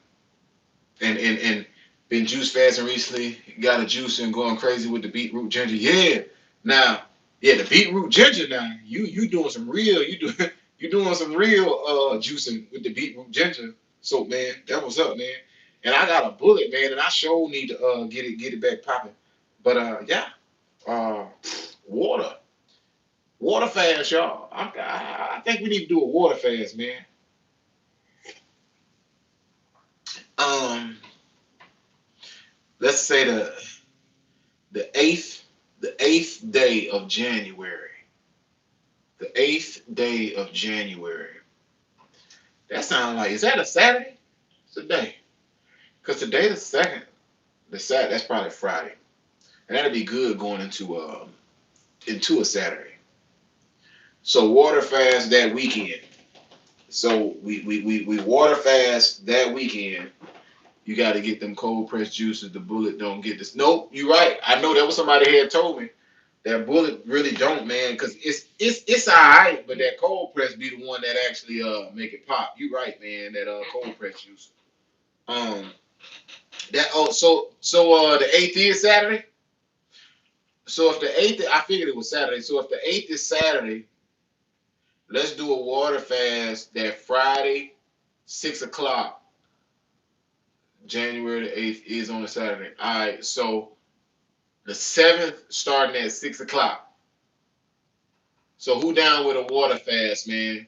been juice fasting recently. Got a juice and going crazy with the beetroot ginger. Yeah. Now, yeah, the beetroot ginger now. You doing some real, you doing some real juicing with the beetroot ginger. So, man, that was up, man. And I got a bullet, man, and I sure need to get it back popping. But yeah. Uh, water. Water fast, y'all. I think we need to do a water fast, man. Um, let's say the eighth day of January. The 8th day of January. That sounds like, is that a Saturday? Today. Because today the second. That's probably Friday. And that'd be good going into a Saturday. So water fast that weekend. So we water fast that weekend. You got to get them cold pressed juices. The bullet don't get this. Nope, you right. I know that was somebody had told me that bullet really don't, man, because it's alright, but that cold press be the one that actually make it pop. You right, man. That cold press juice. Um, that the eighth is Saturday. So if the eighth, I figured it was Saturday. So if the eighth is Saturday, let's do a water fast that Friday, 6 o'clock. January the 8th is on a Saturday. All right, so the 7th starting at 6 o'clock. So who down with a water fast, man?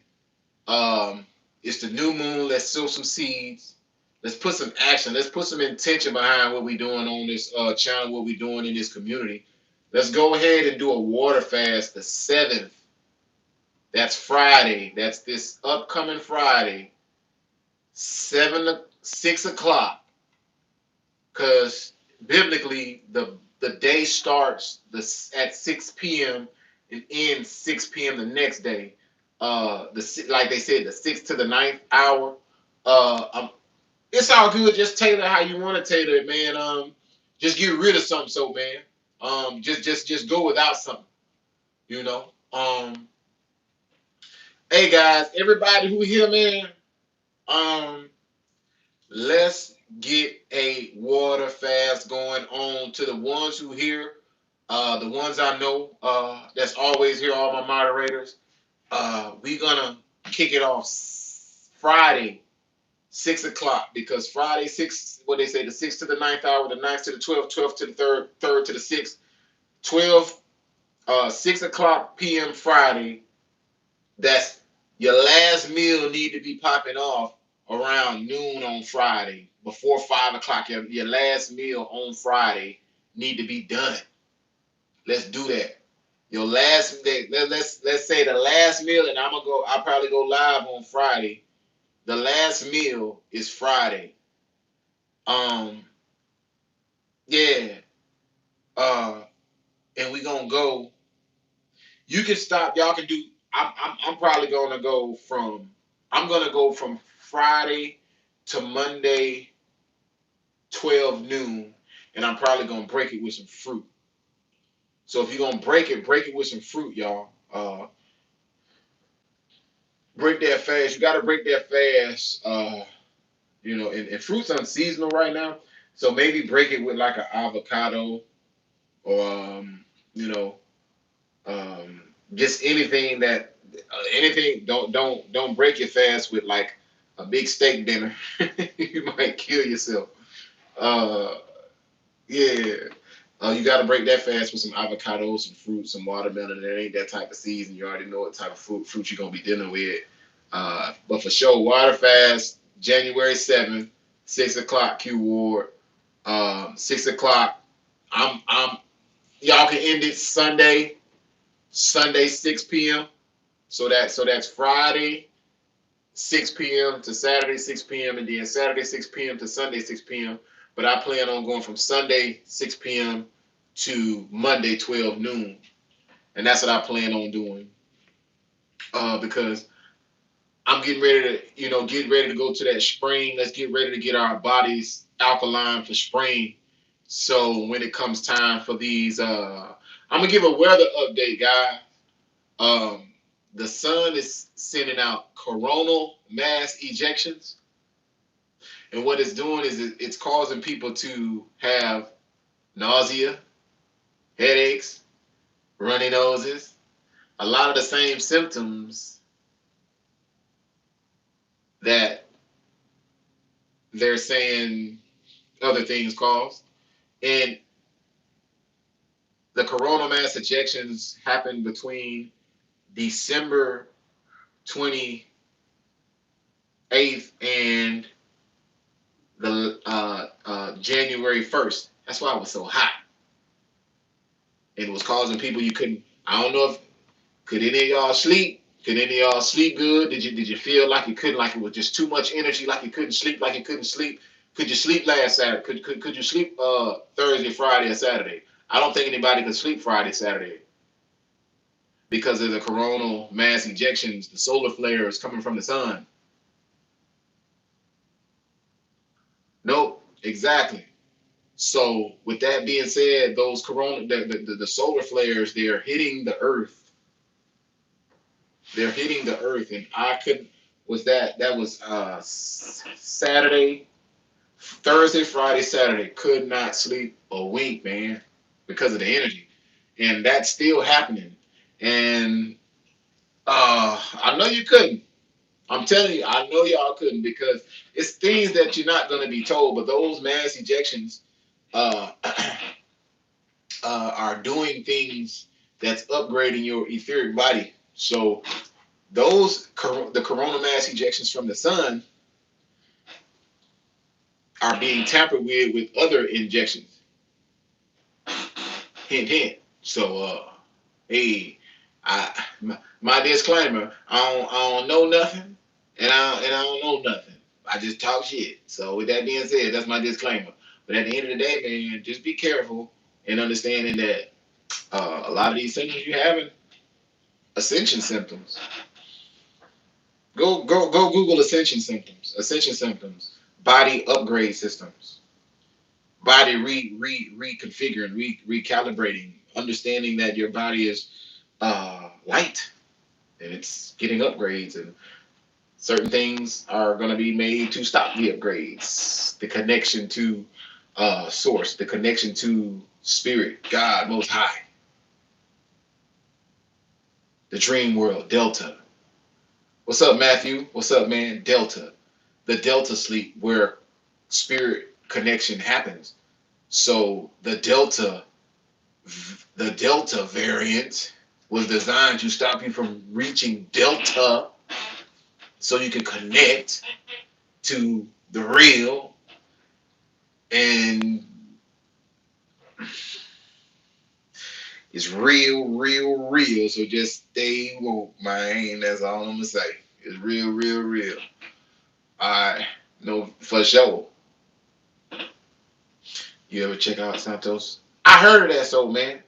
It's the new moon. Let's sow some seeds. Let's put some action. Let's put some intention behind what we're doing on this channel, what we're doing in this community. Let's go ahead and do a water fast the 7th. That's Friday. That's this upcoming Friday, 6 o'clock. Because biblically, the day starts at 6 p.m. and ends 6 p.m. the next day. Like they said, the 6th to the 9th hour. It's all good. Just tailor how you want to tailor it, man. Just get rid of something, so man. Just go without something, you know. Hey guys, everybody who here, man. Um, let's get a water fast going on to the ones who here, the ones I know, that's always here, all my moderators. We gonna kick it off Friday, 6 o'clock, because Friday what they say, the 6th to the 9th hour, the 9th to the 12th, 12th to the third, third to the 6th, 12, 6 o'clock p.m. Friday. That's your last meal need to be popping off around noon on Friday. Before 5 o'clock, your last meal on Friday need to be done. Let's do that. Your last day, let's say the last meal, and I'll probably go live on Friday. The last meal is Friday. Um, yeah. Uh, and we gonna go. You can stop. Y'all can do. I'm probably gonna go from. I'm gonna go from Friday to Monday, 12 noon, and I'm probably gonna break it with some fruit. So if you're gonna break it with some fruit, y'all. Break that fast. You gotta break that fast. And fruit's unseasonal right now. So maybe break it with like an avocado or you know, just anything. Don't break your fast with like a big steak dinner. You might kill yourself. Uh, yeah. You got to break that fast with some avocados, some fruit, some watermelon. It ain't that type of season. You already know what type of fruit you're gonna be dealing with. But for sure, water fast, January 7th, 6 o'clock. Q Ward, 6 o'clock. I'm. Y'all can end it Sunday, 6 p.m. So that's Friday 6 p.m. to Saturday 6 p.m. and then Saturday 6 p.m. to Sunday 6 p.m. But I plan on going from Sunday 6 p.m. to Monday 12 noon, and that's what I plan on doing. Because I'm getting ready to go to that spring. Let's get ready to get our bodies alkaline for spring. So when it comes time for these, I'm gonna give a weather update, guys. Um, the sun is sending out coronal mass ejections, and what it's doing is it's causing people to have nausea, headaches, runny noses, a lot of the same symptoms that they're saying other things cause. And the coronal mass ejections happened between December 28th and the January 1st. That's why it was so hot. And it was causing people you couldn't. I don't know if could any of y'all sleep, Did any of y'all sleep good? Did you feel like you couldn't, like it was just too much energy, like you couldn't sleep, like you couldn't sleep? Could you sleep last Saturday? Could you sleep Thursday, Friday, or Saturday? I don't think anybody could sleep Friday, Saturday because of the coronal mass ejections, the solar flares coming from the sun. Nope, exactly. So with that being said, those corona, the solar flares, they're hitting the Earth. They're hitting the Earth, and I couldn't. That was Saturday, Thursday, Friday, Saturday. Could not sleep a wink, man, because of the energy, and that's still happening. And I know you couldn't. I'm telling you, I know y'all couldn't because it's things that you're not going to be told. But those mass ejections uh, are doing things that's upgrading your etheric body. So the coronal mass ejections from the sun are being tampered with other injections. Hint, hint. So, hey, my disclaimer: I don't know nothing, and I don't know nothing. I just talk shit. So, with that being said, that's my disclaimer. But at the end of the day, man, just be careful and understanding that a lot of these symptoms you're having, ascension symptoms. Go Google ascension symptoms. Ascension symptoms. Body upgrade systems. Body reconfiguring, recalibrating, understanding that your body is light and it's getting upgrades, and certain things are going to be made to stop the upgrades. The connection to source, the connection to spirit, God, Most High, the dream world, Delta. What's up, Matthew? What's up, man? Delta, the Delta sleep where spirit connection happens. So the Delta variant was designed to stop you from reaching Delta so you can connect to the real, and it's real, real, real. So just stay woke, man. That's all I'm gonna say. It's real, real, real. I know for sure. You ever check out Santos? I heard of that, so man.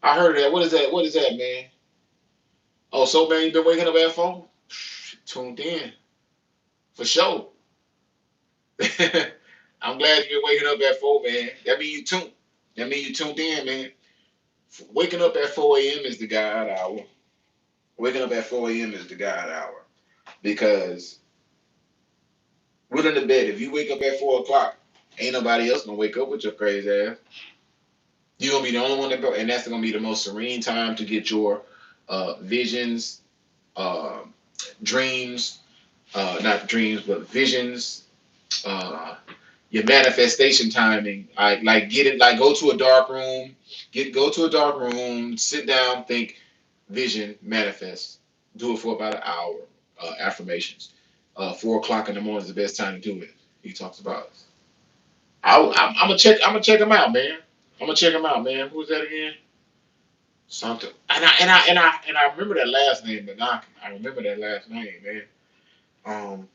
I heard of that. What is that? What is that, man? Oh, so man, you been waking up at 4? Tuned in for sure. I'm glad you've been waking up at 4, man. That mean you tuned. That mean you tuned in, man. Waking up at 4 a.m. is the God hour. Waking up at 4 a.m. is the God hour because we're in the bed. If you wake up at 4 o'clock, ain't nobody else gonna wake up with your crazy ass. You're gonna be the only one to go, and that's gonna be the most serene time to get your visions, uh, dreams, not dreams, but visions, uh, your manifestation timing. Like get it, like go to a dark room, go to a dark room, sit down, think, vision, manifest. Do it for about an hour. Affirmations. 4 o'clock in the morning is the best time to do it. He talks about. I'm gonna check. I'm gonna check him out, man. I'm gonna check him out, man. Who's that again? Something. And I remember that last name, but not. I remember that last name, man. Um.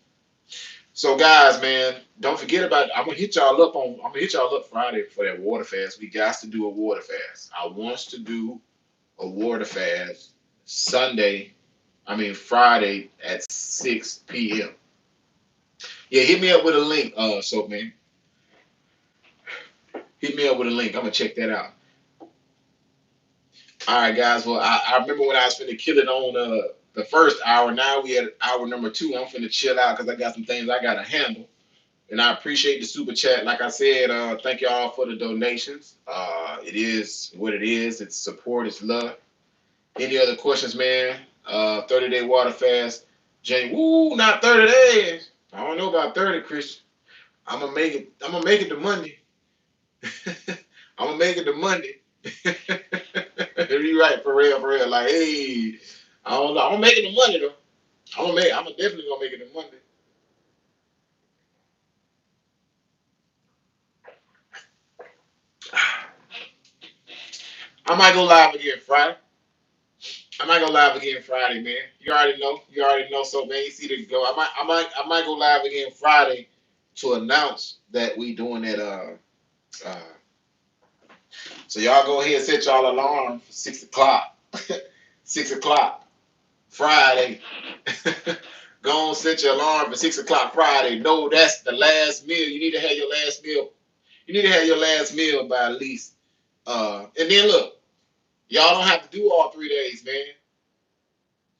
So guys, man, don't forget about. I'm gonna hit y'all up Friday for that water fast. We got to do a water fast. I wants to do a water fast Sunday. I mean Friday at 6 p.m. Yeah, hit me up with a link, Soap Man. Hit me up with a link. I'm gonna check that out. All right, guys. Well, I remember when I was finna kill it on the first hour. Now we at hour number 2. I'm finna chill out because I got some things I gotta handle. And I appreciate the super chat. Like I said, thank y'all for the donations. It is what it is. It's support. It's love. Any other questions, man? 30-day water fast. Jane, woo, not 30 days. I don't know about 30, Christian. I'm gonna make it. I'm gonna make it to Monday. I'm gonna make it to Monday. You right, for real, for real. Like, hey, I don't know. I'm gonna make it to Monday though. I'm definitely gonna make it to Monday. I might go live again Friday. I might go live again Friday, man. You already know. You already know. So man, you see the go. I might go live again Friday to announce that we doing it. Uh so y'all go ahead and set y'all alarm for 6 o'clock. 6 o'clock Friday. Go on, set your alarm for 6 o'clock Friday. No, that's the last meal. You need to have your last meal. You need to have your last meal by at least. And then look, y'all don't have to do all 3 days, man.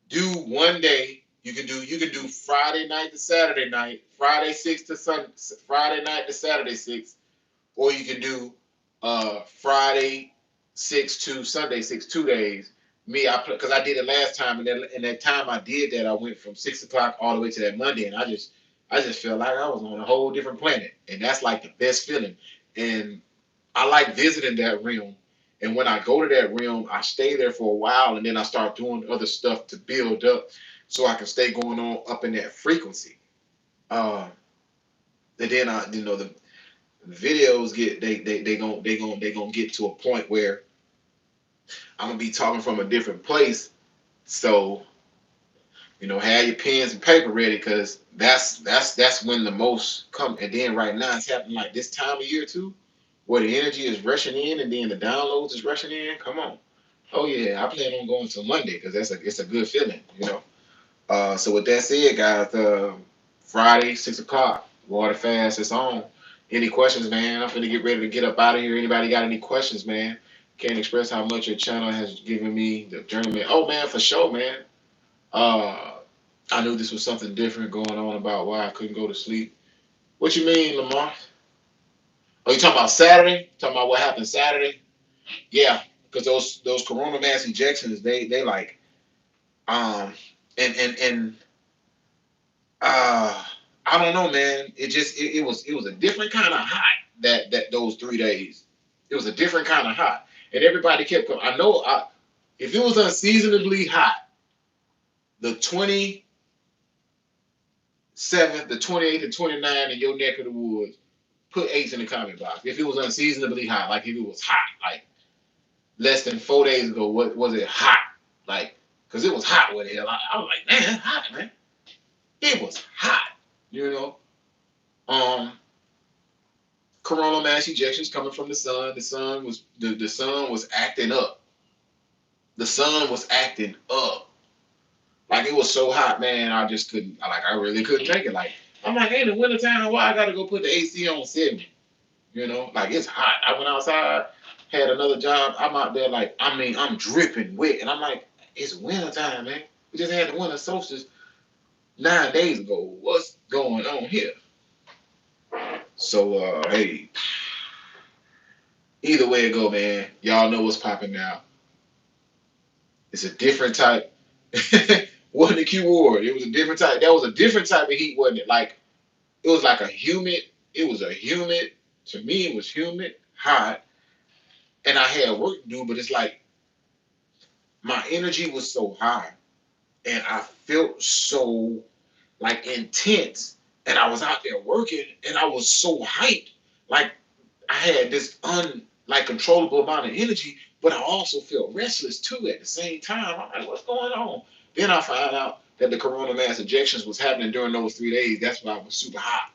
Do one day. You can do Friday night to Saturday night, Friday 6 to Friday night to Saturday 6, or you can do Friday 6 to Sunday 6, 2 days. Me, because I did it last time, and that time I did that, I went from 6 o'clock all the way to that Monday, and I just felt like I was on a whole different planet, and that's like the best feeling. And I like visiting that realm. And when I go to that realm, I stay there for a while, and then I start doing other stuff to build up, so I can stay going on up in that frequency. Uh, and then the videos get they gonna get to a point where I'm gonna be talking from a different place. So have your pens and paper ready, because that's when the most come. And then right now it's happening like this time of year too, where the energy is rushing in, and then the downloads is rushing in. Come on. Oh yeah, I plan on going till Monday, because it's a good feeling. So with that said, guys, Friday 6 o'clock, water fast is on. Any questions, man? I'm gonna get ready to get up out of here. Anybody got any questions, man? Can't express how much your channel has given me the journey, man. Oh man, for sure, man. Uh, I knew this was something different going on about why I couldn't go to sleep. What you mean, Lamar? Oh, you talking about Saturday? Talking about what happened Saturday? Yeah, because those corona mass ejections, they like and uh I don't know, man. It was a different kind of hot that those 3 days. It was a different kind of hot, and everybody kept coming. I know, if it was unseasonably hot, the 27th, the 28th, and 29th in your neck of the woods, put eights in the comment box. If it was unseasonably hot, like if it was hot, like less than 4 days ago, what was it hot? Like, because it was hot with it. I was like, man, it's hot, man. It was hot, you know. Um, Coronal mass ejections coming from the sun. The sun was acting up. The sun was acting up. Like it was so hot, man. I just couldn't. I really couldn't take it. Like I'm like, hey, in the wintertime, why I gotta go put the AC on 70? Like it's hot. I went outside, had another job. I'm out there like, I'm dripping wet, and I'm like, it's wintertime, man. We just had the winter solstice 9 days ago. What's going on here? So, hey, either way it go, man. Y'all know what's popping now. It's a different type. Wasn't a Q ward. It was a different type. That was a different type of heat, wasn't it? Like it was like a humid. It was a humid. To me, it was humid, hot, and I had work to do. But it's like my energy was so high, and I felt so like intense, and I was out there working, and I was so hyped. Like I had this like controllable amount of energy, but I also felt restless too at the same time. I'm like, what's going on? Then I found out that the corona mass ejections was happening during those 3 days. That's why I was super hot.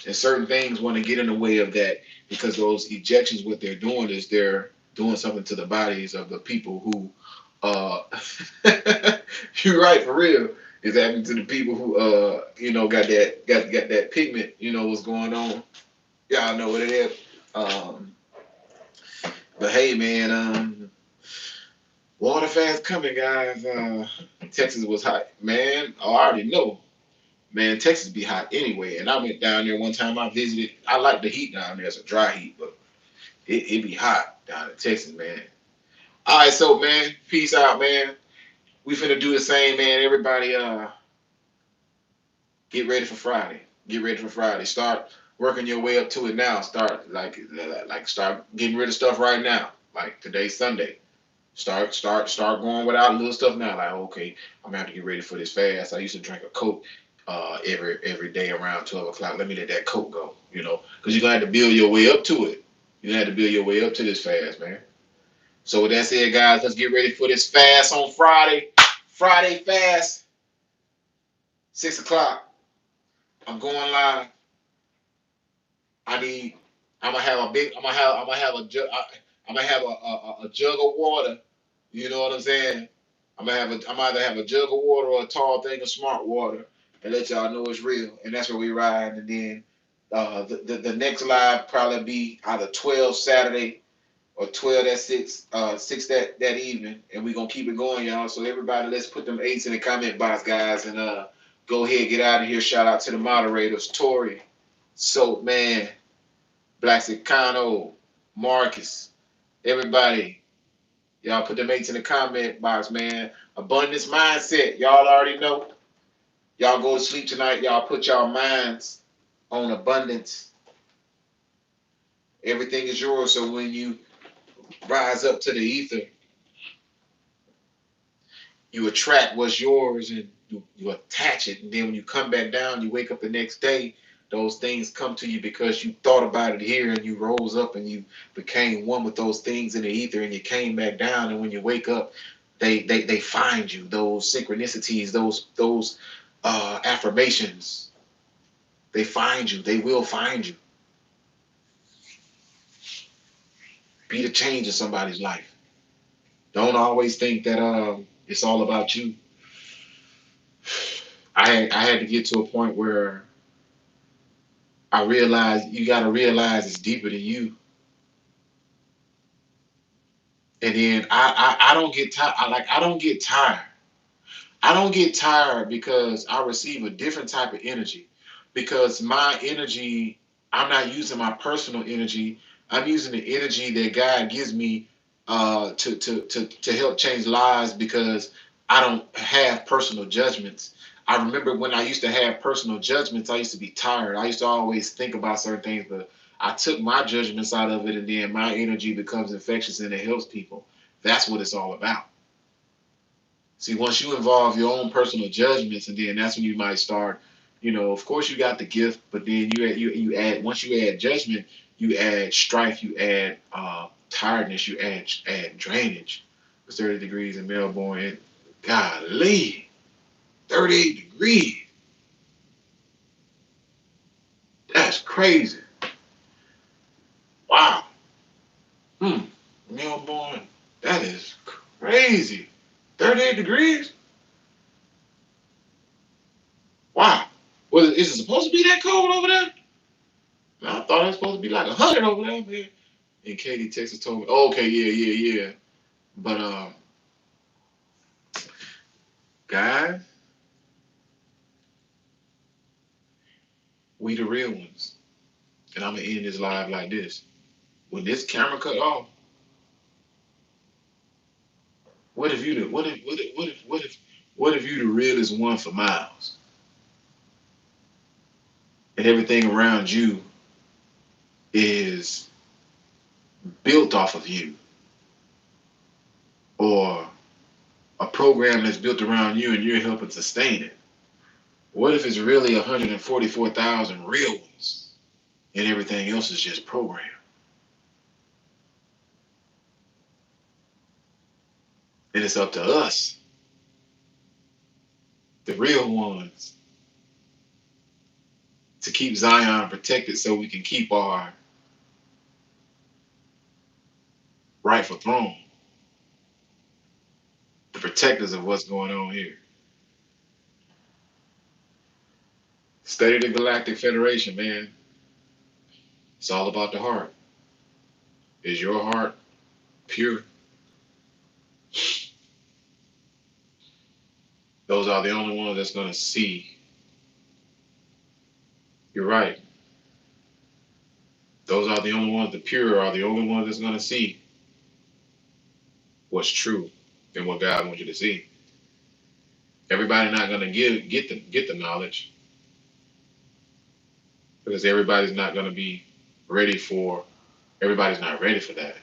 And certain things want to get in the way of that, because those ejections, what they're doing is they're doing something to the bodies of the people who, you're right, for real. It's happening to the people who, got that pigment. What's going on. Y'all know what it is. But hey, man, water fast coming, guys. Texas was hot, man. I already know, man. Texas be hot anyway. And I went down there one time. I visited. I like the heat down there. It's a dry heat, but it be hot down in Texas, man. All right, so man, peace out, man. We finna do the same, man. Everybody, get ready for Friday. Get ready for Friday. Start working your way up to it now. Start getting rid of stuff right now. Like today's Sunday. Start going without little stuff now. Like, okay, I'm gonna have to get ready for this fast. I used to drink a Coke every day around 12 o'clock. Let me let that Coke go, because you're gonna have to build your way up to it. You're gonna have to build your way up to this fast, man. So with that said, guys, let's get ready for this fast on Friday. Friday fast, 6 o'clock. I'm going live. I need. I'm gonna have a big. I'm gonna have a jug. I'm gonna have a jug of water. You know what I'm saying? I'm gonna have a. I'm either have a jug of water or a tall thing of smart water, and let y'all know it's real. And that's where we ride. And then the next live probably be either 12 Saturday or 12 at 6 that evening, and we gonna keep it going, y'all. So everybody, let's put them eights in the comment box, guys, and go ahead, get out of here. Shout out to the moderators, Tori, Soap Man, Blaxicano, Marcus, everybody. Y'all put them eights in the comment box, man. Abundance mindset, y'all already know. Y'all go to sleep tonight. Y'all put y'all minds on abundance. Everything is yours. So when you rise up to the ether, you attract what's yours and you attach it. And then when you come back down, you wake up the next day, those things come to you because you thought about it here and you rose up and you became one with those things in the ether and you came back down. And when you wake up, they find you, those synchronicities, those affirmations. They find you. They will find you. Be the change in somebody's life. Don't always think that it's all about you. I had to get to a point where I realized you got to realize it's deeper than you. And then I don't get tired. I don't get tired. I don't get tired because I receive a different type of energy. Because my energy, I'm not using my personal energy. I'm using the energy that God gives me to help change lives because I don't have personal judgments. I remember when I used to have personal judgments, I used to be tired. I used to always think about certain things, but I took my judgments out of it, and then my energy becomes infectious and it helps people. That's what it's all about. See, once you involve your own personal judgments, and then that's when you might start. Of course, you got the gift, but then you add once you add judgment, you add strife, you add tiredness, you add drainage. It's 30 degrees in Melbourne. Golly, 38 degrees. That's crazy. Wow. Melbourne. That is crazy. 38 degrees. Wow. Is it supposed to be that cold over there? I thought it was supposed to be like 100 over there, man. And Katie, Texas told me, oh, okay, yeah. But guys, we the real ones. And I'm gonna end this live like this. When this camera cut off, what if you the what if you the realest one for miles? And everything around you is built off of you. Or a program that's built around you and you're helping sustain it. What if it's really 144,000 real ones and everything else is just programmed? And it's up to us, the real ones, to keep Zion protected so we can keep our rightful throne, the protectors of what's going on here. Study the Galactic Federation, man. It's all about the heart. Is your heart pure? Those are the only ones that's going to see. You're right. Those are the only ones, the pure are the only ones that's going to see what's true and what God wants you to see. Everybody not going to get the knowledge because everybody's not going to be ready for. Everybody's not ready for that.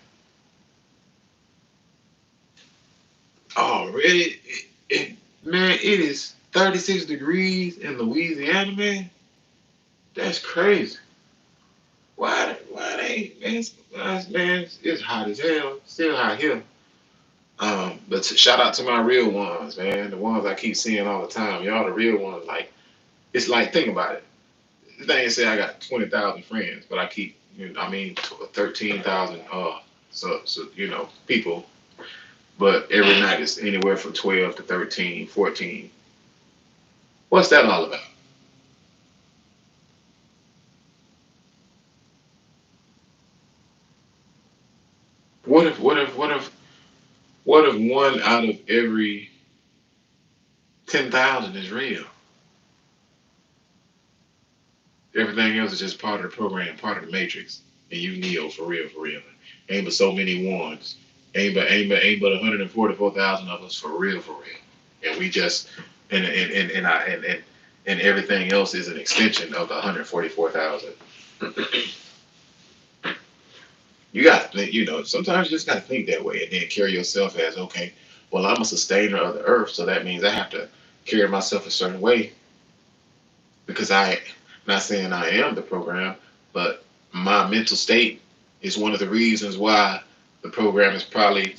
Already, man, it is 36 degrees in Louisiana, man. That's crazy. Why they, man, it's hot as hell. Still hot here. But shout out to my real ones, man. The ones I keep seeing all the time. Y'all the real ones. Like, it's like, think about it. The thing is, say I got 20,000 friends, but I keep, 13,000 so people. But every night it's anywhere from 12 to 13, 14. What's that all about? What if one out of every 10,000 is real? Everything else is just part of the program, part of the matrix. And you Neo for real, for real. Ain't but so many ones. Ain't but 144,000 of us for real. And we just and everything else is an extension of the 144,000. You got to think, sometimes you just got to think that way and then carry yourself as, okay, well, I'm a sustainer of the earth, so that means I have to carry myself a certain way because not saying I am the program, but my mental state is one of the reasons why the program is probably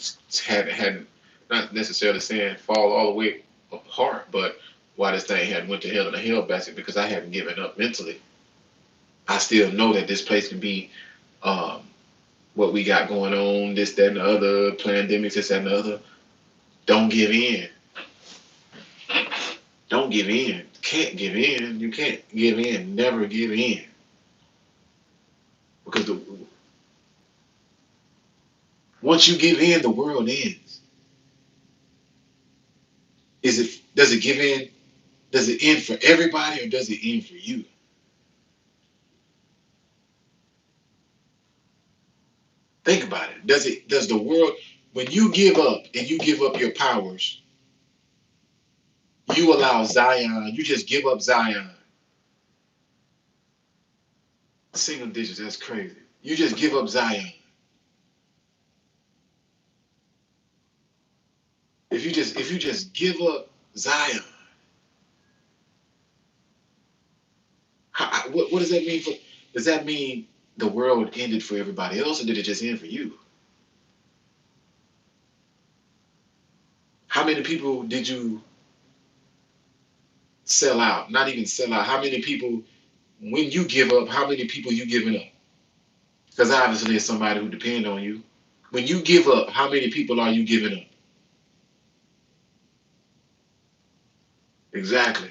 had not necessarily saying fall all the way apart, but why this thing had went to hell in a hell basket because I haven't given up mentally. I still know that this place can be um, what we got going on, this, that, and the other, pandemics, this, that, and the other. Don't give in. Don't give in. Can't give in. You can't give in. Never give in. Because once you give in, the world ends. Does it give in? Does it end for everybody or does it end for you? Think about it. Does the world, when you give up and you give up your powers, you allow Zion, you just give up Zion. Single digits, that's crazy. You just give up Zion. If you just give up Zion, what does that mean for? Does that mean the world ended for everybody else, or did it just end for you? How many people did you sell out? Not even sell out. How many people, when you give up, how many people you giving up? Because obviously it's somebody who depend on you. When you give up, how many people are you giving up? Exactly.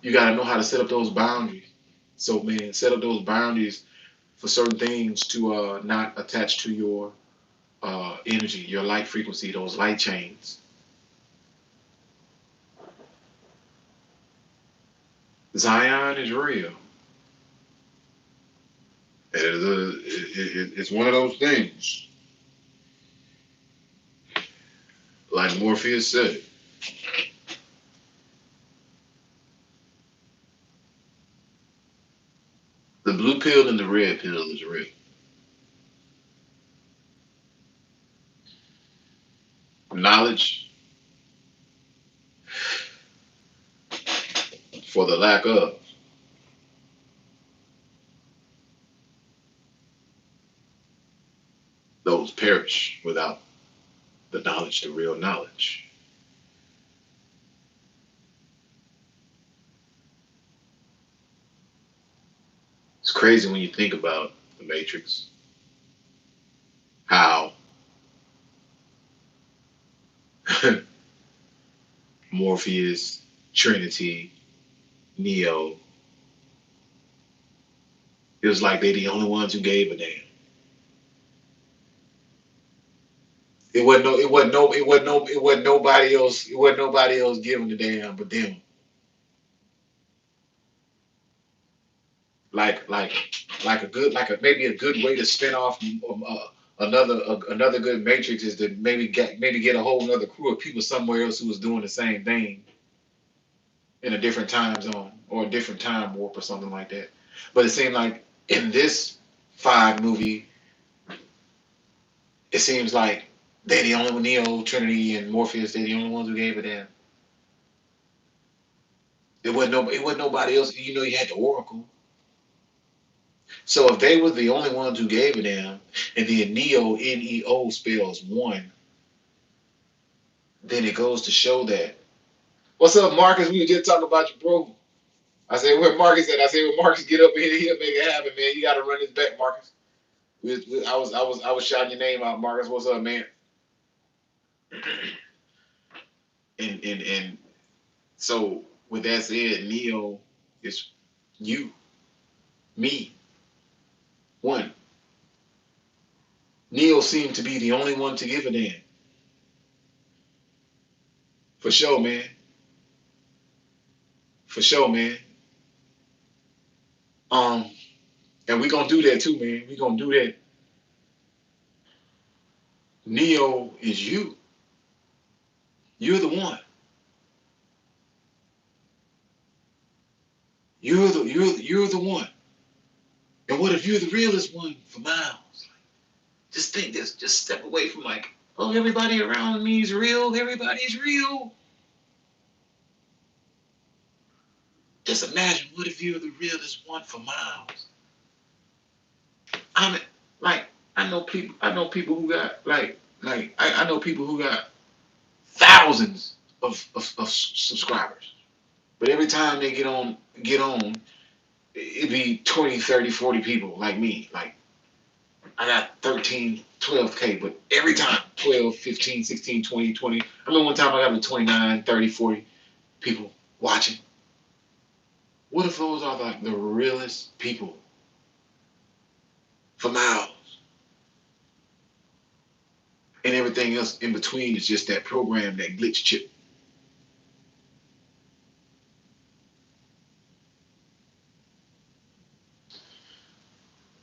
You got to know how to set up those boundaries. So man, set up those boundaries for certain things to not attach to your energy, your light frequency, those light chains. Zion is real. It's one of those things. Like Morpheus said, the blue pill and the red pill is real. Knowledge for the lack of. Those perish without the knowledge, the real knowledge. It's crazy when you think about the Matrix, how Morpheus, Trinity, Neo, it was like they the only ones who gave a damn. It wasn't nobody else. It wasn't nobody else giving a damn but them. Like like a good like a maybe a good way to spin off another good Matrix is to maybe get a whole another crew of people somewhere else who was doing the same thing in a different time zone or a different time warp or something like that. But it seemed like in this five movie, it seems like they the only one, Neo, Trinity, and Morpheus. They the only ones who gave a damn. It wasn't nobody else. You had the Oracle. So if they were the only ones who gave it them, and then Neo Neo spells one, then it goes to show that. What's up, Marcus? We were just talking about you, bro. I said, where Marcus at? I said, well, Marcus, get up in here, he'll make it happen, man. You got to run this back, Marcus. I was shouting your name out, Marcus. What's up, man? And so with that said, Neo is you, me, one. Neo seemed to be the only one to give a damn. For sure, man. For sure, man. Um, and we gonna do that too, man. We gonna do that. Neo is you. You're the one. You're the one. And what if you're the realest one for miles? Just think this. Just step away from like, oh, everybody around me is real. Everybody's real. Just imagine what if you're the realest one for miles. I mean, like I know people. I know people who got I know people who got thousands of subscribers. But every time they get on, it'd be 20, 30, 40 people like me. Like I got 13, 12K, but every time 12, 15, 16, 20, 20. I remember one time I got to 29, 30, 40 people watching. What if those are like the realest people for miles? And everything else in between is just that program, that glitch chip.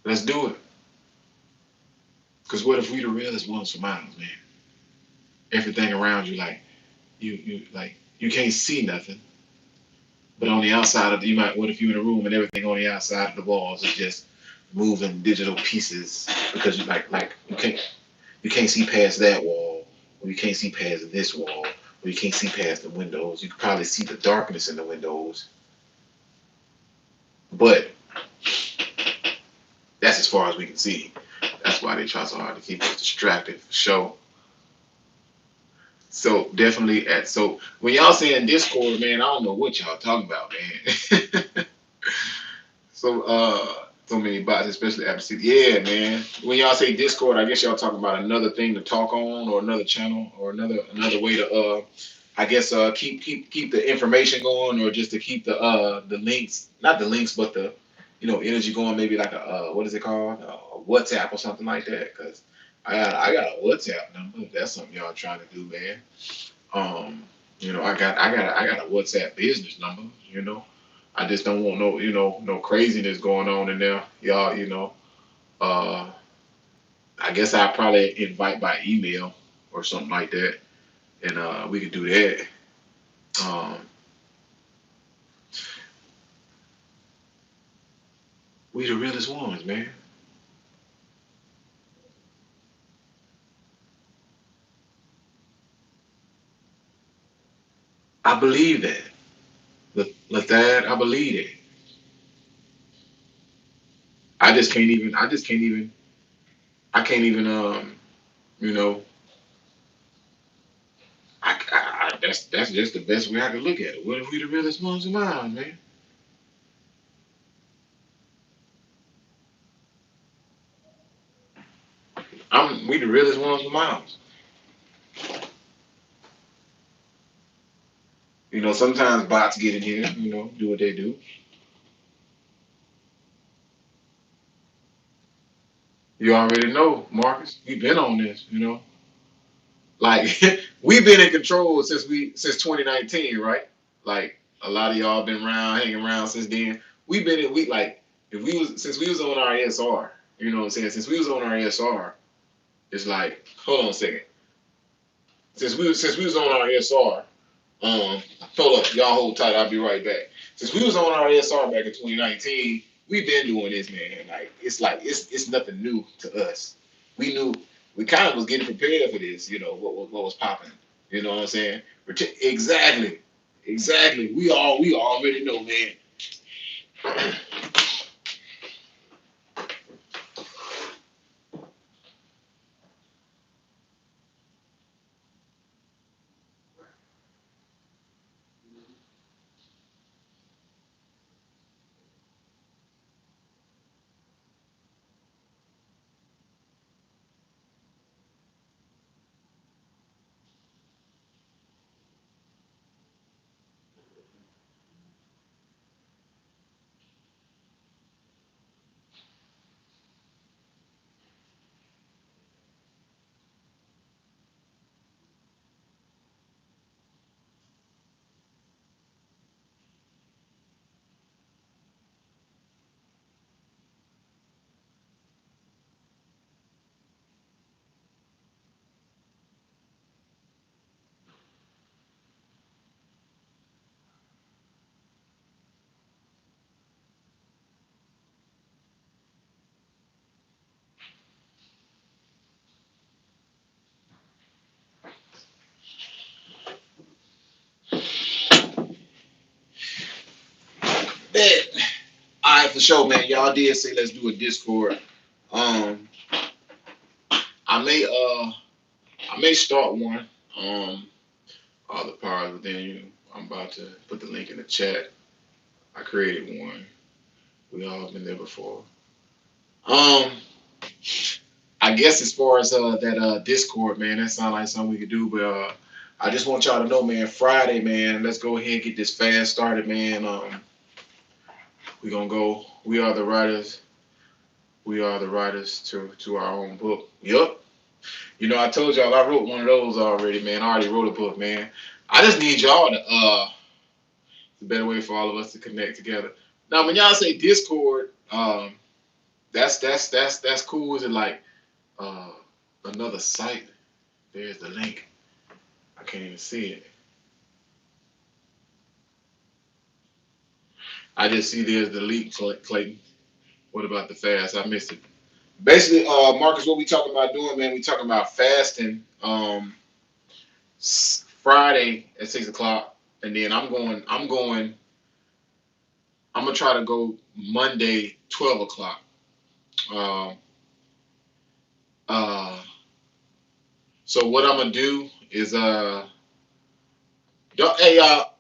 Let's do it. Because what if we the realest ones for miles, man? Everything around you, like you can't see nothing. But on the outside of you might what if you in a room and everything on the outside of the walls is just moving digital pieces because you can't see past that wall, or you can't see past this wall, or you can't see past the windows. You can probably see the darkness in the windows. But that's as far as we can see. That's why they try so hard to keep us distracted for sure. So definitely so when y'all saying Discord, man, I don't know what y'all talking about, man. So many bots, especially after six. Yeah, man. When y'all say Discord, I guess y'all talking about another thing to talk on, or another channel, or another way to I guess keep the information going, or just to keep the links, not the links, but the energy going. Maybe like a what is it called, a WhatsApp or something like that. Because I got a WhatsApp number. If that's something y'all trying to do, man. Um, I got a WhatsApp business number. I just don't want no craziness going on in there, y'all. Uh, I guess I'll probably invite by email or something like that, and we could do that. Um, we the realest ones, man. I believe that. That I believe it. I just can't even. I just can't even. I can't even. You know. That's just the best way I can look at it. What if we the realest ones around, man? We the realest ones around. Sometimes bots get in here. Do what they do. You already know, Marcus. We've been on this. Like we've been in control since 2019, right? Like a lot of y'all been around, hanging around since then. We've been in we like if we was since we was on our SR, you know what I'm saying? Since we was on our SR, it's like, hold on a second. Since we was on our SR, hold up, y'all hold tight, I'll be right back. Since we was on our SR back in 2019, we've been doing this, man. Like it's nothing new to us. We knew we kind of was getting prepared for this, what was popping. You know what I'm saying? Exactly. Exactly. We already know, man. Bet. All right, for sure, man. Y'all did say let's do a Discord. Um, I may start one. All the powers within you. I'm about to put the link in the chat. I created one. We all been there before. Um, I guess as far as that Discord, man, that sounds like something we could do. But I just want y'all to know, man, Friday, man, let's go ahead and get this fast started, man. We gonna go. We are the writers. We are the writers to our own book. Yup. You know, I told y'all I wrote one of those already, man. I already wrote a book, man. I just need y'all to it's a better way for all of us to connect together. Now, when y'all say Discord, that's cool. Is it like uh another site? There's the link. I can't even see it. I just see there's the link, Clayton. What about the fast? I missed it. Basically, Marcus, what we talking about doing, man? We talking about fasting. Friday at 6 o'clock, and then I'm going. I'm gonna try to go Monday 12 o'clock. Um, uh, so what I'm gonna do is hey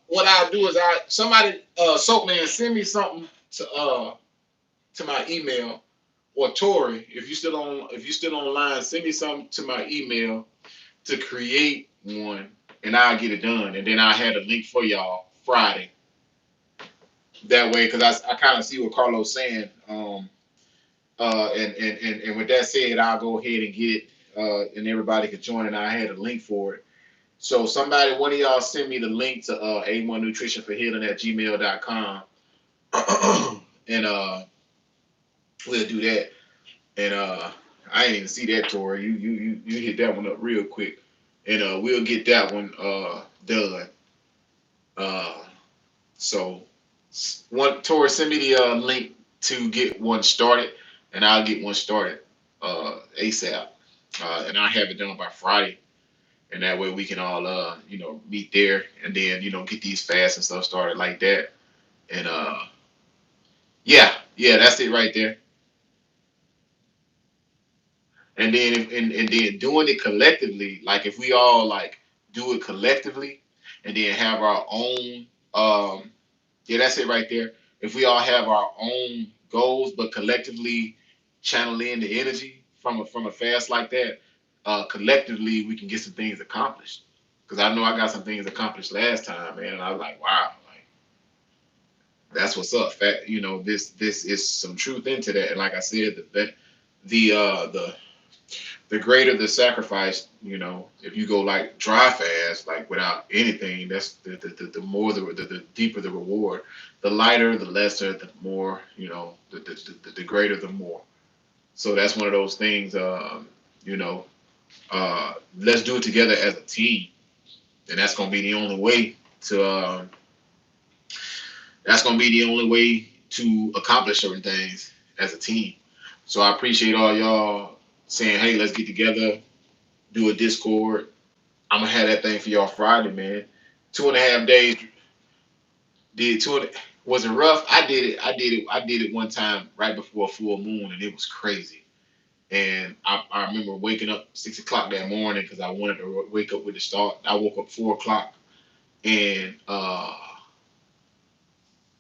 what I'll do is somebody soap man send me something to my email, or Tori, if you still online, send me something to my email to create one, and I'll get it done, and then I had a link for y'all Friday. That way, because I kind of see what Carlos saying. And with that said, I'll go ahead and get it, and everybody could join. And I had a link for it. So somebody, one of y'all, send me the link to A1 Nutrition for Healing at gmail.com, and we'll do that. And I ain't even see that, Tori. You hit that one up real quick, and we'll get that one done. Uh, so one, Tori, send me the link to get one started, and I'll get one started ASAP, and I'll have it done by Friday, and that way we can all meet there, and then get these fasts and stuff started like that, and yeah, that's it right there. And then and then doing it collectively, like if we all like do it collectively, and then have our own yeah, that's it right there. If we all have our own goals, but collectively channel in the energy from a fast like that, collectively we can get some things accomplished. Because I know I got some things accomplished last time, man, and I was like, wow, like that's what's up. This is some truth into that. And like I said, the greater the sacrifice, if you go like dry fast, like without anything, that's the more the deeper the reward. The lighter, the lesser, the more, the greater, the more. So that's one of those things, you know, let's do it together as a team. And to, that's going to be the only way to accomplish certain things as a team. So I appreciate all y'all saying, hey, let's get together, do a Discord. I'm gonna have that thing for y'all Friday, man. 2.5 days. Did two. Was it rough? I did it. I did it. I did it one time right before a full moon, and it was crazy. And I remember waking up 6 o'clock that morning because I wanted to wake up with the start. I woke up 4 o'clock, and I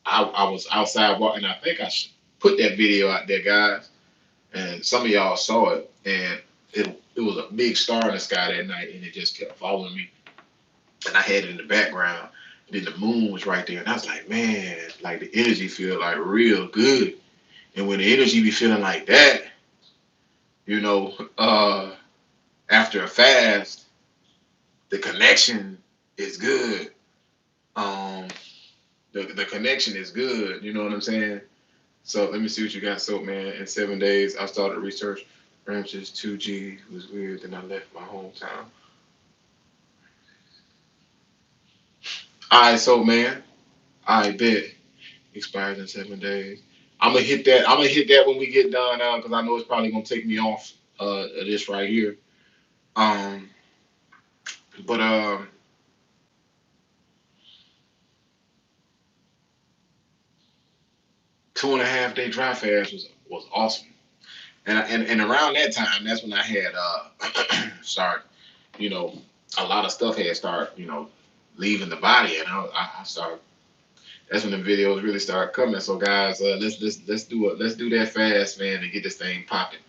was outside walking. I think I should put that video out there, guys. And some of y'all saw it, and it was a big star in the sky that night, and it just kept following me. And I had it in the background. And then the moon was right there, and I was like, man, like the energy feel like real good. And when the energy be feeling like that, you know, after a fast, the connection is good. Um, the connection is good. You know what I'm saying? So let me see what you got. So man, in 7 days, I started research. Branches 2G was weird. Then I left my hometown. All right, so man, I bet. Expires in 7 days. I'm gonna hit that. I'm gonna hit that when we get done because I know it's probably gonna take me off this right here. Um, but 2.5 day dry fast was awesome. And around that time, that's when I had start, you know, a lot of stuff had start, leaving the body, and I started. That's when the videos really started coming. So guys, let's do that fast, man, and get this thing popping.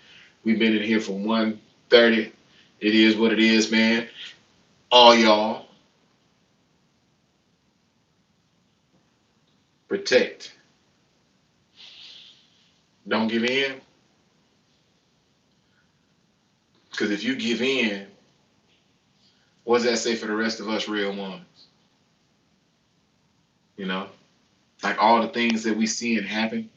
We've been in here from 1:30. It is what it is, man. All y'all protect. Don't give in, because if you give in, what does that say for the rest of us real ones? You know, like all the things that we see and happen.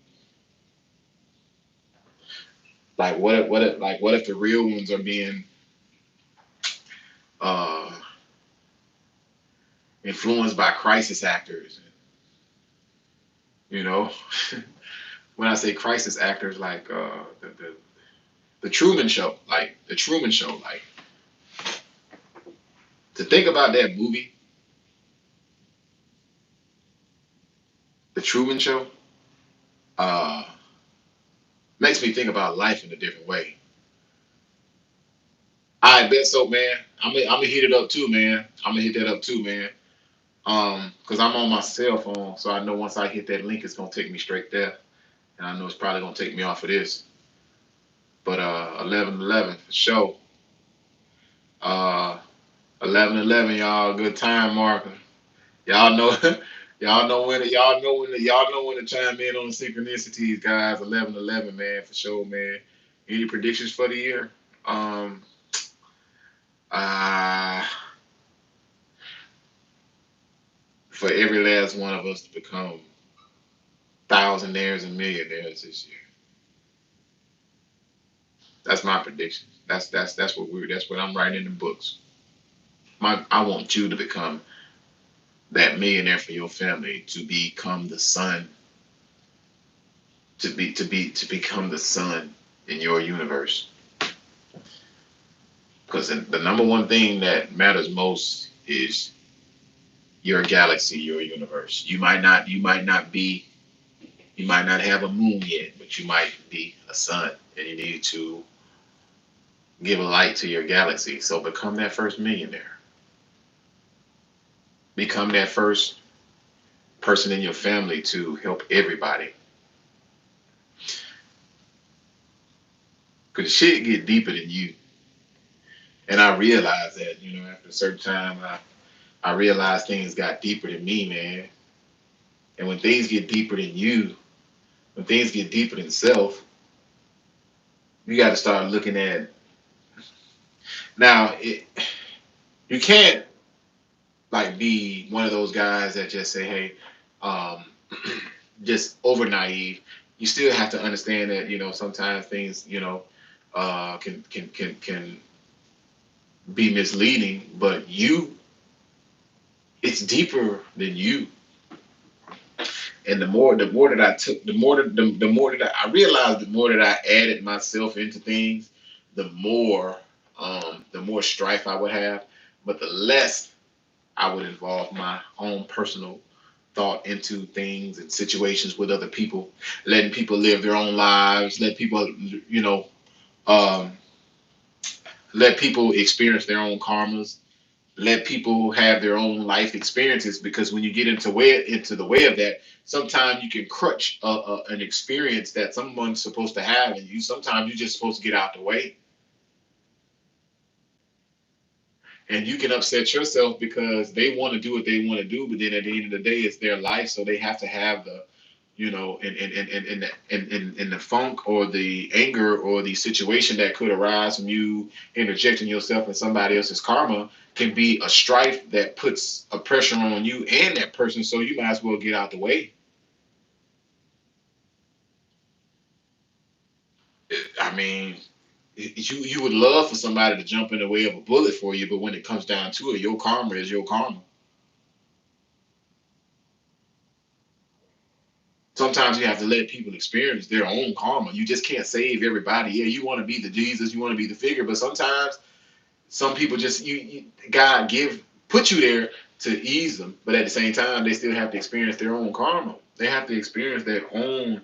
Like what if the real ones are being uh, influenced by crisis actors? You know, when I say crisis actors, like the Truman Show, like the Truman Show, like to think about that movie, the Truman Show, uh, makes me think about life in a different way. I bet so, man. I'm gonna hit it up too, man. I'm gonna hit that up too, man. Cause I'm on my cell phone, so I know once I hit that link, it's gonna take me straight there, and I know it's probably gonna take me off of this. But 11:11 for sure. Uh, 11:11, y'all, good time marker. Y'all know, y'all know when to chime in on the synchronicities, guys. 11:11, man, for sure, man. Any predictions for the year? Um, uh, for every last one of us to become thousandaires and millionaires this year. That's my prediction. That's what I'm writing in the books. I want you to become that millionaire for your family, to become the sun, to become the sun in your universe. Because the number one thing that matters most is your galaxy, your universe. You might not have a moon yet, but you might be a sun, and you need to give a light to your galaxy. So become that first millionaire. Become that first person in your family to help everybody. Because shit get deeper than you. And I realized that, after a certain time, I realized things got deeper than me, man. And when things get deeper than you, when things get deeper than self, you got to start looking at. Now, you can't like be one of those guys that just say, "Hey, um, just over naive." You still have to understand that sometimes things can be misleading, but it's deeper than you. And the more that I took, the more that I realized, the more that I added myself into things, the more strife I would have, but the less I would involve my own personal thought into things and situations with other people, letting people live their own lives, um, let people experience their own karmas, let people have their own life experiences. Because when you get into the way of that, sometimes you can crutch an experience that someone's supposed to have, and sometimes you're just supposed to get out the way, and you can upset yourself because they want to do what they want to do, but then at the end of the day, it's their life, so they have to have the in the funk or the anger or the situation that could arise from you interjecting yourself in somebody else's karma can be a strife that puts a pressure on you and that person. So you might as well get out the way. I mean, you would love for somebody to jump in the way of a bullet for you, but when it comes down to it, your karma is your karma. Sometimes you have to let people experience their own karma. You just can't save everybody. Yeah, you want to be the Jesus, you want to be the figure, but sometimes some people just God put you there to ease them, but at the same time they still have to experience their own karma. They have to experience their own.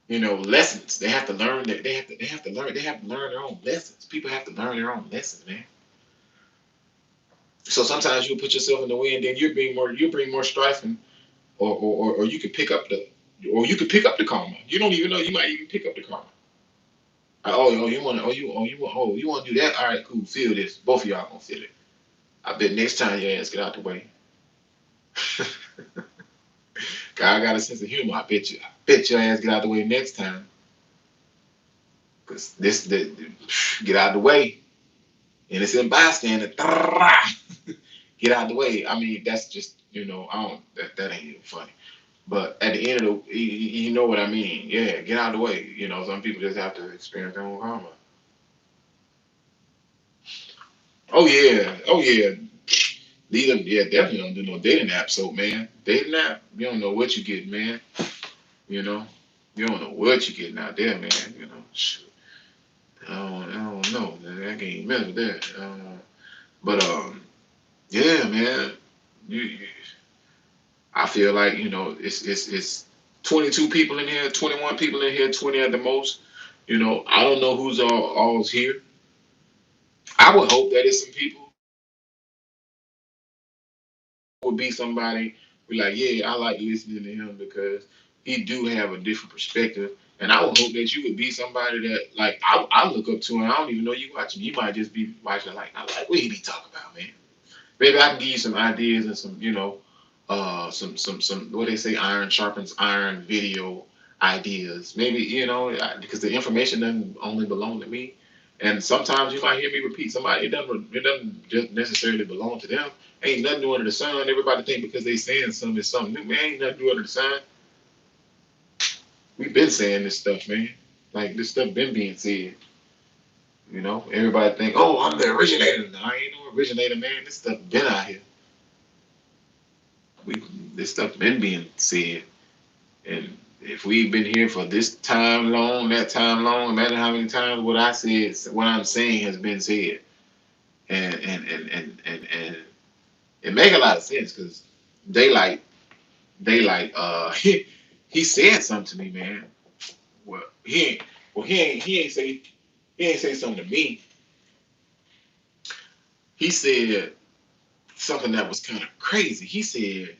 lessons. They have to learn that they have to learn their own lessons. People have to learn their own lessons, man. So sometimes you'll put yourself in the way, and then you bring more strife, and or you could pick up the karma. You don't even know, you might even pick up the karma. You want to you want to do that? All right, cool. Feel this. Both of y'all gonna feel it. I bet next time your ass get out the way. God got a sense of humor. I bet you. I bet your ass get out the way next time. Cause get out the way. Innocent bystander. Get out the way. I mean, that's just I don't that ain't even funny. But at the end of you know what I mean. Yeah, get out the way. Some people just have to experience their own karma. Oh yeah. Oh yeah. Yeah, definitely don't do no dating app. So man, dating app, you don't know what you get, man. You know, you don't know what you getting out there, man. Shoot. I don't know. Man. I can't even mess with that. But yeah, man. You, I feel like it's 22 people in here, 21 people in here, 20 at the most. I don't know who's all's here. I would hope that it's some people would be somebody be like, yeah, I like listening to him because he do have a different perspective. And I would hope that you would be somebody that like I look up to, and I don't even know you watching. You might just be watching like I like what he be talking about, man. Maybe I can give you some ideas and some, some what they say, iron sharpens iron video ideas. Maybe, because the information doesn't only belong to me. And sometimes you might hear me repeat somebody, it doesn't just necessarily belong to them. Ain't nothing new under the sun. Everybody think because they saying something is something new. Man, ain't nothing new under the sun. We've been saying this stuff, man. Like this stuff been being said. Everybody think, oh, I'm the originator. No, I ain't no originator, man. This stuff been out here. We this stuff been being said, and if we've been here for this time long, that time long, imagine how many times what I'm saying has been said, and it make a lot of sense because daylight he said something to me, man. Well, he ain't say something to me. He said something that was kind of crazy. He said,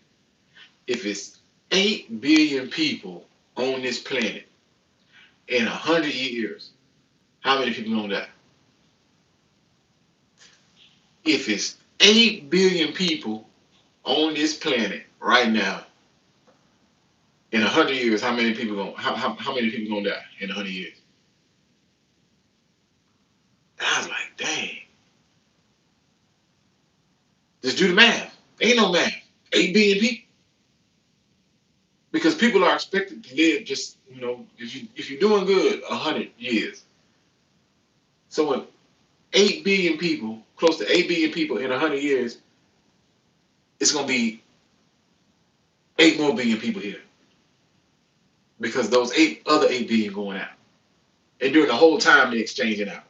if it's 8 billion people on this planet in 100 years, how many people gonna die? If it's 8 billion people on this planet right now, in 100 years, how many people gonna die in 100 years? And I was like, dang, just do the math. Ain't no math. 8 billion people. Because people are expected to live just, if you're doing good, 100 years. So when 8 billion people, close to 8 billion people in 100 years, it's gonna be 8 more billion people here. Because those other 8 billion going out. And during the whole time they're exchanging out.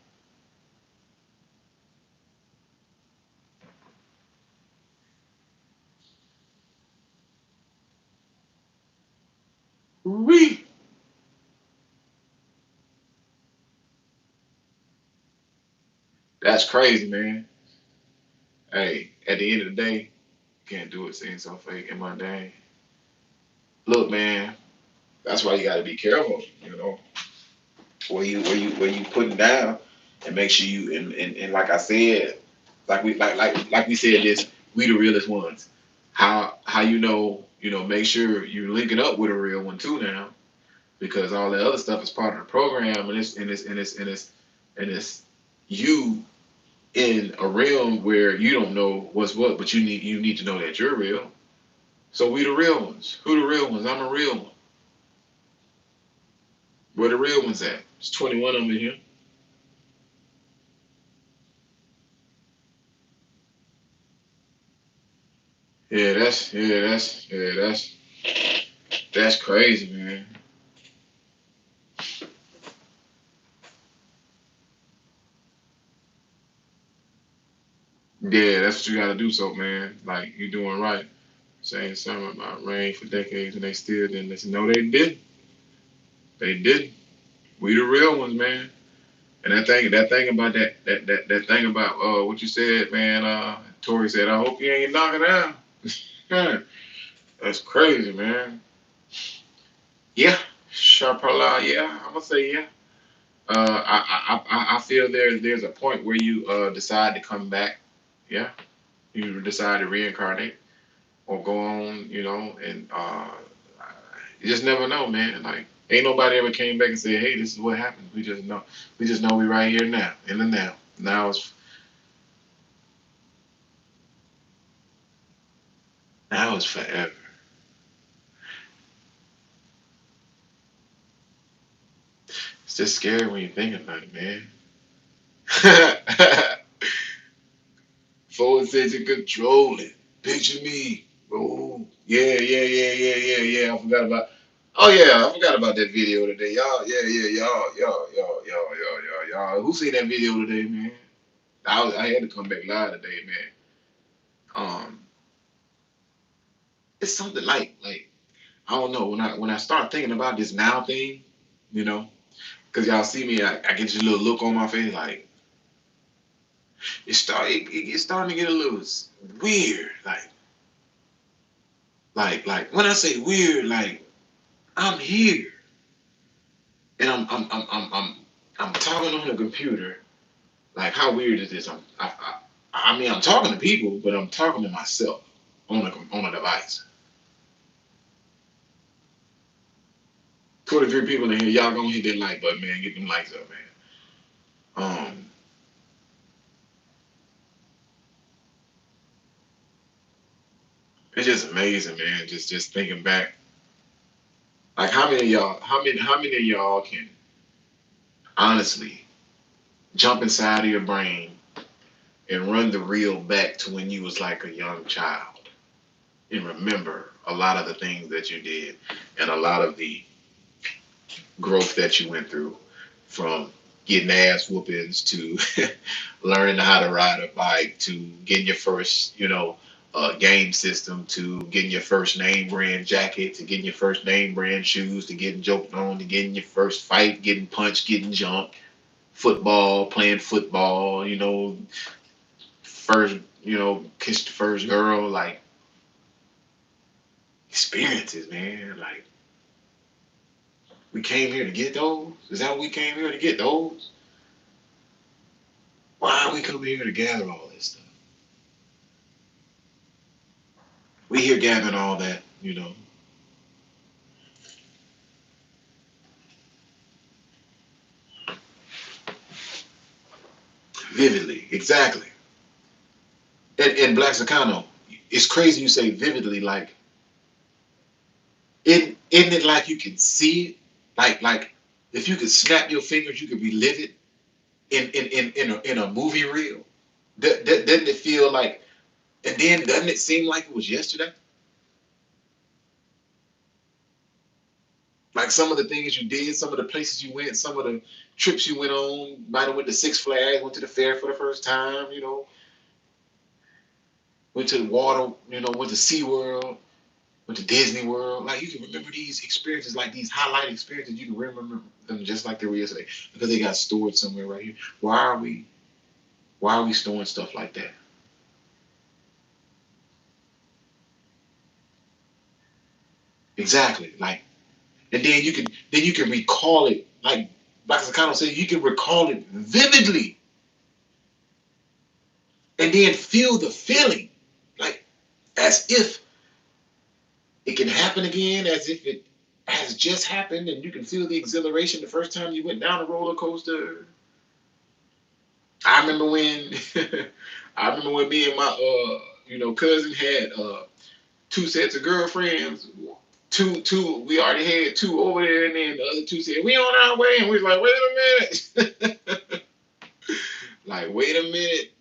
We That's crazy, man. Hey, at the end of the day, can't do it seem so fake in my day. Look, man, that's why you gotta be careful, where you putting down and make sure you and like I said, like we said this, we the realest ones. How make sure you're linking up with a real one too now, because all the other stuff is part of the program, and it's you in a realm where you don't know what's what, but you need to know that you're real. So we the real ones. Who the real ones? I'm a real one. Where the real ones at? There's 21 of them in here. That's crazy, man. Yeah, that's what you gotta do. So, man, like you doing right. Saying something about rain for decades and they still didn't listen. No, they did. They didn't. We the real ones, man. And that thing about that thing about what you said, man. Tori said, I hope you ain't knocking down. That's crazy, man. Yeah, Sharpala. Yeah, I'm gonna say yeah. I feel there's a point where you decide to come back. Yeah, you decide to reincarnate or go on, and you just never know, man. Like ain't nobody ever came back and said, hey, this is what happened. We just know. We just know we right here now, in the now. Now it's forever. It's just scary when you think about it, man. Forward says you control it. Picture me. Oh, yeah, yeah, yeah, yeah, yeah, yeah. I forgot about. Oh yeah, I forgot about that video today, y'all. Yeah, yeah, y'all. Who seen that video today, man? I had to come back live today, man. Um, it's something like I don't know when I start thinking about this now thing, you know, because y'all see me, I get this little look on my face, like it's starting to get a little weird, like when I say weird, like I'm here and I'm talking on the computer. Like how weird is this? I mean I'm talking to people, but I'm talking to myself on a device. 23 people in here, y'all gonna hit that like button, man. Get them likes up, man. Um, it's just amazing, man. Just thinking back, like how many of y'all can honestly jump inside of your brain and run the reel back to when you was like a young child and remember a lot of the things that you did and a lot of the growth that you went through from getting ass whoopings to learning how to ride a bike to getting your first, game system to getting your first name brand jacket to getting your first name brand shoes to getting joked on to getting your first fight, getting punched, getting jumped, football, playing football, first, kissed the first girl, like experiences, man. Like we came here to get those. Is that what we came here to get those? Why are we coming here to gather all this stuff? We here gathering all that, vividly, exactly. And Black Sacano, it's crazy you say vividly, like isn't it like you can see it? Like if you could snap your fingers, you could relive it in a movie reel. Doesn't it feel like and then doesn't it seem like it was yesterday? Like some of the things you did, some of the places you went, some of the trips you went on, might have went to Six Flags, went to the fair for the first time, went to the water, went to SeaWorld, went to Disney World. Like you can remember these experiences, like these highlight experiences, you can remember them just like they were yesterday because they got stored somewhere right here. Why are we storing stuff like that? Exactly. Like and then you can recall it like Bakasakano said, you can recall it vividly and then feel the feeling. Like as if it can happen again, as if it has just happened, and you can feel the exhilaration the first time you went down a roller coaster. I remember when I remember when me and my cousin had two sets of girlfriends. Two we already had two over there, and then the other two said we on our way, and we was like, wait a minute, like wait a minute.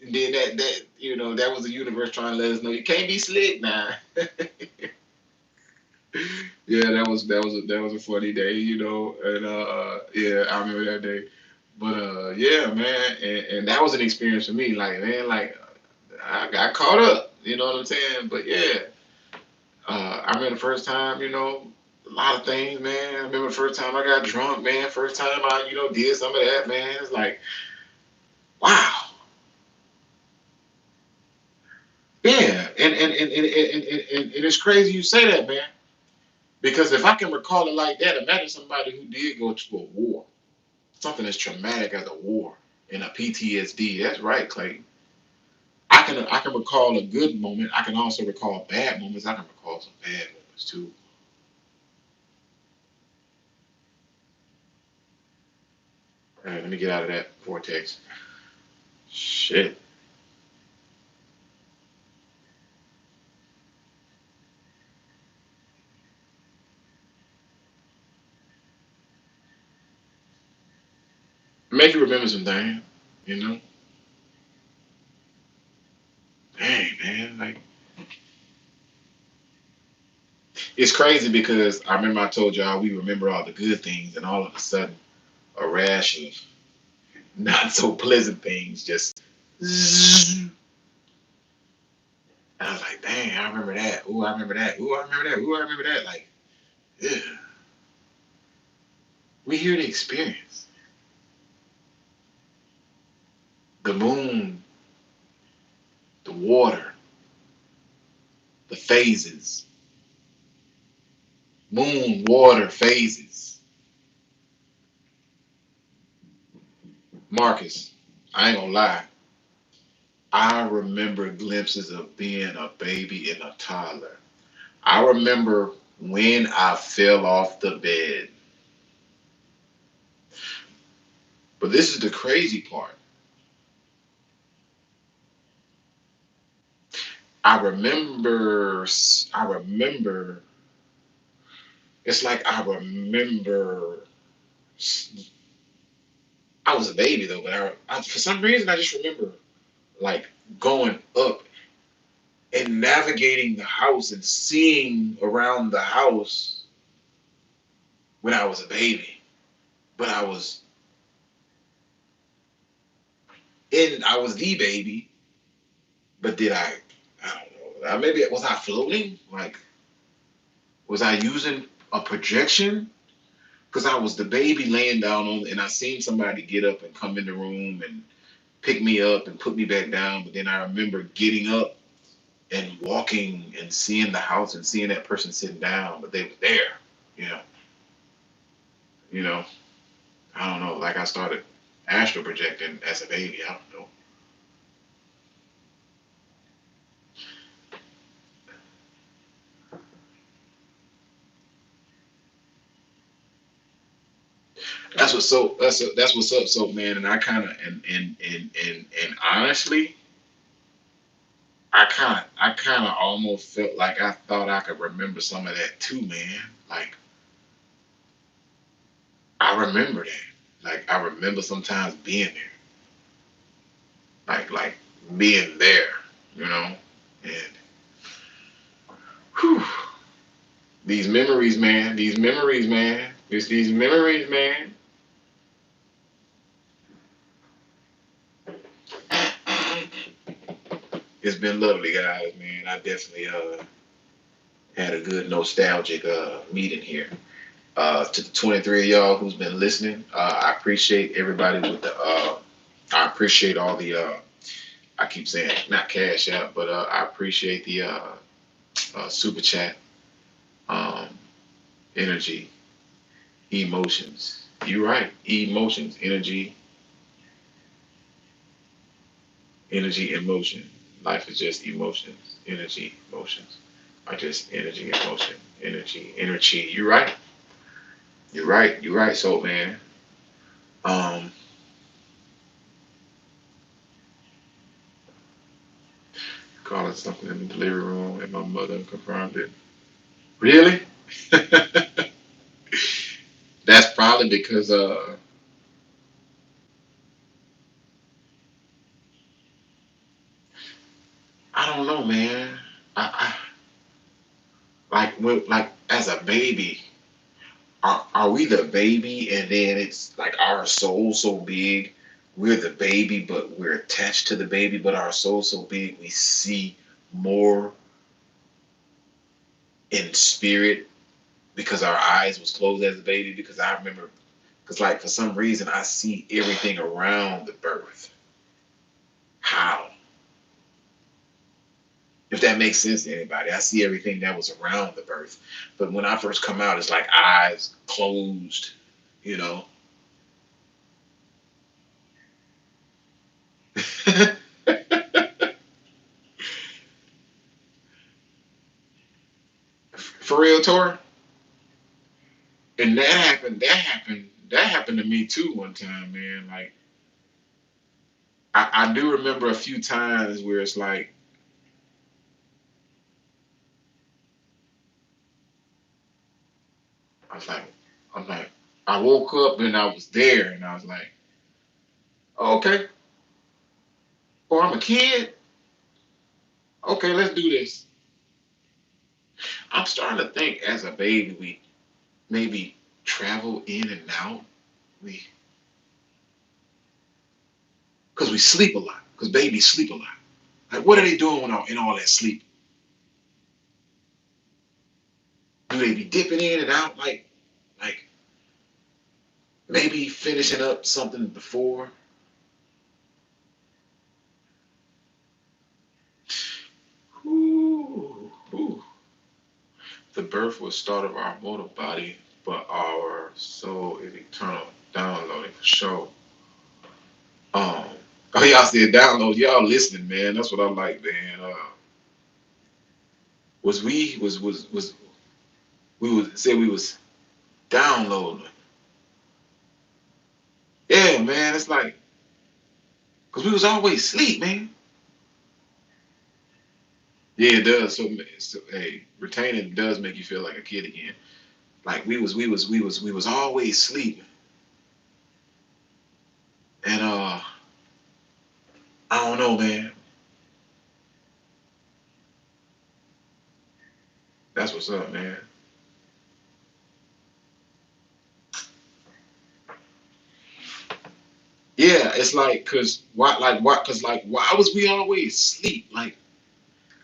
And then that was the universe trying to let us know you can't be slick now. Yeah, that was a funny day, and yeah, I remember that day. But yeah, man, and that was an experience for me. Like, man, like I got caught up, you know what I'm saying? But yeah, I remember the first time, A lot of things, man. I remember the first time I got drunk, man. First time I, did some of that, man. It's like, wow. Yeah. And it's crazy you say that, man. Because if I can recall it like that, imagine somebody who did go to a war. Something as traumatic as a war and a PTSD. That's right, Clay. I can recall a good moment. I can also recall bad moments. I can recall some bad moments too. All right, let me get out of that vortex. Shit. Make you remember some things, you know? Dang, man. Like, it's crazy because I remember I told y'all we remember all the good things, and all of a sudden, a rash of not so pleasant things just. Zzz. And I was like, dang, I remember that. Ooh, I remember that. Ooh, I remember that. Ooh, I remember that. Like, ugh. We here to experience the moon, the water, the phases. Moon, water, phases. Marcus, I ain't gonna lie. I remember glimpses of being a baby and a toddler. I remember when I fell off the bed. But this is the crazy part. I remember, it's like I remember, I was a baby though, but for some reason I just remember like going up and navigating the house and seeing around the house when I was a baby. But I was the baby, but did I don't know. Maybe was I floating? Like, was I using a projection? Because I was the baby laying down on, and I seen somebody get up and come in the room and pick me up and put me back down. But then I remember getting up and walking and seeing the house and seeing that person sitting down, but they were there. You know, you know. I don't know. Like I started astral projecting as a baby. I don't know. That's what's up, so man. And I kind of and honestly, I kind of almost felt like I thought I could remember some of that too, man. Like I remember that. Like I remember sometimes being there, like being there, you know. And whew, these memories, man. These memories, man. These memories, man. It's been lovely, guys, man. I definitely had a good nostalgic meeting here. To the 23 of y'all who's been listening, I appreciate everybody with the. I appreciate all the. I keep saying not cash out, but I appreciate the super chat, um, energy, emotions. You're right, emotions, energy, emotion. Life is just emotions, energy, emotions. Are just energy, emotion, energy. You're right. You're right. You're right. So man, um, call it something in the living room, and my mother confirmed it. Really? That's probably because I don't know, man. Like as a baby, are we the baby and then it's like our soul so big, we're the baby, but we're attached to the baby, but our soul so big we see more in spirit because our eyes was closed as a baby. Because I remember, because like for some reason I see everything around the birth. How? If that makes sense to anybody, I see everything that was around the birth. But when I first come out, it's like eyes closed, you know. For real, Tori. And that happened. That happened. That happened to me too one time, man. Like I do remember a few times where it's like I was like, I'm like, I woke up and I was there, and I was like, oh, okay, oh, I'm a kid. Okay, let's do this. I'm starting to think as a baby, we maybe travel in and out. We because we sleep a lot. Because babies sleep a lot. Like, what are they doing in all that sleep? Do they be dipping in and out like maybe finishing up something before? Ooh, ooh. The birth was start of our mortal body, but our soul is eternal. Downloading for sure. Um, oh, y'all said download. Y'all listening, man. That's what I like, man. Was we was say we was downloading. Yeah, man. It's like because we was always asleep, man. Yeah, it does. So hey, retaining does make you feel like a kid again. Like we was always sleeping, and I don't know, man. That's what's up, man. Yeah, it's like why was we always sleep? Like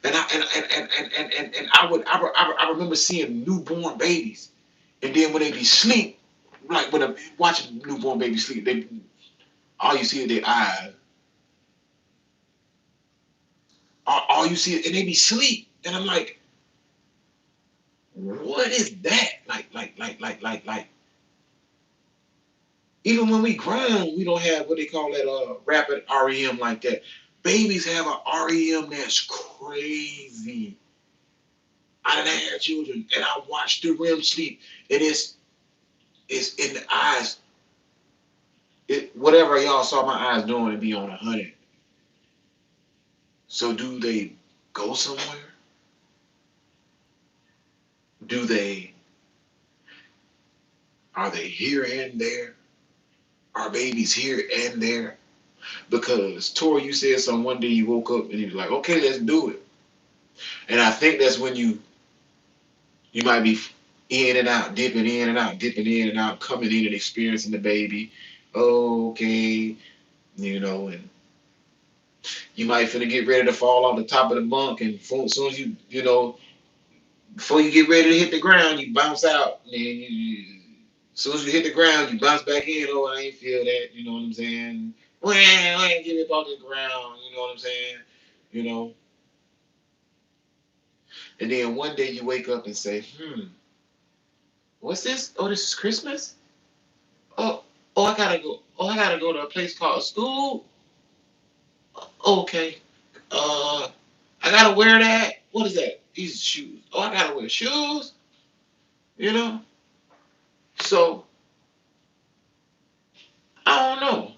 and I remember seeing newborn babies, and then when they be sleep, like when I'm watching newborn babies sleep, they all you see is their eyes, all you see, and they be sleep, and I'm like, what is that? Like. Even when we grown, we don't have what they call that rapid REM like that. Babies have a REM that's crazy. I done had children, and I watched the REM sleep, and it's in the eyes. Whatever y'all saw my eyes doing, it be on 100. So do they go somewhere? Do they are they here and there? Are babies here and there? Because Tori, you said something one day you woke up and you was like, okay, let's do it. And I think that's when you might be in and out, dipping in and out, dipping in and out, coming in and experiencing the baby. Okay, and you might finna get ready to fall off the top of the bunk, and as soon as before you get ready to hit the ground, you bounce out, and then as soon as you hit the ground, you bounce back in. Oh, I ain't feel that. You know what I'm saying? Well, I ain't get it off the ground. You know what I'm saying? You know. And then one day you wake up and say, what's this? Oh, this is Christmas. Oh, I gotta go. Oh, I gotta go to a place called school. Okay. I gotta wear that. What is that? These shoes. Oh, I gotta wear shoes. You know. So I don't know.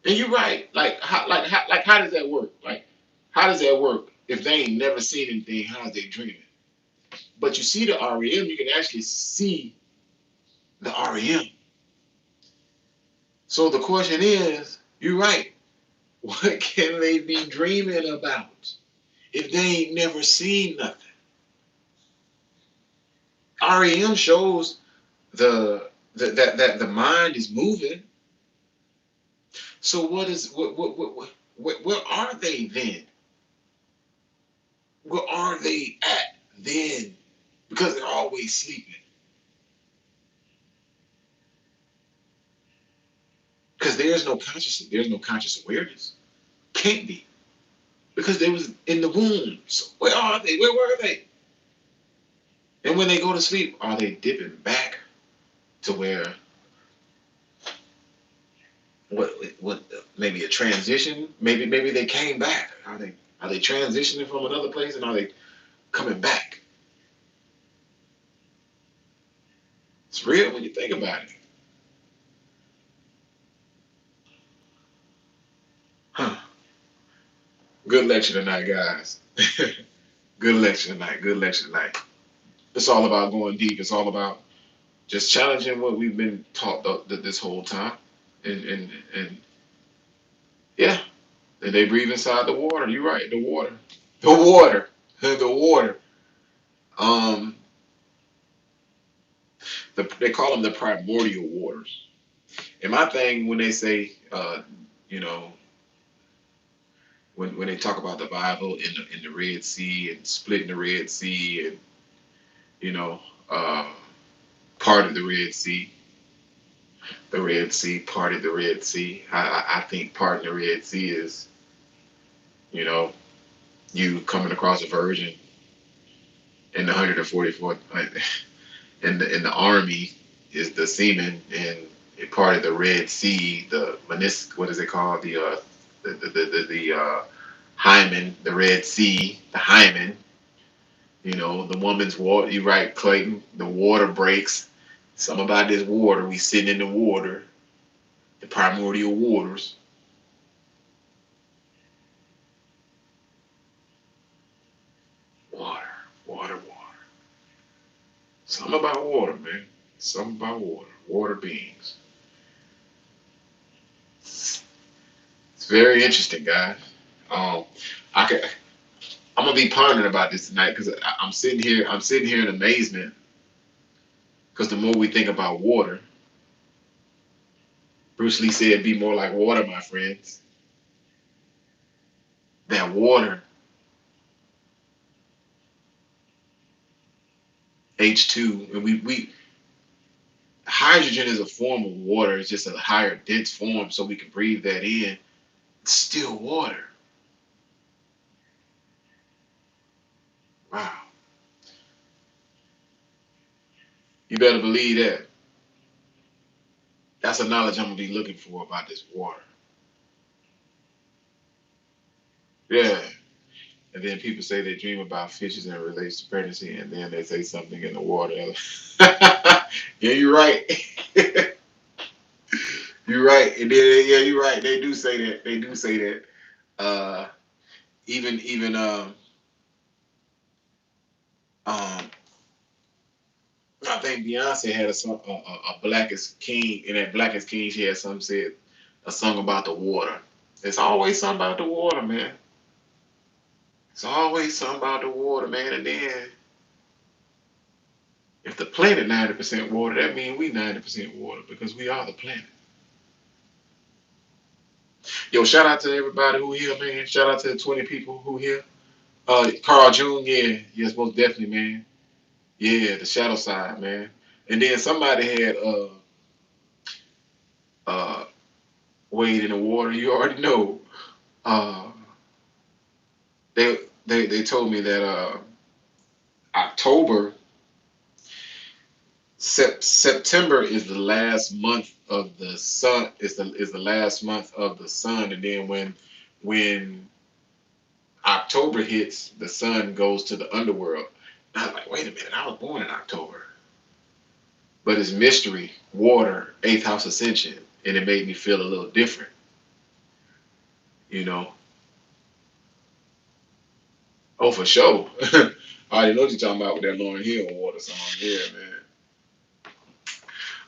And you're right. How does that work? Like, how does that work? If they ain't never seen anything, how's they dreaming? But you see the REM, you can actually see the REM. So the question is, you're right. What can they be dreaming about if they ain't never seen nothing? REM shows that the mind is moving. So where are they then? Where are they at then? because they're always sleeping. Because there's no consciousness, there's no conscious awareness. Can't be. Because they was in the womb. So where are they? Where were they? And when they go to sleep, are they dipping back to where what maybe a transition? Maybe they came back. Are they transitioning from another place and are they coming back? It's real when you think about it. Huh. Good lecture tonight, guys. Good lecture tonight. Good lecture tonight. It's all about going deep. It's all about just challenging what we've been taught this whole time. And yeah, and they breathe inside the water. You're right. The water. The water. The water. Um, they call them the primordial waters. And my thing when they say, you know, when they talk about the Bible in the Red Sea and splitting the Red Sea and you know, uh, part of the Red Sea, parted the Red Sea. I think parting the Red Sea is, you know, you coming across a virgin in the 144th in the army is the seaman and it parted the Red Sea, the meniscus, what is it called? The hymen, the Red Sea, the hymen. You know, the woman's water. You're right, Clayton. The water breaks. Something about this water. We sitting in the water, the primordial waters. Water, water, water. Something about water, man. Something about water. Water beings. It's very interesting, guys. Um, I can. I'm gonna be pondering about this tonight because I'm sitting here. I'm sitting here in amazement because the more we think about water, Bruce Lee said, "Be more like water, my friends." That water, H2, and we hydrogen is a form of water. It's just a higher dense form, so we can breathe that in. It's still water. Wow, you better believe that. That's the knowledge I'm gonna be looking for about this water. Yeah. And then people say they dream about fishes and it relates to pregnancy, and then they say something in the water. Yeah, you're right. You're right. And then yeah, you're right. They do say that. They do say that. Uh, even um, I think Beyonce had a song, a Blackest King. In that Blackest King, she had some said a song about the water. It's always something about the water, man. It's always something about the water, man. And then if the planet 90% water, that means we 90% water because we are the planet. Yo, shout out to everybody who here, man. Shout out to the 20 people who here. Carl June, yeah, yes, most definitely, man. Yeah, the shadow side, man. And then somebody had uh Wade in the water. You already know. Uh, they told me that October September is the last month of the sun. Is the last month of the sun, and then when October hits, the sun goes to the underworld. And I was like, wait a minute, I was born in October, but it's mystery, water, eighth house ascension, and it made me feel a little different, you know. Oh, for sure. I already know what you're talking about with that Lauren Hill water song. Yeah, man.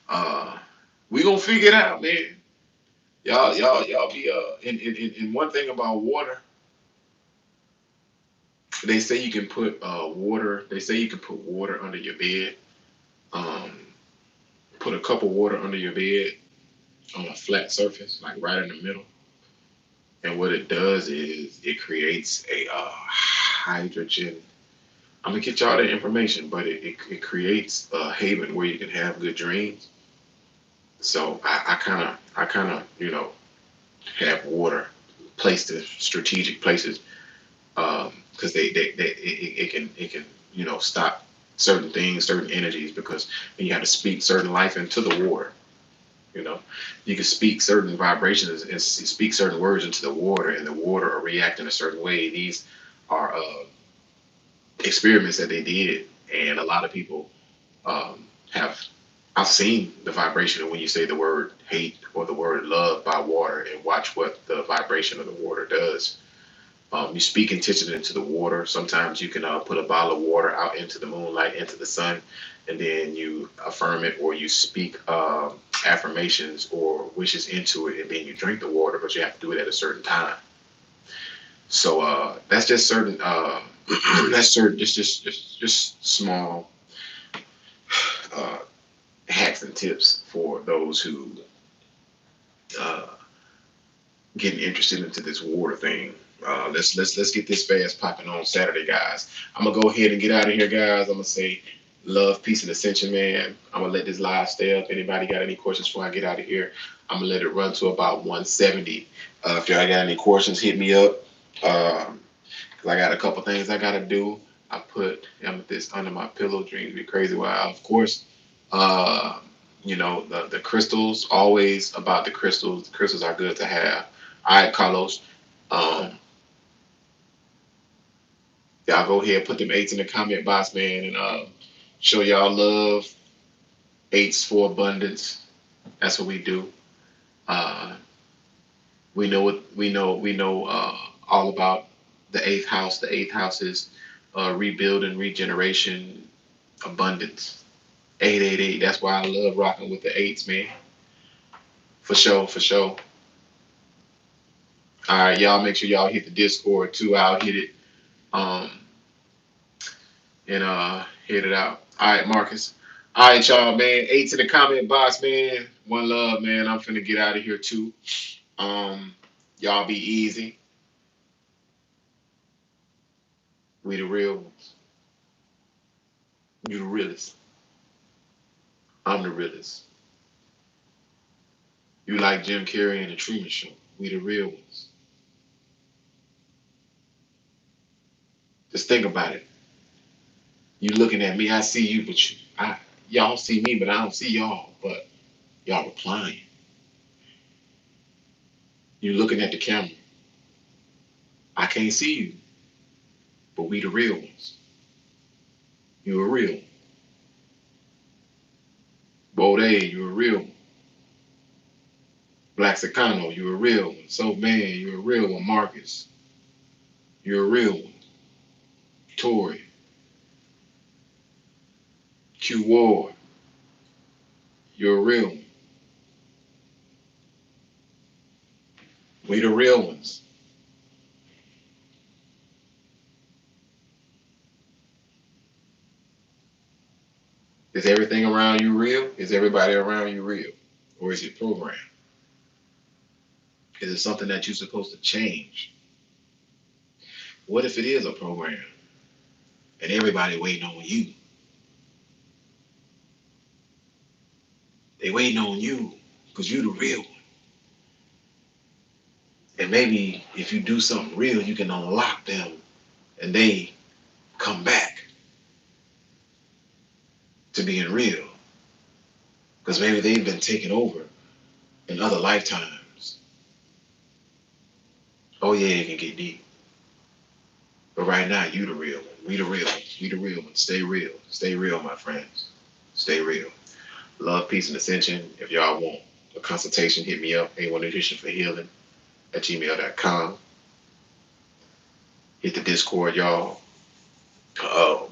Uh, we gonna figure it out, man. Y'all be and one thing about water, they say you can put water. They say you can put water under your bed. Um, put a cup of water under your bed on a flat surface, like right in the middle. And what it does is it creates a hydrogen. I'm gonna get y'all the information, but it creates a haven where you can have good dreams. So I kind of have water placed in strategic places because it can stop certain things, certain energies, because you have to speak certain life into the water. You know, you can speak certain vibrations and speak certain words into the water, and the water will react in a certain way. These are experiments that they did, and a lot of people have. I've seen the vibration of when you say the word hate or the word love by water, and watch what the vibration of the water does. You speak intention into the water. Sometimes you can put a bottle of water out into the moonlight, into the sun, and then you affirm it, or you speak affirmations or wishes into it, and then you drink the water, but you have to do it at a certain time. So that's just certain. That's certain. Just small uh, hacks and tips for those who uh, getting interested into this water thing. Let's get this fast popping on Saturday, guys. I'm gonna go ahead and get out of here, guys. I'm gonna say love, peace, and ascension, man. I'm gonna let this live stay up. Anybody got any questions before I get out of here? I'm gonna let it run to about 170. If y'all got any questions, hit me up. Um, 'Cause I got a couple things I gotta do. I put amethyst under my pillow. Dreams be crazy wild. Of course, uh, the crystals. Always about the crystals. The crystals are good to have. All right, Carlos. Um, y'all go ahead, put them eights in the comment box, man, and show y'all love. Eights for abundance. That's what we do. Uh, we know what we know all about the eighth house. The eighth house is rebuilding, regeneration, abundance. 888. That's why I love rocking with the eights, man. For sure, for sure. All right, y'all make sure y'all hit the Discord too. I'll hit it. Um, and hit it out. All right, Marcus. All right, y'all, man. Eight in the comment box, man. One love, man. I'm finna get out of here too. Um, y'all be easy. We the real ones. You the realest. I'm the realest. You like Jim Carrey and the Truman Show. We the real ones. Just think about it. You looking at me, I see you, but y'all see me, but I don't see y'all. But y'all replying. You looking at the camera. I can't see you, but we the real ones. You a real one. Bode, you a real one. Black Sicano, you a real one. So man, you a real one. Marcus, you're a real one. Tori, Q Ward, you're a real one. We the real ones. Is everything around you real? Is everybody around you real? Or is it programmed? Is it something that you're supposed to change? What if it is a program and everybody waiting on you? They waiting on you because you the real one. And maybe if you do something real, you can unlock them and they come back to being real. Because maybe they've been taken over in other lifetimes. Oh yeah, it can get deep. But right now, you the real one. We the real ones. We the real ones. Stay real. Stay real, my friends. Stay real. Love, peace, and ascension. If y'all want a consultation, hit me up. A1 Nutrition for Healing at gmail.com. Hit the Discord, y'all. Um,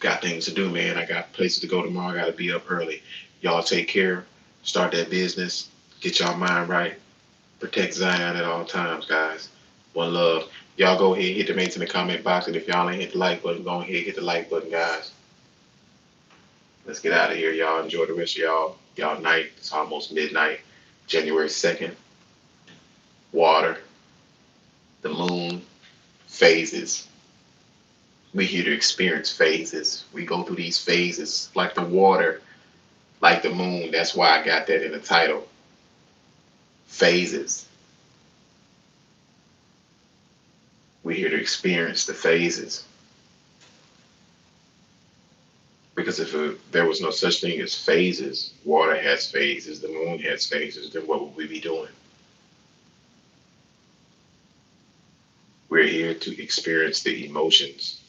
got things to do, man. I got places to go tomorrow. I got to be up early. Y'all take care. Start that business. Get y'all mind right. Protect Zion at all times, guys. One love. Y'all go ahead, hit the mates in the comment box, and if y'all ain't hit the like button, go ahead, hit the like button, guys. Let's get out of here, y'all. Enjoy the rest of y'all night. It's almost midnight. January 2nd. Water, the moon, phases. We're here to experience phases. We go through these phases like the water, like the moon. That's why I got that in the title. Phases. We're here to experience the phases. Because if there was no such thing as phases, water has phases, the moon has phases, then what would we be doing? We're here to experience the emotions,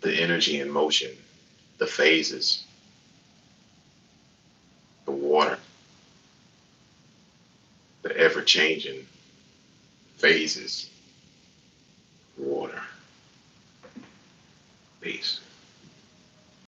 the energy in motion, the phases, the water, the ever changing phases, water. Peace.